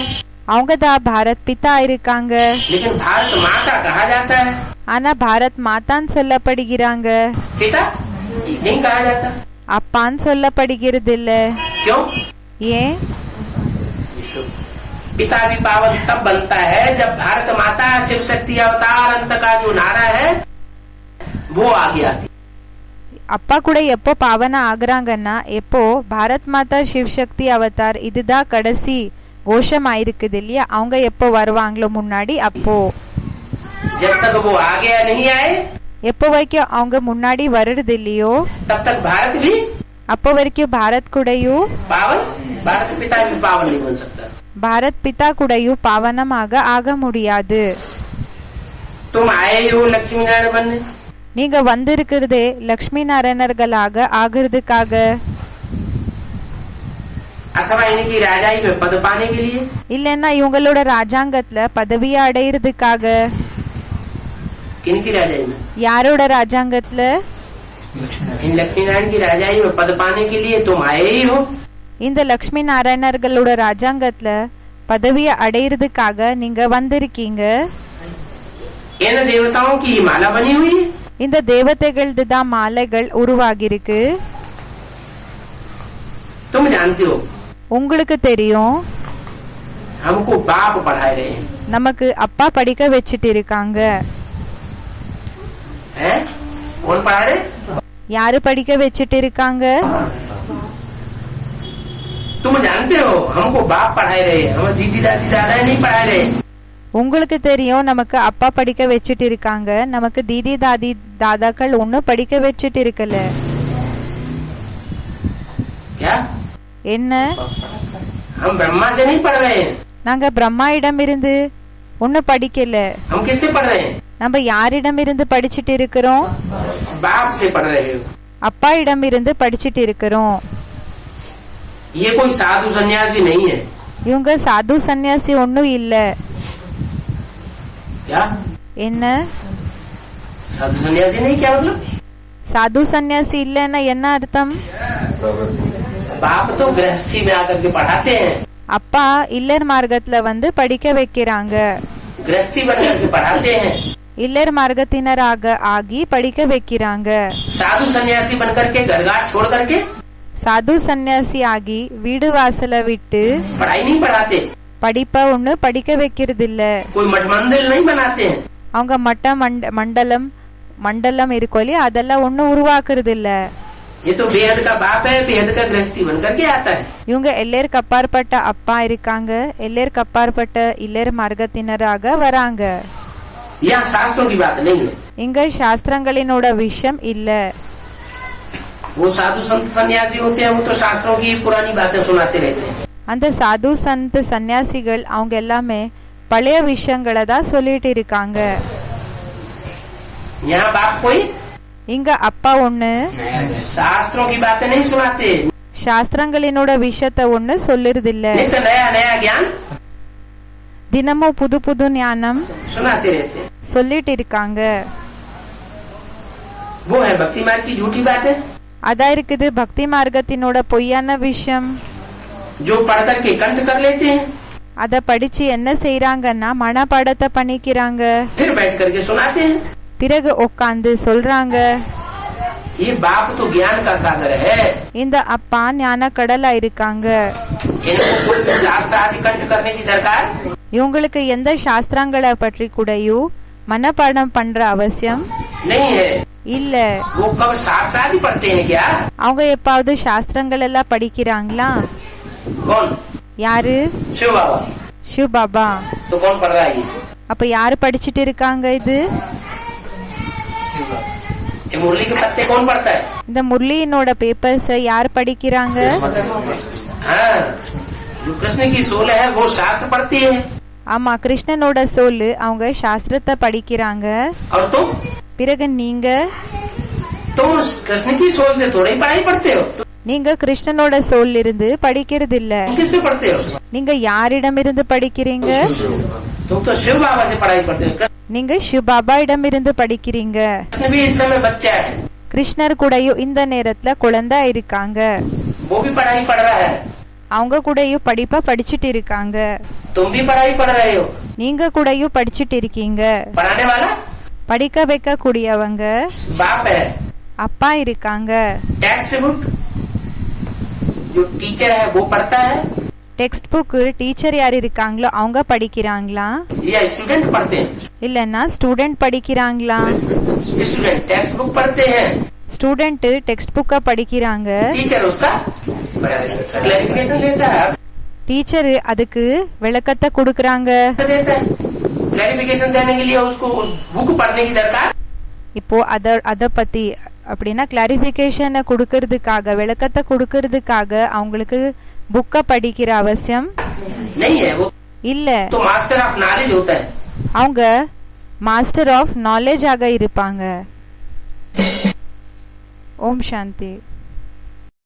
அவங்கதான் பாரத் பிதா இருக்காங்க. लेकिन भारत माता कहा जाता है, ஆனா பாரத் மாதான்னு சொல்லப்படுகிறாங்க, पिता नहीं कहा जाता। அப்பான்னு சொல்லப்படுகிறது இல்ல. क्यों? ஏன்? पिता भी पावन तब बनता है जब भारत माता शिव शक्ति अवतार अंत का जो नारा है वो आगे आती। அப்பா கூட எப்போ பாவனா ஆகுறாங்கன்னா, எப்போ பாரத் மாதா சிவ் சக்தி அவதார் இதுதான் கடைசி கோஷம் ஆயிருக்குது இல்லையா, அவங்க எப்போ வருவாங்களோ முன்னாடி, அப்போ जब तक वो आगे नहीं आए எப்போ வரைக்கும் அவங்க முன்னாடி வருது இல்லையோ, तब तक भारत भी அப்போ வரைக்கும் பாரத் கூடயும் पावन, भारत पिता भी पावन नहीं बन सकता। பாரத் பிதா கூடயும் பாவனமாக ஆக முடியாது. तुम आए हो लक्ष्मी नारायण बनने, நீங்க வந்திருக்கிறதே லக்ஷ்மி நாராயணர்களாக ஆகிறதுக்காக. अथवा इनकी राजाई में पद पाने के लिए, இல்லன்னா இவங்களோட ராஜாங்கத்துல பதவியை அடையிறதுக்காக. किनकी राजाई में? யாரோட ராஜாங்கத்துல? इन लक्ष्मी नारायण की राजाई में पद पाने के लिए तुम आए ही हो. இந்த லக்ஷ்மி நாராயணர்களோட ராஜாங்கத்துல பதவியை அடையிறதுக்காக நீங்க வந்திருக்கீங்க. इन देवताओं की माला बनी हुई है. இந்த தேவதைகளது தான் மாலைகள் உருவாகிருக்கு. तुम जानते हो, உங்களுக்கு தெரியும், हमको बाप पढ़ाए रहे हैं. நமக்கு அப்பா படிக்க வச்சிட்டு இருக்காங்க. हैं? कौन पढ़ा रहे? யாரு படிக்க வச்சிட்டு இருக்காங்க? तुम जानते हो, हमको बाप पढ़ाए रहे, हमें दीदी दादी दादा नहीं पढ़ाए रहे. உங்களுக்கு தெரியும், நமக்கு அப்பா படிக்க வச்சிட்டு இருக்காங்க, நமக்கு தீதி தாதி தாதாக்கள் ஒன்னும் படிக்க வச்சிட்டு இருக்கல. क्या? என்ன? हम ब्रह्मा से नहीं पढ़ रहे हैं. நாங்க பிரம்மா இடம் இருந்து ஒன்னும் படிக்கல. हम किससे पढ़ रहे हैं? நம்ம யாரிடம் இருந்து படிச்சிட்டு இருக்கிறோம்? बाप से पढ़ रहे हो. அப்பா இடம் இருந்து படிச்சிட்டு இருக்கிறோம். ये कोई साधु सन्यासी नहीं है. இவங்க சாது சன்னியாசி ஒன்னும் இல்ல. क्या? என்ன? साधु सन्यासी नहीं, क्या मतलब? சாது சன்னியாசி இல்லன்னா என்ன அர்த்தம்? बाप तो गृहस्थी में आकर के पढ़ाते हैं. அப்பா இல்லர் மார்க்கத்துல வந்து படிக்க வைக்கிறாங்க. गृहस्थी बनकर के पढ़ाते हैं. இல்லர் மார்க்கத்தினராக ஆகி படிக்க வைக்கிறாங்க. साधु सन्यासी बनकर के घर घाट छोड़ करके சாது சன்னியாசி ஆகி வீடு வாசல விட்டு पढ़ाई नहीं पढ़ाते. படிப்ப ஒண்ணு படிக்க வைக்கிறது இல்ல. कोई मठ मंदिर नहीं बनाते हैं. அவங்க மண்டலம் இருக்கும் இல்லையா, அதெல்லாம் ஒண்ணு உருவாக்குறது இல்ல. ये तो बेहद का बाप है, बेहद का गृहस्थी बनकर के आता है. இவங்க எல்லேருக்கு அப்பாற்பட்ட அப்பா இருக்காங்க, எல்லேருக்கு அப்பாற்பட்ட இல்லர் மார்க்கத்தினராக வராங்க. यहाँ शास्त्रों की बात नहीं है. இங்க சாஸ்திரங்களினோட விஷயம் இல்ல. वो साधु संत सन्यासी होते हैं, वो तो शास्त्रों की पुरानी बातें सुनाते रहते हैं. அந்த சாது சந்த் சன்னியாசிகள் அவங்க எல்லாமே பழைய விஷயங்களை தான் சொல்லிட்டு இருக்காங்க. यहाँ बाप कोई இங்க அப்பா ஒண்ணு शास्त्रों की बातें नहीं सुनाते. சாஸ்திரங்களினோட விஷயத்த ஒண்ணு சொல்லுறது இல்ல. नित्य नया नया ज्ञान தினமும் புது புது ஞானம் सुनाते रहते हैं. சொல்லிட்டு இருக்காங்க. वो है भक्ति मार्ग की झूठी बातें, அதான் இருக்குது பக்தி மார்க்கத்தினோட பொய்யான விஷயம். जो पढ़ करके कंठ कर लेते हैं, அத படிச்சு என்ன செய்யறாங்கன்னா மனப்பாடத்தை பண்ணிக்கிறாங்க. फिर बैठ करके सुनाते हैं. பிறகு உட்காந்து சொல்றாங்க. ये बाप तो ज्ञान का सागर है. இந்த அப்பா ஞான கடலா இருக்காங்க. इनको कोई शास्त्र आदि कंठ करने की दरकार இவங்களுக்கு எந்த சாஸ்திரங்களை பற்றி கூடயும் மனப்பாடம் பண்ற அவசியம் नहीं है. இல்ல. वो कब शास्त्र आदि पढ़ते हैं क्या? அவங்க எப்பாவது சாஸ்திரங்கள் எல்லாம் படிக்கிறாங்களா? कौन? யாரு? शिव बाबा. शिव பாபா. तो कौन पढ़ रहा है ये? அப்ப யாரு படிச்சிட்டு இருக்காங்க? இது ये मुरली के पत्ते कौन पढ़ता है? இந்த முரளியினோட பேப்பர்ஸ் யார் படிக்கிறாங்க? हाँ, जो कृष्ण की सोल है वो शास्त्र पढ़ती है. ஆமா, கிருஷ்ணனோட சோல் அவங்க சாஸ்திரத்தை படிக்கிறாங்க. और तुम பிறகு நீங்க कृष्ण की सोल से थोड़ी पढ़ाई पढ़ते हो. நீங்க கிருஷ்ணனோட சோல் இருந்து படிக்கிறது இல்ல. किससे पढ़ते हो? நீங்க யாரிடம் இருந்து படிக்கிறீங்க? तुम तो शिव बाबा से पढ़ाई पढ़ते हो. நீங்க சிவ பாபா இடம் இருந்து படிக்கிறீங்க. कृष्ण भी इस समय बच्चा है. கிருஷ்ணர் கூடயும் இந்த நேரத்துல குழந்தை இருக்காங்க. वो भी पढ़ाई पढ़ रहा है. அவங்க கூடயும் படிப்பா படிச்சிட்டு இருக்காங்க. तुम भी पढ़ाई पढ़ रहे हो. நீங்க கூடயும் படிச்சிட்டு இருக்கீங்க. पढ़ाने वाला படிக்க வைக்க கூடியவங்க बाप है. அப்பா இருக்காங்க. टेक्स्ट बुक जो टीचर है वो पढ़ता है டெக்ஸ்ட் புக் டீச்சர் யார் இருக்காங்களோ அவங்க படிக்கிறாங்களா? या स्टूडेंट पढ़ते हैं? இல்லன்னா ஸ்டூடெண்ட் படிக்கிறாங்களா? स्टूडेंट टेक्स्ट बुक पढ़ते हैं. ஸ்டூடெண்ட் டெக்ஸ்ட் புக்க படிக்கிறாங்க. टीचर उसका क्लैरिफिकेशन देता है. டீச்சர் அதுக்கு விளக்கத்தை கொடுக்கறாங்க. देता है. क्लैरिफिकेशन देने के लिए उसको बुक पढ़ने की दरकार. இப்போ அத பத்தி அப்படின்னா கிளாரிபிகேஷனை கொடுக்கறதுக்காக விளக்கத்தை கொடுக்கறதுக்காக அவங்களுக்கு புக்க படிக்கிற அவசியம் नहीं है. वो இல்ல. तो मास्टर ऑफ नॉलेज होता है. அவங்க மாஸ்டர் ஆஃப் நாலேஜ் ஆக இருப்பாங்க. ஓம் சாந்தி.